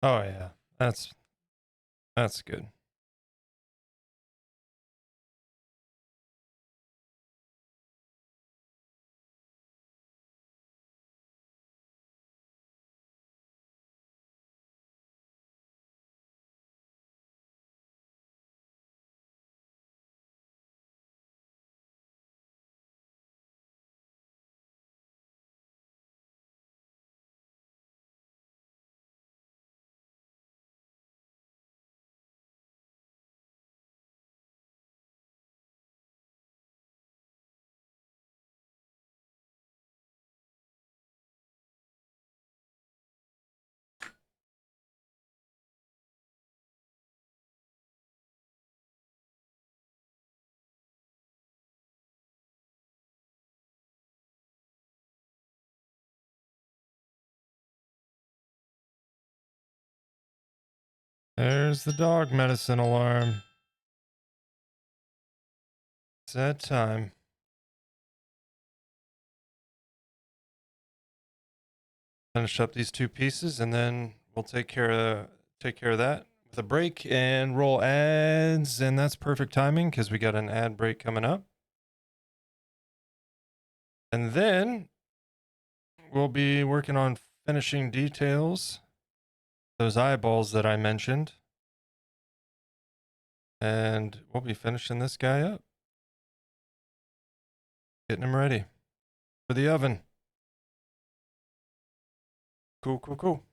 S1: Oh yeah, that's good. There's the dog medicine alarm. It's that time. Finish up these two pieces, and then we'll take care of that with a break and roll ads, and that's perfect timing because we got an ad break coming up. And then we'll be working on finishing details, those eyeballs that I mentioned, and we'll be finishing this guy up, getting him ready for the oven. Cool, cool, cool.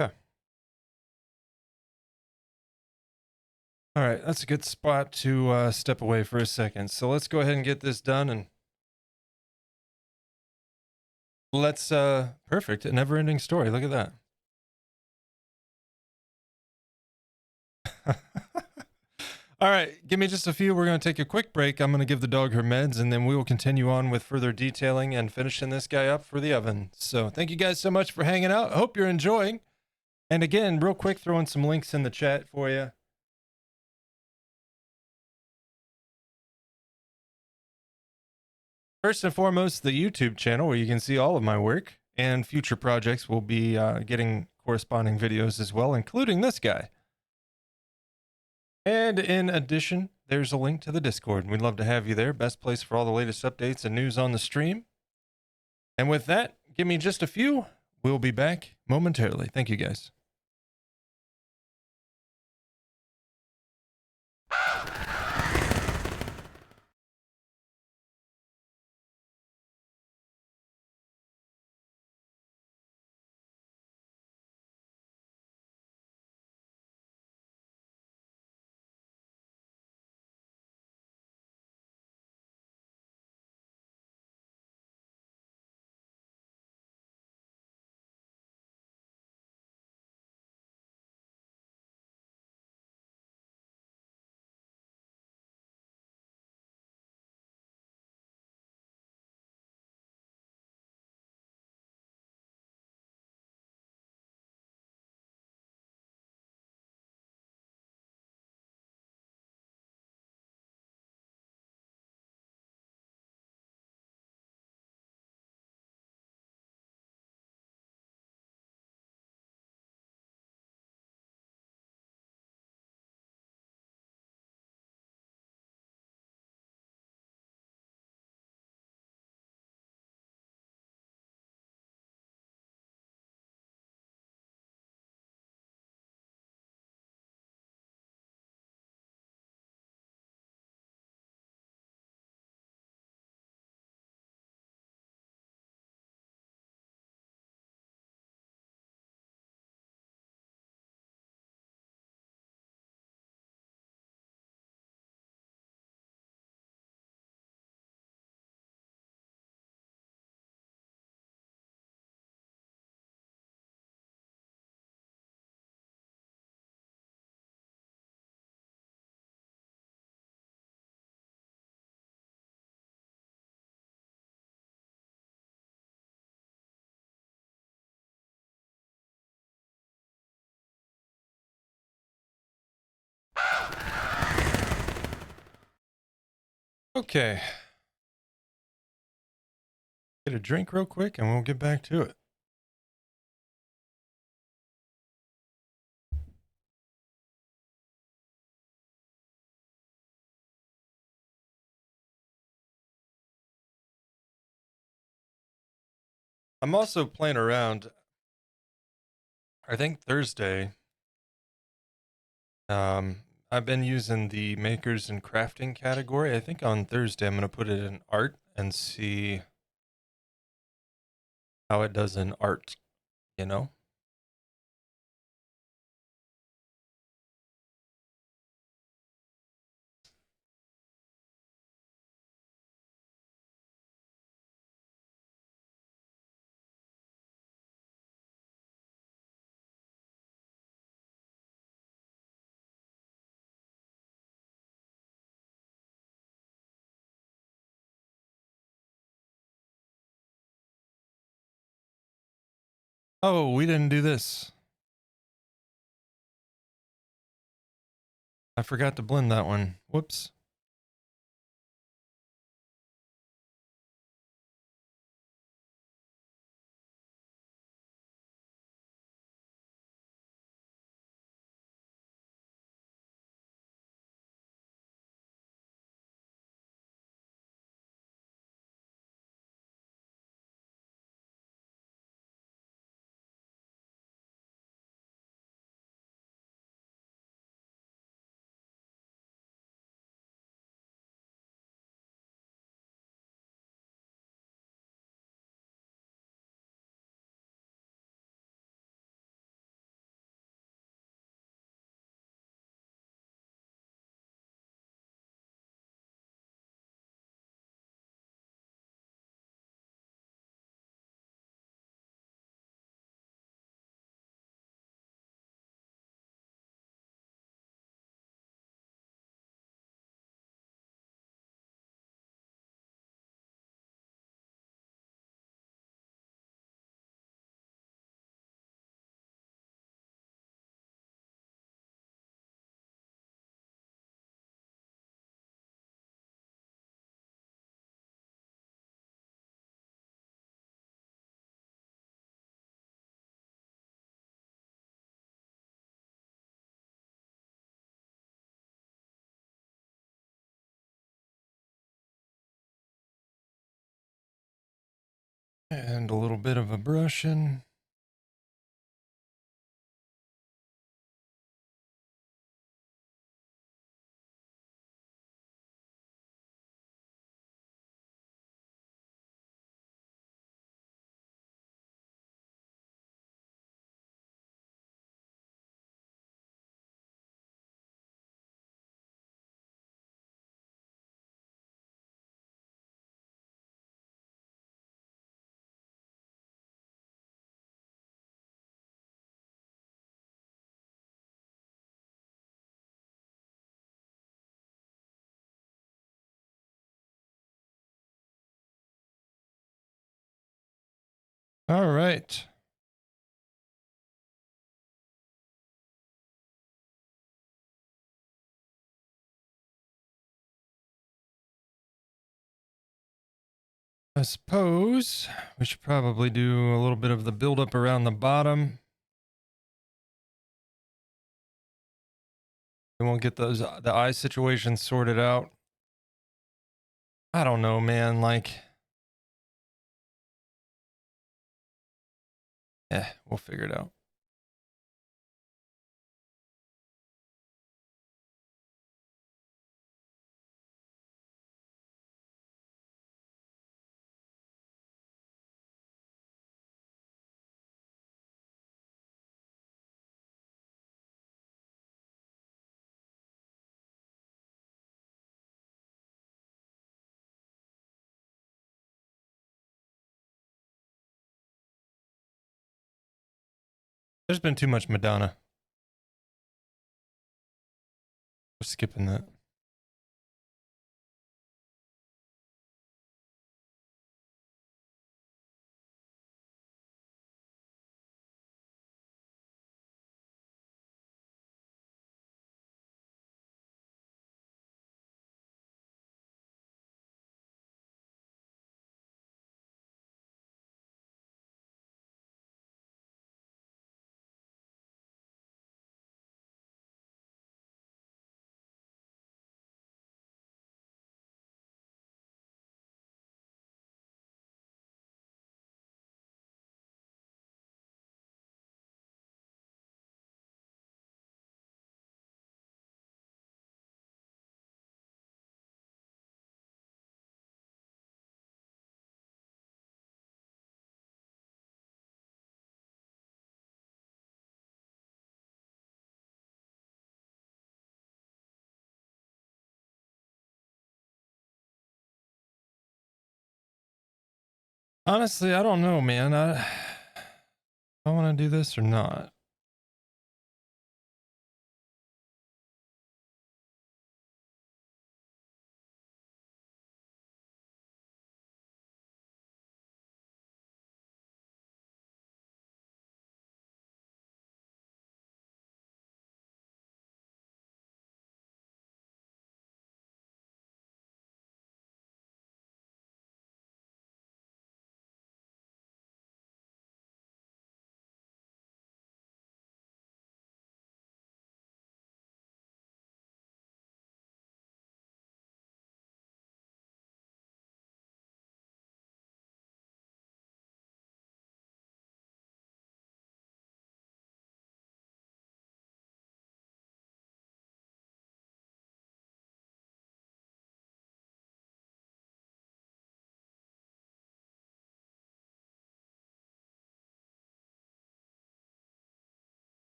S1: Okay. All right, that's a good spot to step away for a second. So let's go ahead and get this done, and let's perfect, a never-ending story. Look at that. All right, give me just a few. We're going to take a quick break. I'm going to give the dog her meds, and then we will continue on with further detailing and finishing this guy up for the oven. So thank you guys so much for hanging out. I hope you're enjoying. And again, real quick, throwing some links in the chat for you. First and foremost, the YouTube channel where you can see all of my work, and future projects will be getting corresponding videos as well, including this guy. And in addition, there's a link to the Discord. We'd love to have you there. Best place for all the latest updates and news on the stream. And with that, give me just a few. We'll be back momentarily. Thank you, guys. Okay. Get a drink real quick and we'll get back to it. I'm also playing around. I think Thursday. I've been using the makers and crafting category. I think on Thursday I'm going to put it in art and see how it does in art, you know? Oh, we didn't do this. I forgot to blend that one. Whoops. And a little bit of a brushing. All right. I suppose we should probably do a little bit of the buildup around the bottom. We won't get those the eye situation sorted out. I don't know, man. Like, we'll figure it out. There's been too much Madonna. We're skipping that. Honestly, I don't know, man. I want to do this or not.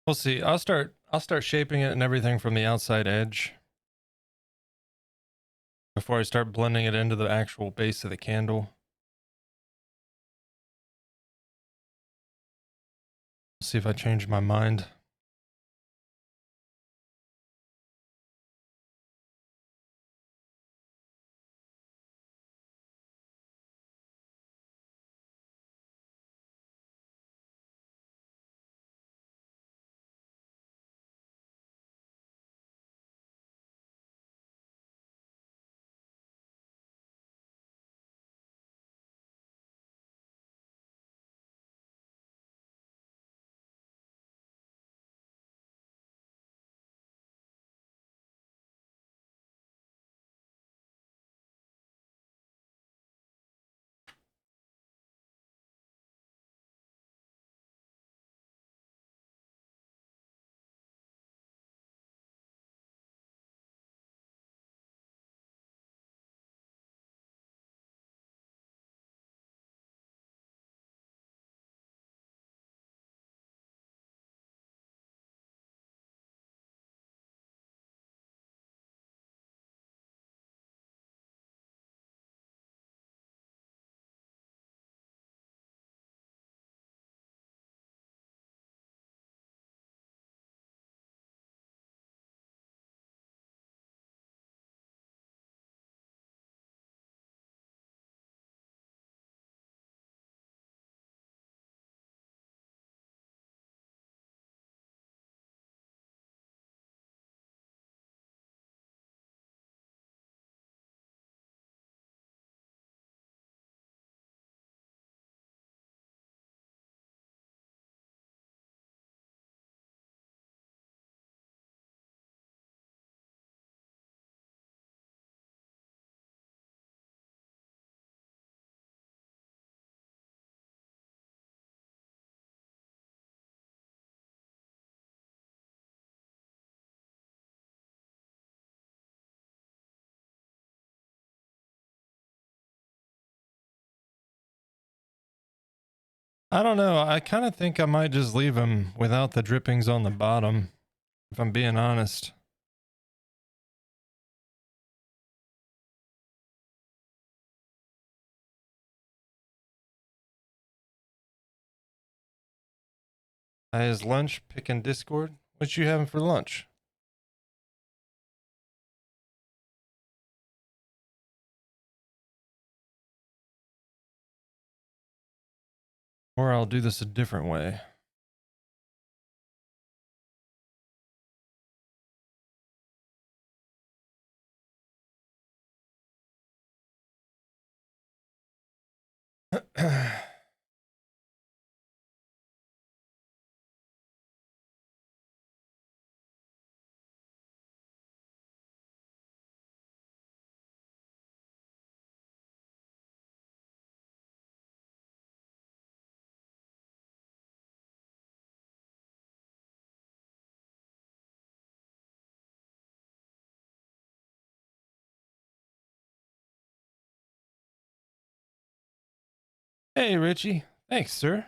S1: We'll see. I'll start shaping it and everything from the outside edge before I start blending it into the actual base of the candle. See if I change my mind. I don't know. I kind of think I might just leave them without the drippings on the bottom, if I'm being honest. Is lunch picking Discord? What you having for lunch? Or I'll do this a different way. Hey, Richie. Thanks, sir.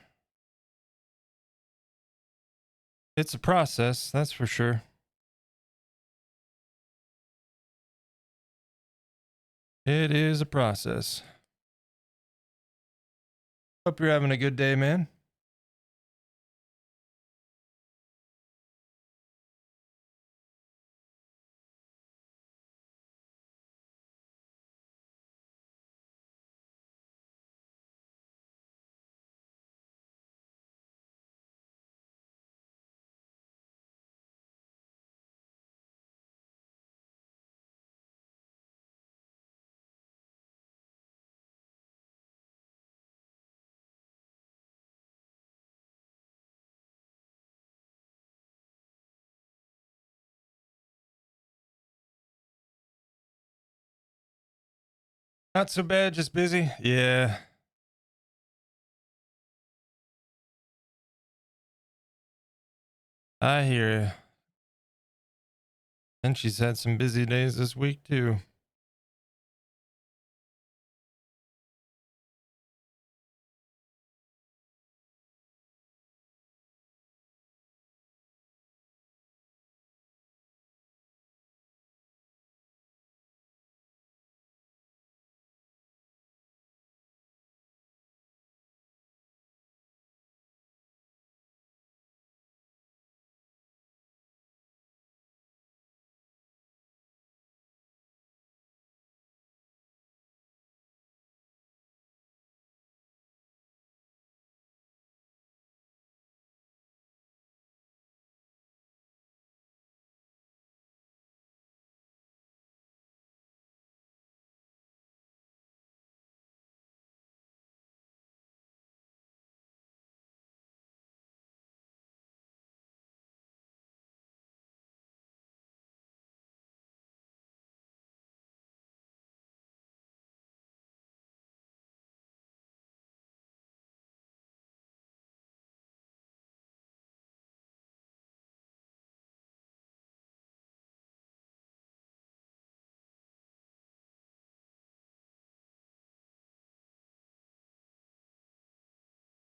S1: It's a process, that's for sure. It is a process. Hope you're having a good day, man. Not so bad, just busy. Yeah. I hear you. And she's had some busy days this week, too.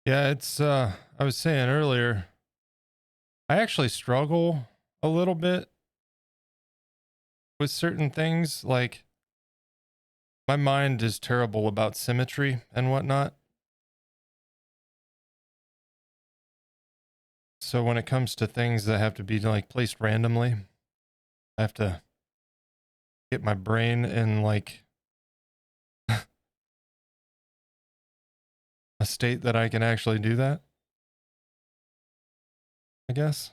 S1: Yeah, it's, I was saying earlier, I actually struggle a little bit with certain things. Like, my mind is terrible about symmetry and whatnot. So when it comes to things that have to be like placed randomly, I have to get my brain in like a state that I can actually do that, I guess.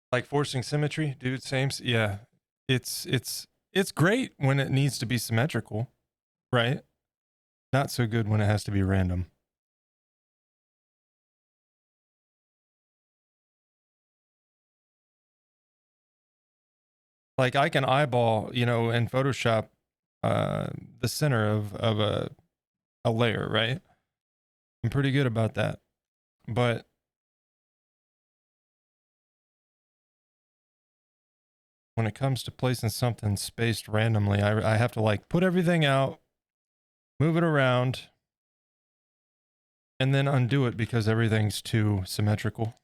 S1: Like forcing symmetry, dude, same. Yeah. It's great when it needs to be symmetrical, right? Not so good when it has to be random. Like I can eyeball, you know, in Photoshop, the center of a layer, right? I'm pretty good about that. But when it comes to placing something spaced randomly, I have to like put everything out, move it around, and then undo it because everything's too symmetrical.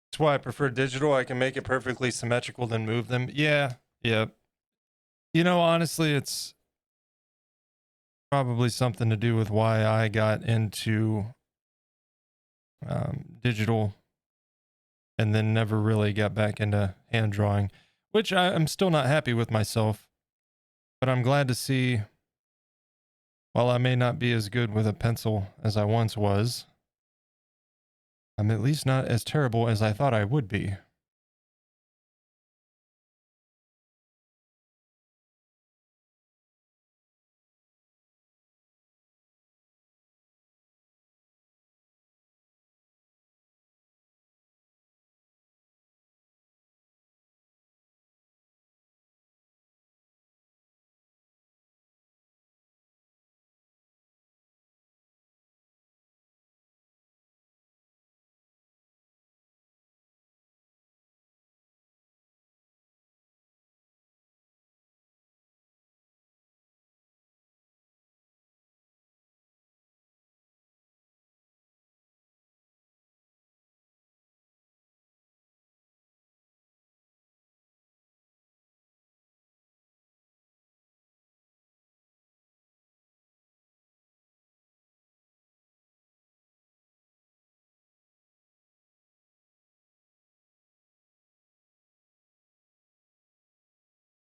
S1: That's why I prefer digital. I can make it perfectly symmetrical, then move them. Yeah, yeah. You know, honestly, it's probably something to do with why I got into digital and then never really got back into hand drawing, which I'm still not happy with myself. But I'm glad to see, while I may not be as good with a pencil as I once was, I'm at least not as terrible as I thought I would be.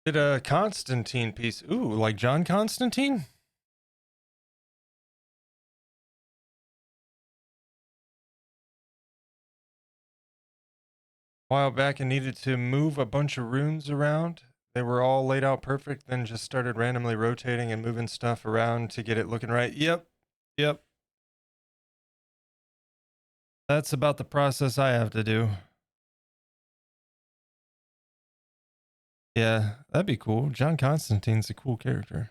S1: Did a Constantine piece, ooh, like John Constantine? A while back and needed to move a bunch of runes around. They were all laid out perfect, then just started randomly rotating and moving stuff around to get it looking right. Yep. Yep. That's about the process I have to do. Yeah, that'd be cool. John Constantine's a cool character.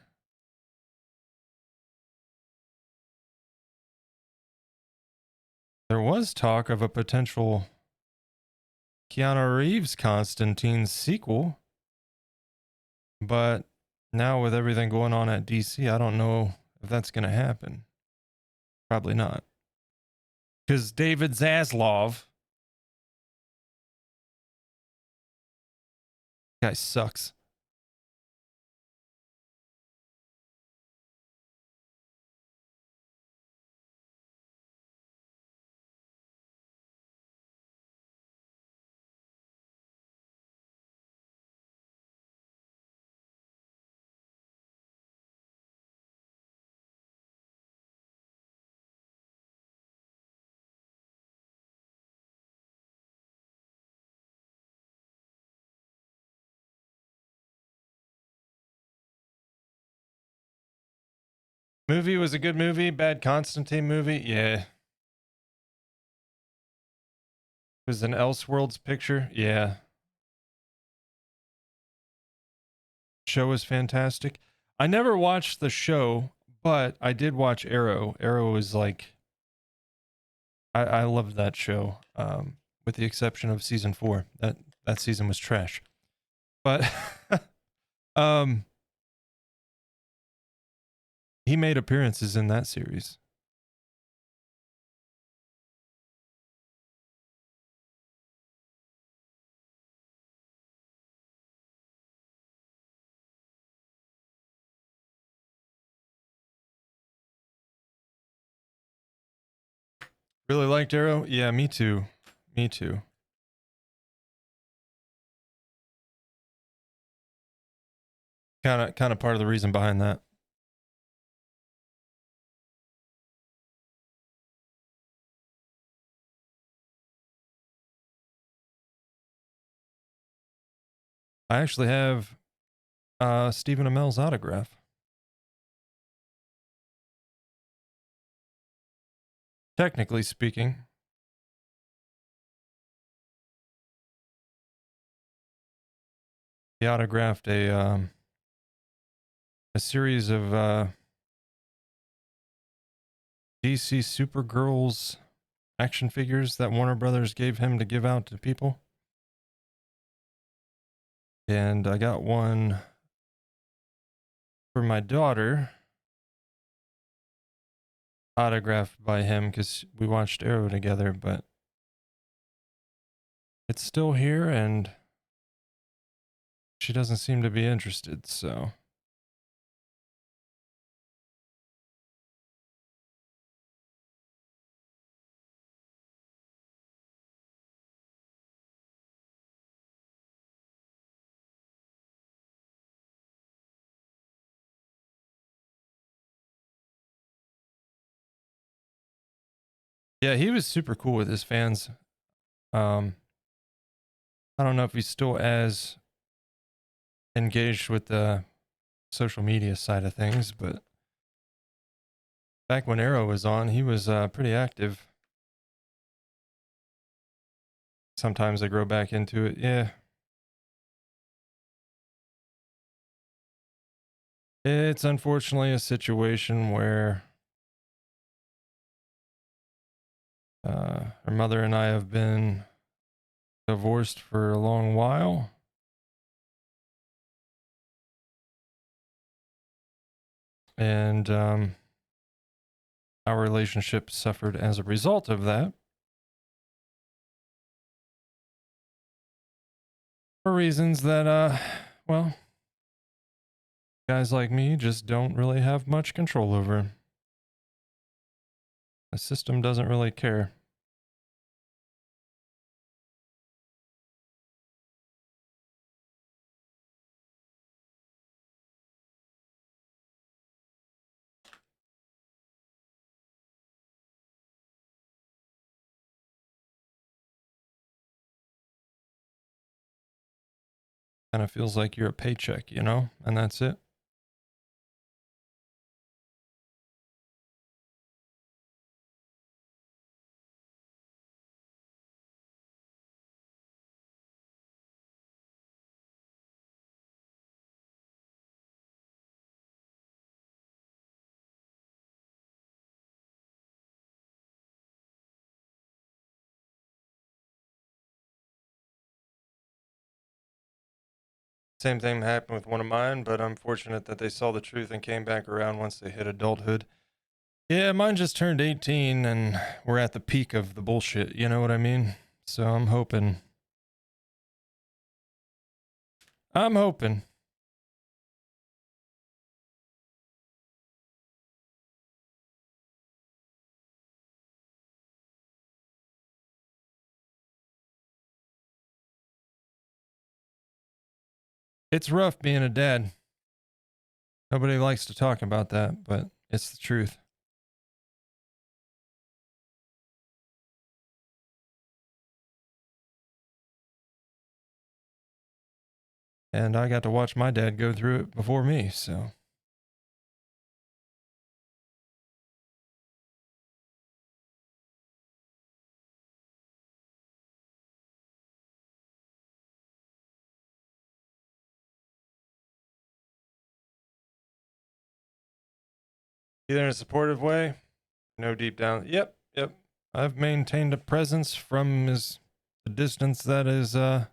S1: There was talk of a potential Keanu Reeves Constantine sequel, but now with everything going on at DC, I don't know if that's going to happen. Probably not. Because David Zaslav, guy sucks. Movie was a good movie. Bad Constantine movie. Yeah. It was an Elseworlds picture. Yeah. Show was fantastic. I never watched the show, but I did watch Arrow. Arrow was like, I loved that show. With the exception of season 4. That season was trash. But um he made appearances in that series. Really liked Arrow? Yeah, me too. Me too. Kind of part of the reason behind that. I actually have Stephen Amell's autograph. Technically speaking. He autographed a series of DC Supergirls action figures that Warner Brothers gave him to give out to people. And I got one for my daughter, autographed by him because we watched Arrow together, but it's still here and she doesn't seem to be interested, so. Yeah, he was super cool with his fans. I don't know if he's still as engaged with the social media side of things, but back when Arrow was on, he was pretty active. Sometimes I grow back into it. Yeah. It's unfortunately a situation where her mother and I have been divorced for a long while. And our relationship suffered as a result of that. For reasons that, well, guys like me just don't really have much control over. The system doesn't really care. Kind of feels like you're a paycheck, you know, and that's it. Same thing happened with one of mine, but I'm fortunate that they saw the truth and came back around once they hit adulthood. Yeah, mine just turned 18 and we're at the peak of the bullshit, you know what I mean? So I'm hoping. I'm hoping. It's rough being a dad. Nobody likes to talk about that, but it's the truth. And I got to watch my dad go through it before me, so. Either in a supportive way, no deep down. Yep. I've maintained a presence from the distance that is out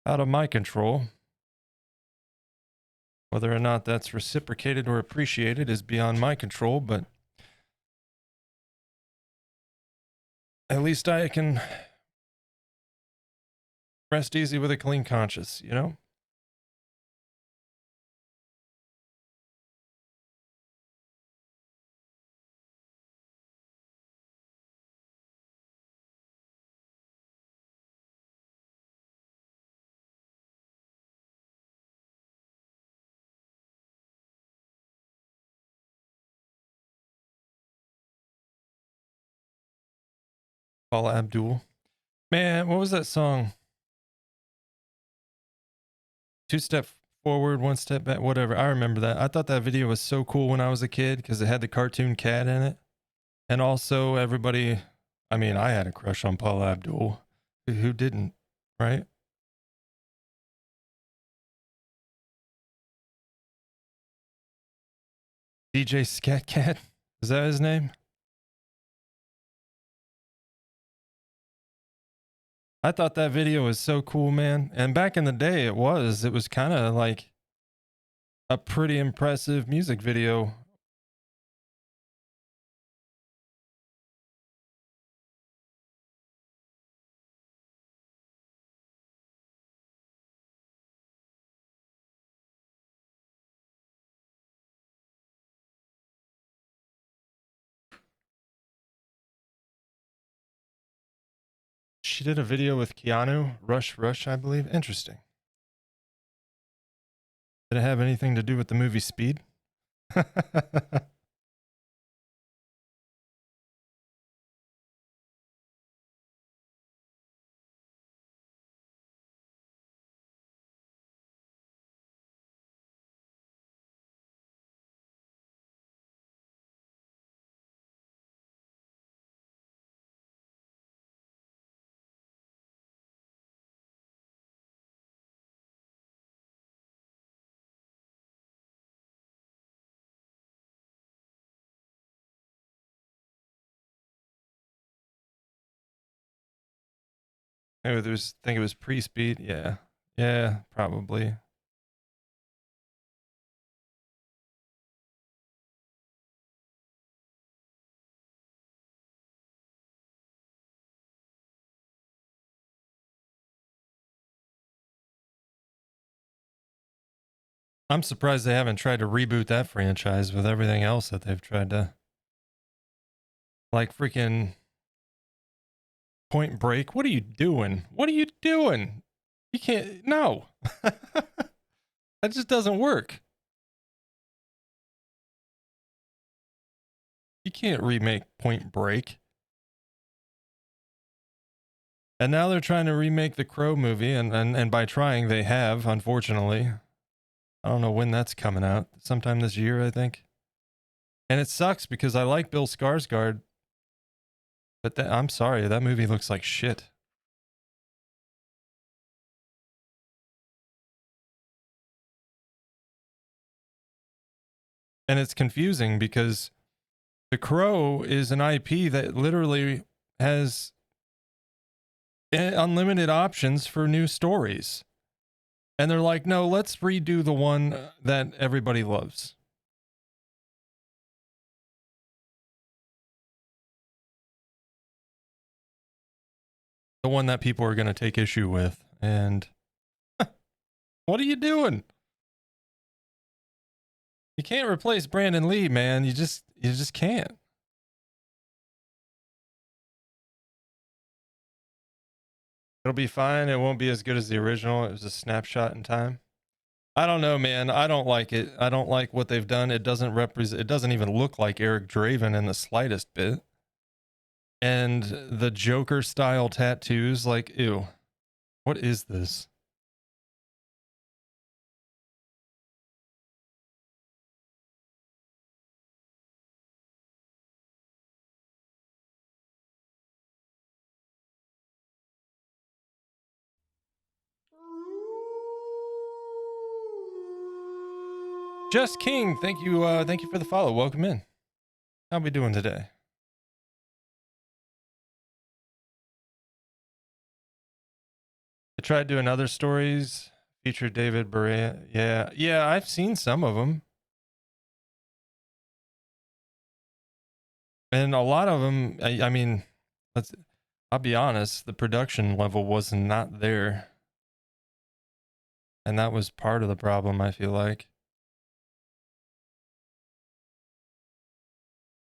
S1: of my control. Whether or not that's reciprocated or appreciated is beyond my control, but at least I can rest easy with a clean conscience, you know? Paula Abdul. Man, what was that song? Two step forward, one step back, whatever. I remember that. I thought that video was so cool when I was a kid because it had the cartoon cat in it. And also everybody, I mean, I had a crush on Paula Abdul. Who didn't, right? DJ Scat Cat? Is that his name? I thought that video was so cool, man. And back in the day, it was kind of like a pretty impressive music video. She did a video with Keanu, Rush, I believe. Interesting. Did it have anything to do with the movie Speed? Maybe there was, I think it was pre-Speed. Yeah. Yeah, probably. I'm surprised they haven't tried to reboot that franchise with everything else that they've tried to. Like freaking Point Break. What are you doing? What are you doing? You can't. No. That just doesn't work. You can't remake Point Break. And now they're trying to remake the Crow movie, and by trying, they have, unfortunately. I don't know when that's coming out. Sometime this year, I think. And it sucks because I like Bill Skarsgård, but I'm sorry, that movie looks like shit. And it's confusing because The Crow is an IP that literally has unlimited options for new stories. And they're like, no, let's redo the one that everybody loves. The one that people are going to take issue with. And what are you doing? You can't replace Brandon Lee, man. You just can't. It'll be fine. It won't be as good as the original. It was a snapshot in time. I don't know, man. I don't like it. I don't like what they've done. It doesn't represent, it doesn't even look like Eric Draven in the slightest bit. And the Joker style tattoos, like, ew. What is this? Just King, thank you for the follow. Welcome in. How we doing today? I tried doing other stories, featured David Berea. Yeah, I've seen some of them. And a lot of them, I mean, I'll be honest, the production level was not there. And that was part of the problem, I feel like.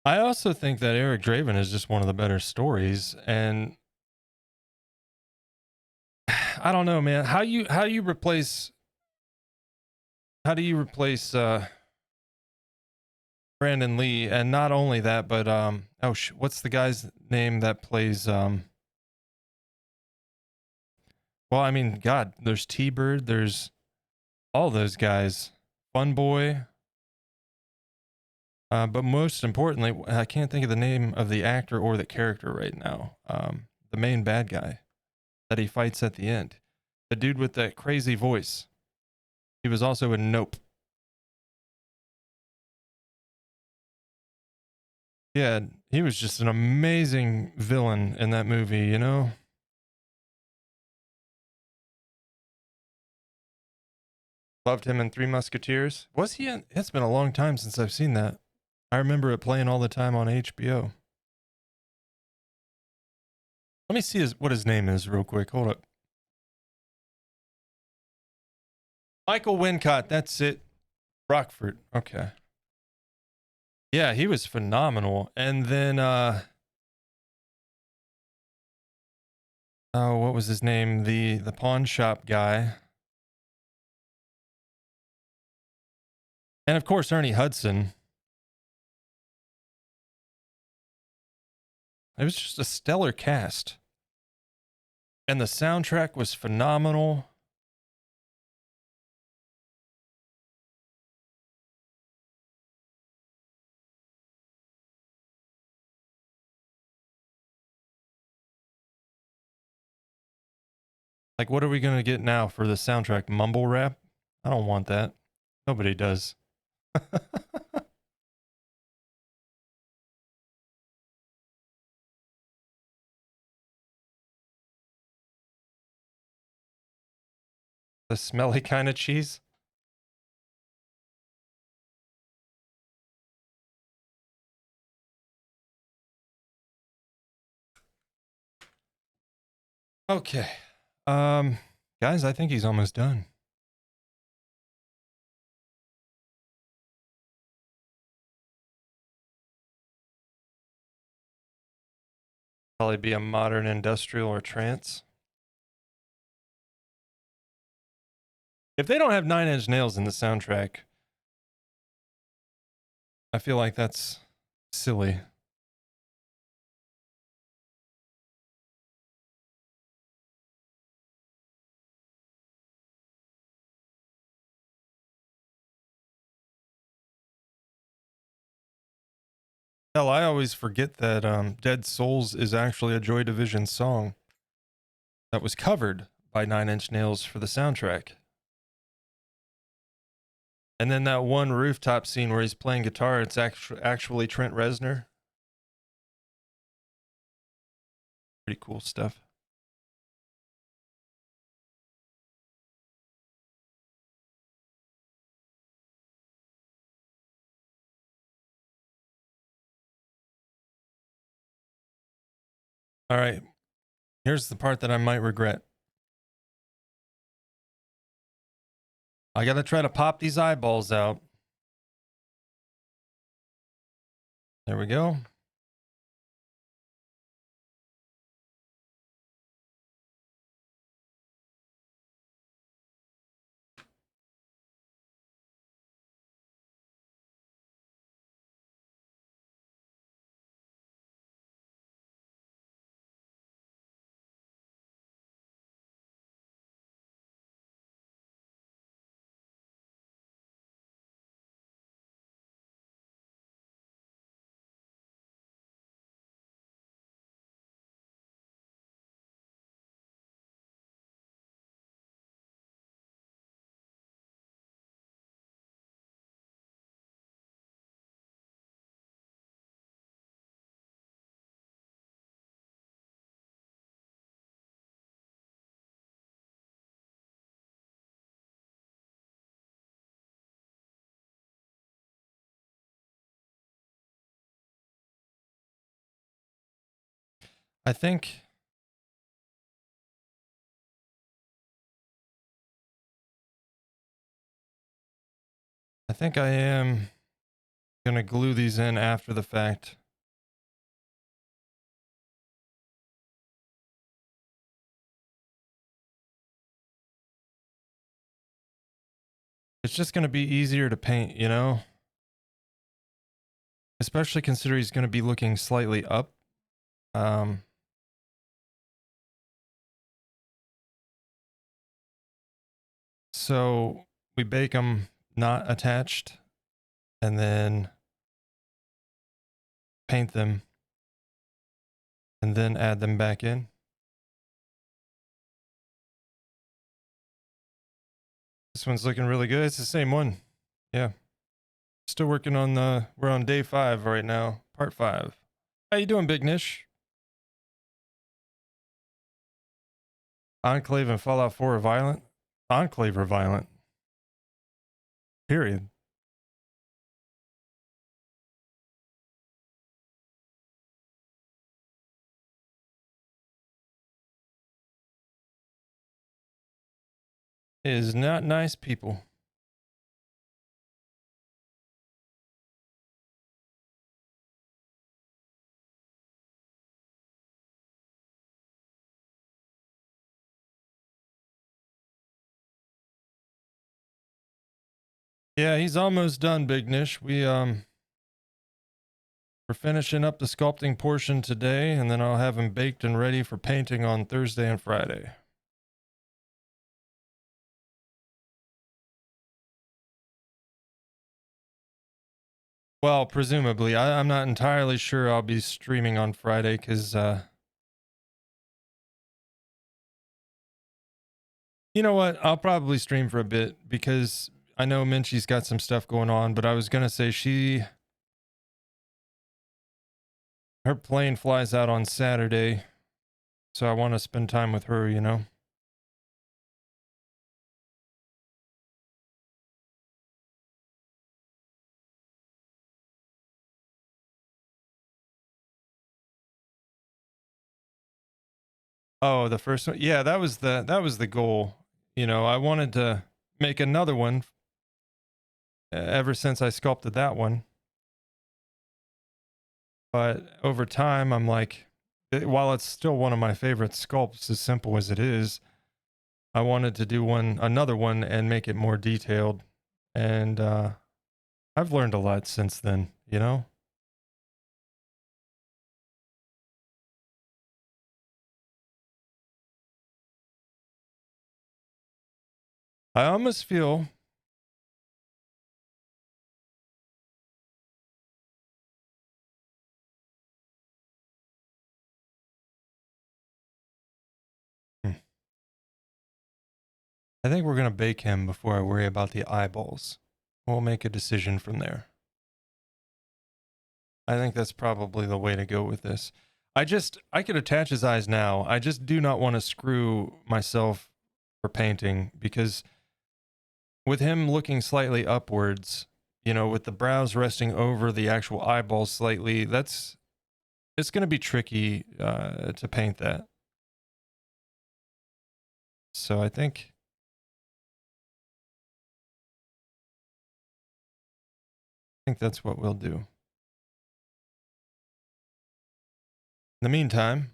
S1: I also think that Eric Draven is just one of the better stories, and I don't know, man. How do you replace Brandon Lee? And not only that, but what's the guy's name that plays Well, I mean, God, there's T-Bird, there's all those guys. Fun Boy. But most importantly, I can't think of the name of the actor or the character right now. The main bad guy that he fights at the end. The dude with that crazy voice. He was also in Nope. Yeah, he was just an amazing villain in that movie, you know? Loved him in Three Musketeers. Was he in? It's been a long time since I've seen that. I remember it playing all the time on HBO. Let me see what his name is real quick. Hold up. Michael Wincott. That's it. Rockford. Okay. Yeah, he was phenomenal. And then, oh, what was his name? The pawn shop guy. And of course, Ernie Hudson. It was just a stellar cast. And the soundtrack was phenomenal. Like, what are we going to get now for the soundtrack? Mumble rap? I don't want that. Nobody does. The smelly kind of cheese? Okay. Guys, I think he's almost done. Probably be a modern industrial or trance. If they don't have Nine Inch Nails in the soundtrack, I feel like that's silly. Hell, I always forget that Dead Souls is actually a Joy Division song that was covered by Nine Inch Nails for the soundtrack. And then that one rooftop scene where he's playing guitar, it's actually Trent Reznor. Pretty cool stuff. All right. Here's the part that I might regret. I got to try to pop these eyeballs out. There we go. I think I am gonna glue these in after the fact. It's just gonna be easier to paint, you know? Especially considering he's gonna be looking slightly up. Um, So we bake them not attached and then paint them and then add them back in. This one's looking really good. It's the same one. Yeah. Still working on we're on day 5 right now, part 5. How you doing, Big Nish? Enclave and Fallout 4 are violent? Enclave are violent. Period. It is not nice people. Yeah, he's almost done, Big Nish. We're finishing up the sculpting portion today, and then I'll have him baked and ready for painting on Thursday and Friday. Well, presumably. I'm not entirely sure I'll be streaming on Friday because, you know what? I'll probably stream for a bit because I know Minchie's got some stuff going on, but I was going to say her plane flies out on Saturday, so I want to spend time with her, you know? Oh, the first one. Yeah, that was the goal. You know, I wanted to make another one ever since I sculpted that one. But over time, I'm like, while it's still one of my favorite sculpts, as simple as it is, I wanted to do another one and make it more detailed. And I've learned a lot since then, you know? I almost feel hmm, I think we're going to bake him before I worry about the eyeballs. We'll make a decision from there. I think that's probably the way to go with this. I could attach his eyes now. I just do not want to screw myself for painting because with him looking slightly upwards, you know, with the brows resting over the actual eyeballs slightly, it's going to be tricky to paint that. So I think that's what we'll do. In the meantime,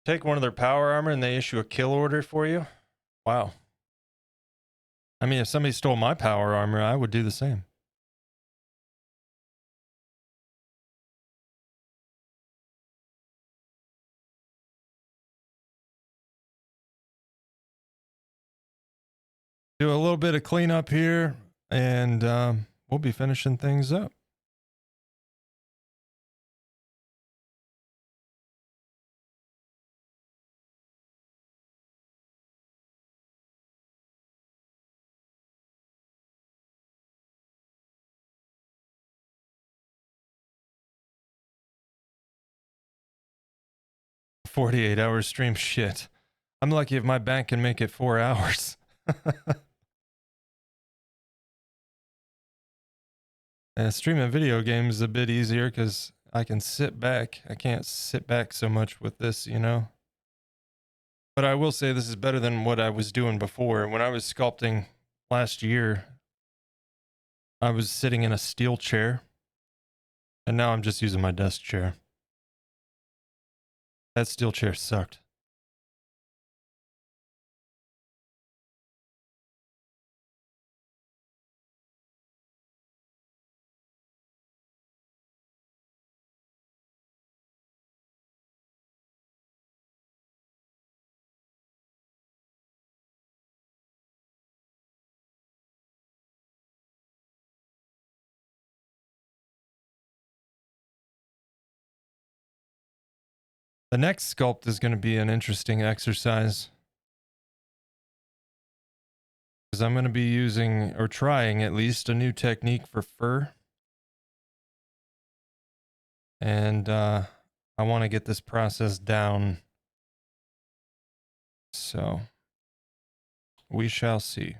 S1: take one of their power armor and they issue a kill order for you. Wow. I mean, if somebody stole my power armor, I would do the same. Do a little bit of cleanup here, and we'll be finishing things up. $48 stream, shit. I'm lucky if my bank can make it 4 hours. Streaming video games is a bit easier because I can sit back. I can't sit back so much with this, you know? But I will say this is better than what I was doing before. When I was sculpting last year, I was sitting in a steel chair, and now I'm just using my desk chair. That steel chair sucked. The next sculpt is going to be an interesting exercise. Because I'm going to be using, or trying at least, a new technique for fur. And I want to get this process down. So we shall see.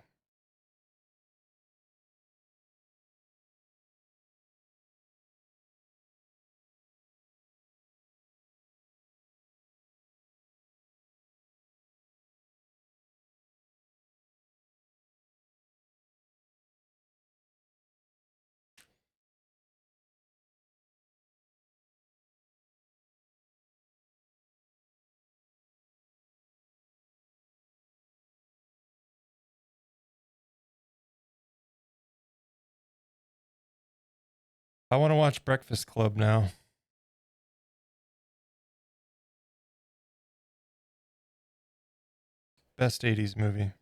S1: I want to watch Breakfast Club now. Best 80s movie.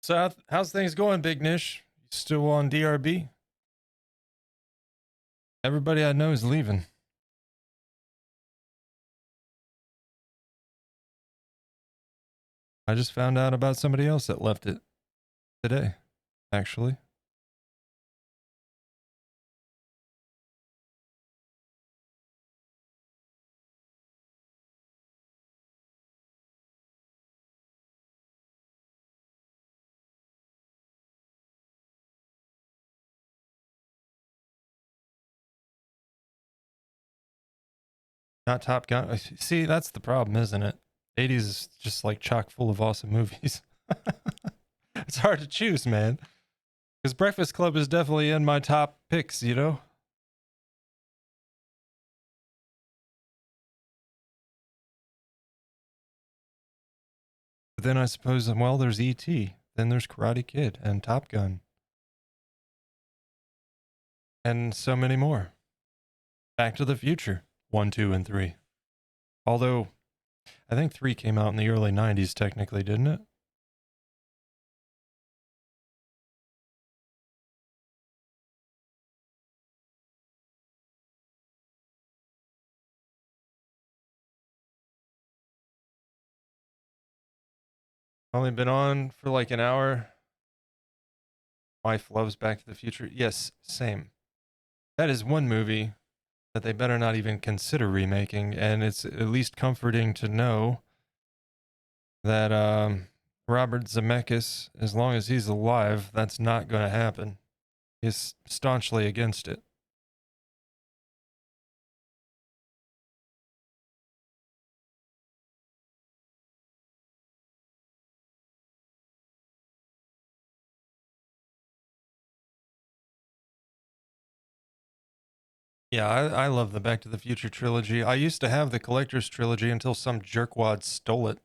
S1: So how's things going, Big Nish? You still on DRB? Everybody I know is leaving. I just found out about somebody else that left it today, actually. Not Top Gun. See, that's the problem, isn't it? 80s is just like chock full of awesome movies. It's hard to choose, man. Because Breakfast Club is definitely in my top picks, you know? But then I suppose, well, there's E.T., then there's Karate Kid and Top Gun. And so many more. Back to the Future 1, 2, and 3. Although, I think 3 came out in the early 90s, technically, didn't it? Only been on for like an hour. Wife loves Back to the Future. Yes, same. That is one movie that they better not even consider remaking, and it's at least comforting to know that Robert Zemeckis, as long as he's alive, that's not going to happen. He's staunchly against it. Yeah, I love the Back to the Future trilogy. I used to have the Collector's trilogy until some jerkwad stole it.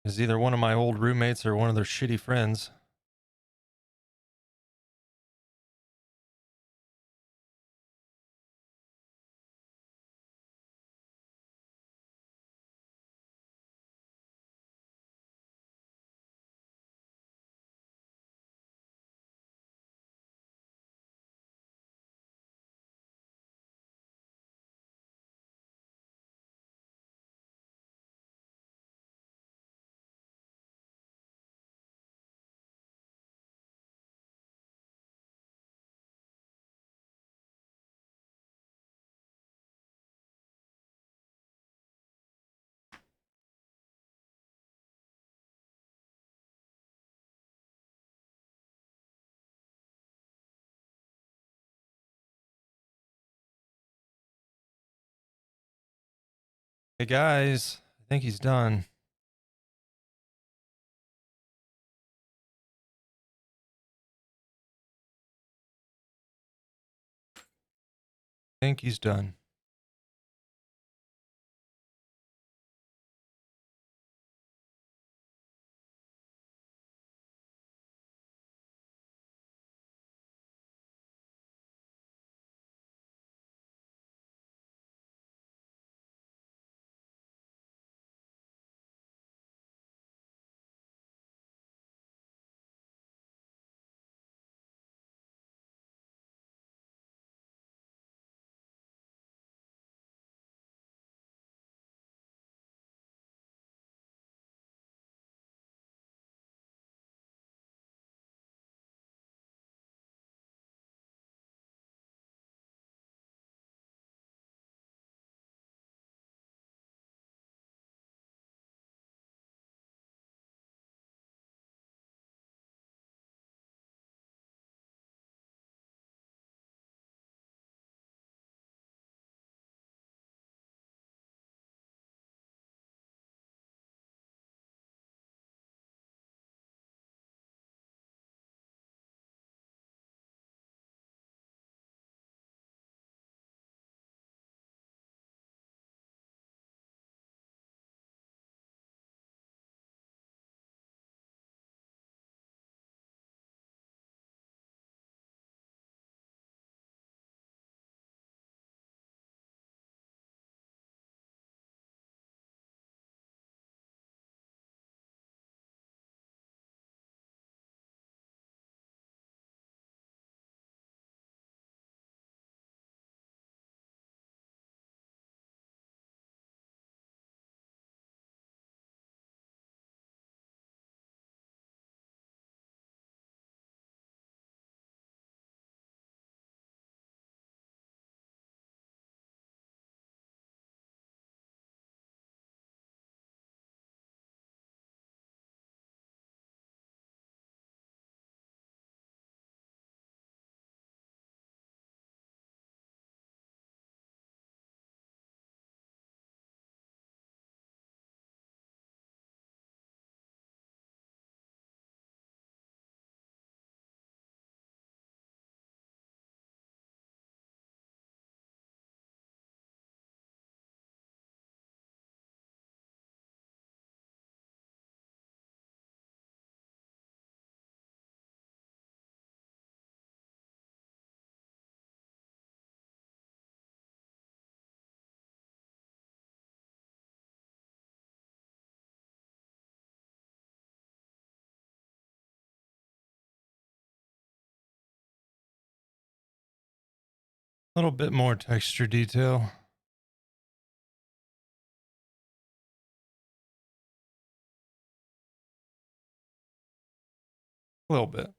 S1: It's either one of my old roommates or one of their shitty friends. Hey guys, I think he's done. I think he's done. A little bit more texture detail. A little bit.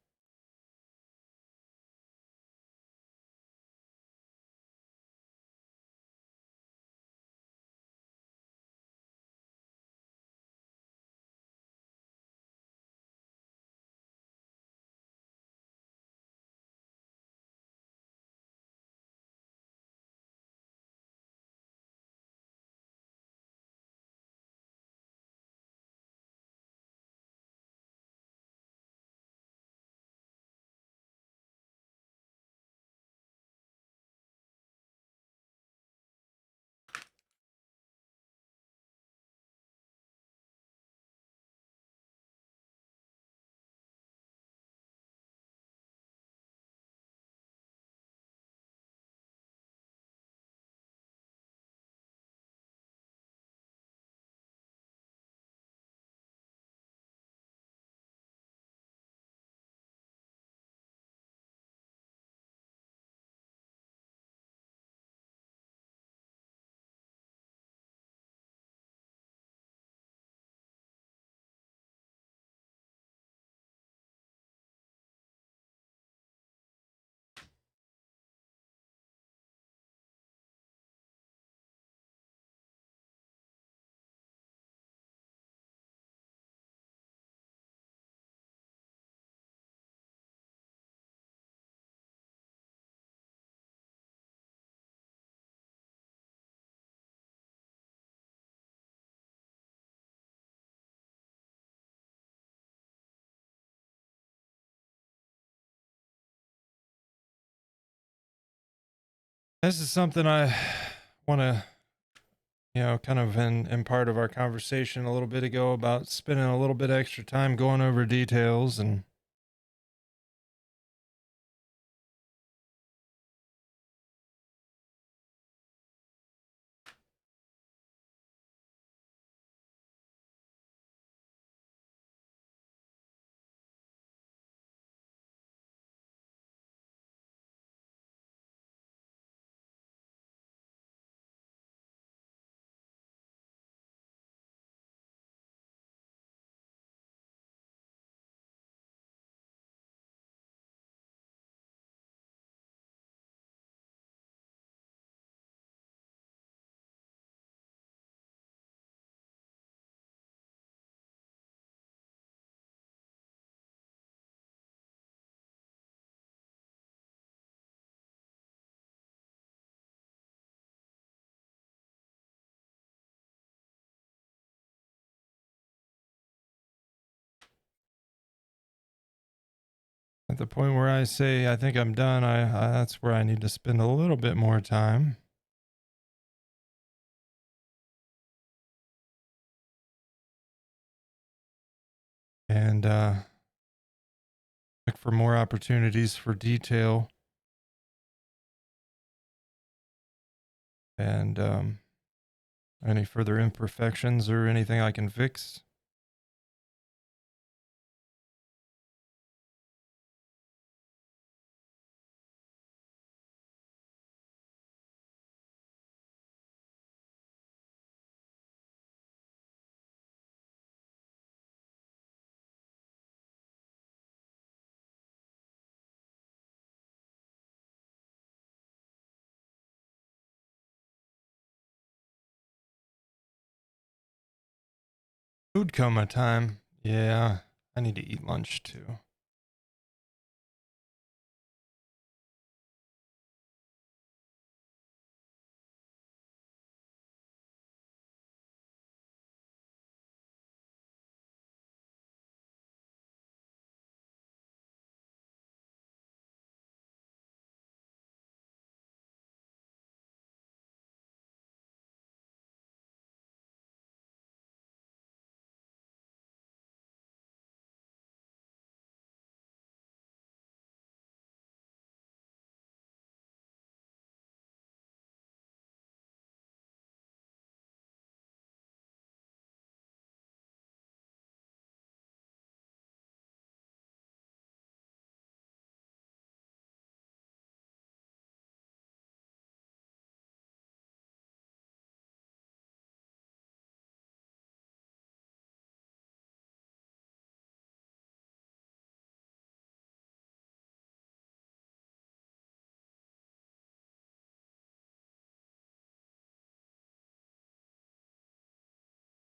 S1: This is something I want to, kind of in part of our conversation a little bit ago about spending a little bit extra time going over details and at the point where I say I think I'm done, that's where I need to spend a little bit more time. And look for more opportunities for detail and any further imperfections or anything I can fix. Food coma time. Yeah, I need to eat lunch too.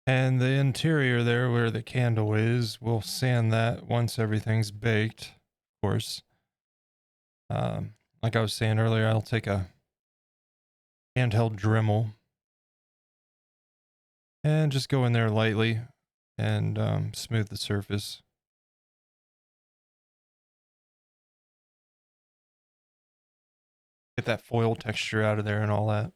S1: And the interior there where the candle is, we'll sand that once everything's baked, of course. Like I was saying earlier, I'll take a handheld Dremel and just go in there lightly and smooth the surface. Get that foil texture out of there and all that.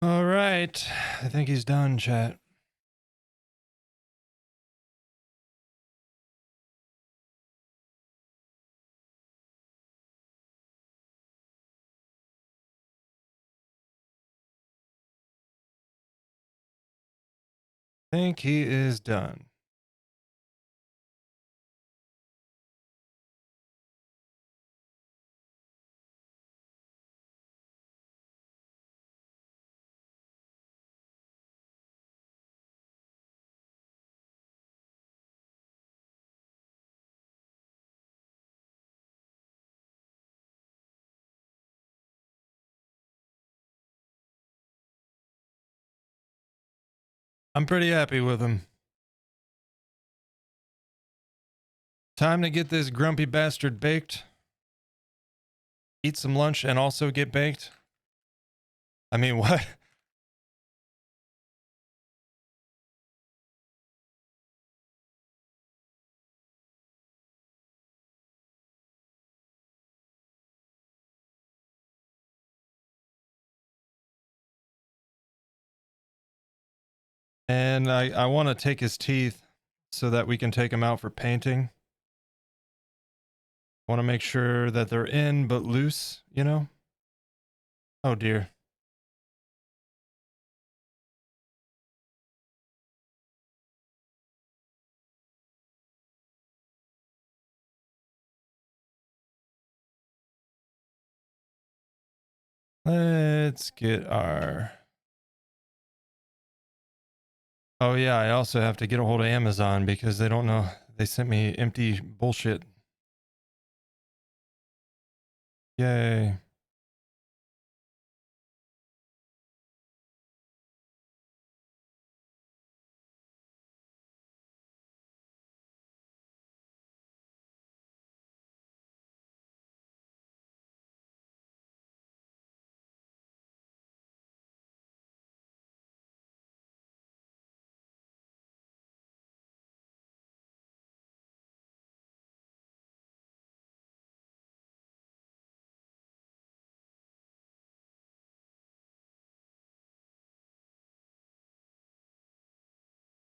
S1: All right, I think he's done, chat. I think he is done. I'm pretty happy with him. Time to get this grumpy bastard baked. Eat some lunch and also get baked. I mean, what? And I want to take his teeth so that we can take them out for painting. I want to make sure that they're in but loose, you know? Oh dear. Let's get our... Oh yeah, I also have to get a hold of Amazon because they don't know. They sent me empty bullshit. Yay.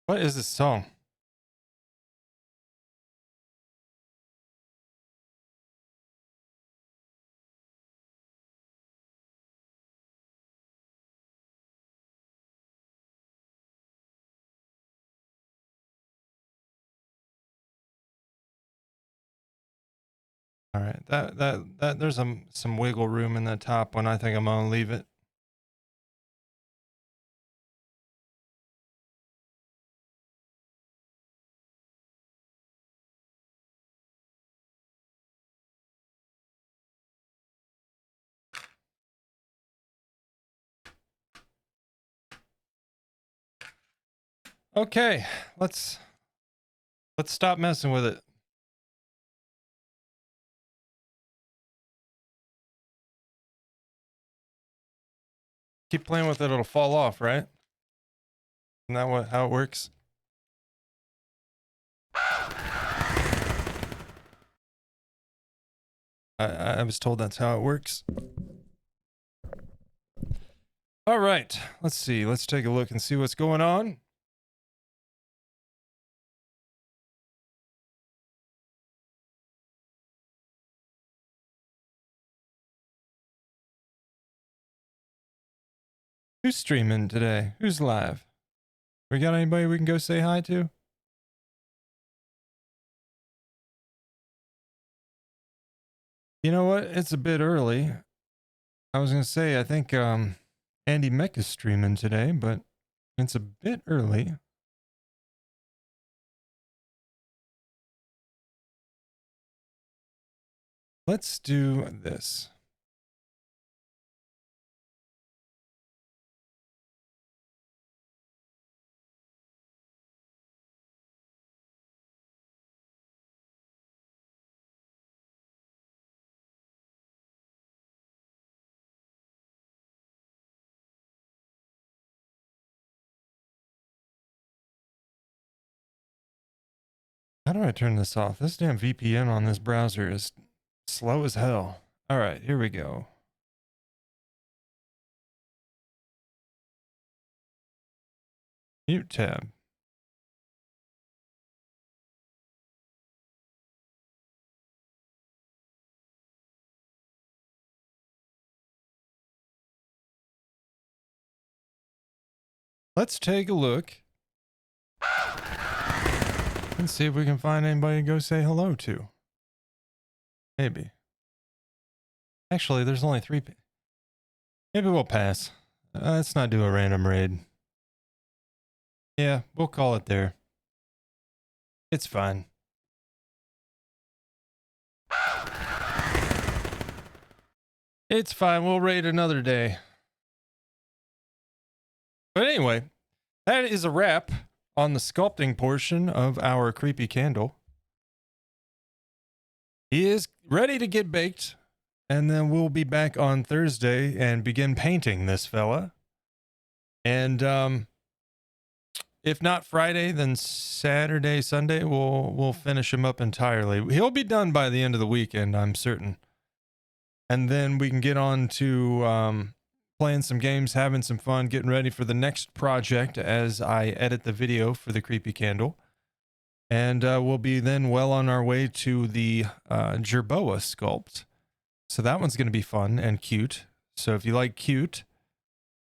S1: What is this song? All right, that there's some wiggle room in the top one. I think I'm gonna leave it. Okay, let's stop messing with it. Keep playing with it, it'll fall off, right? Isn't that how it works? I was told that's how it works. All right, let's see. Let's take a look and see what's going on. Who's streaming today? Who's live? We got anybody we can go say hi to? You know what? It's a bit early. I was gonna say I think Andy Meck is streaming today, but it's a bit early. Let's do this. How do I turn this off? This damn VPN on this browser is slow as hell. All right, here we go. Mute tab. Let's take a look and see if we can find anybody to go say hello to. Maybe. Actually, there's only 3 people. Maybe we'll pass. Let's not do a random raid. Yeah, we'll call it there. It's fine. It's fine. We'll raid another day. But anyway, that is a wrap on the sculpting portion of our creepy candle. He is ready to get baked, and then we'll be back on Thursday and begin painting this fella. And if not Friday, then Saturday, Sunday, we'll finish him up entirely. He'll be done by the end of the weekend, I'm certain. And then we can get on to playing some games, having some fun, getting ready for the next project as I edit the video for the creepy candle. And we'll be then well on our way to the Jerboa sculpt. So that one's going to be fun and cute. So if you like cute,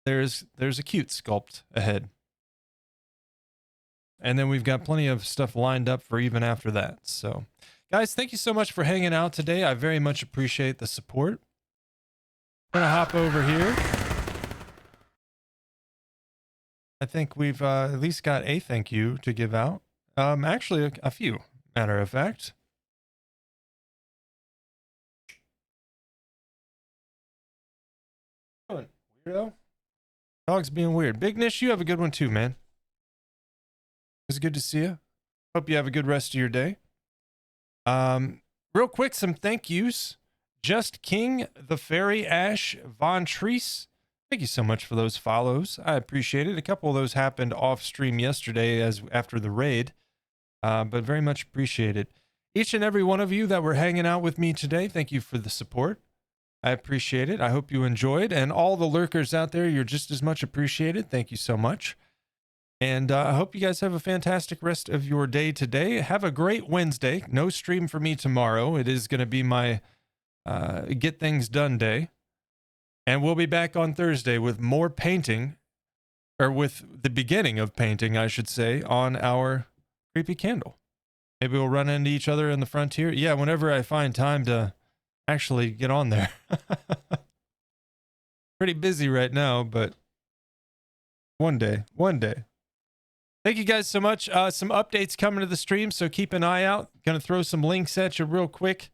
S1: there's a cute sculpt ahead. And then we've got plenty of stuff lined up for even after that. So guys, thank you so much for hanging out today. I very much appreciate the support. I'm going to hop over here. I think we've at least got a thank you to give out. Actually, a few, matter of fact. Weirdo. Dog's being weird. Big Nish, you have a good one too, man. It's good to see you. Hope you have a good rest of your day. Real quick, some thank yous. Just King, The Fairy, Ash, Von Treese. Thank you so much for those follows. I appreciate it. A couple of those happened off stream yesterday after the raid, but very much appreciated. Each and every one of you that were hanging out with me today, thank you for the support. I appreciate it. I hope you enjoyed. And all the lurkers out there, you're just as much appreciated. Thank you so much. And I hope you guys have a fantastic rest of your day today. Have a great Wednesday. No stream for me tomorrow. It is going to be my get things done day. And we'll be back on Thursday with more painting, or with the beginning of painting, I should say, on our creepy candle. Maybe we'll run into each other in the frontier. Yeah, whenever I find time to actually get on there. Pretty busy right now, but one day. Thank you guys so much. Some updates coming to the stream, so keep an eye out. Gonna throw some links at you real quick.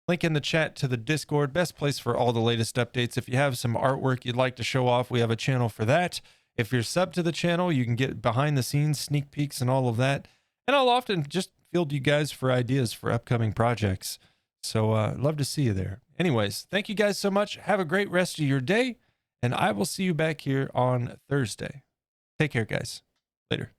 S1: Link in the chat to the Discord. Best place for all the latest updates. If you have some artwork you'd like to show off, we have a channel for that. If you're sub to the channel, you can get behind the scenes, sneak peeks, and all of that. And I'll often just field you guys for ideas for upcoming projects. So love to see you there. Anyways, thank you guys so much. Have a great rest of your day, and I will see you back here on Thursday. Take care, guys. Later.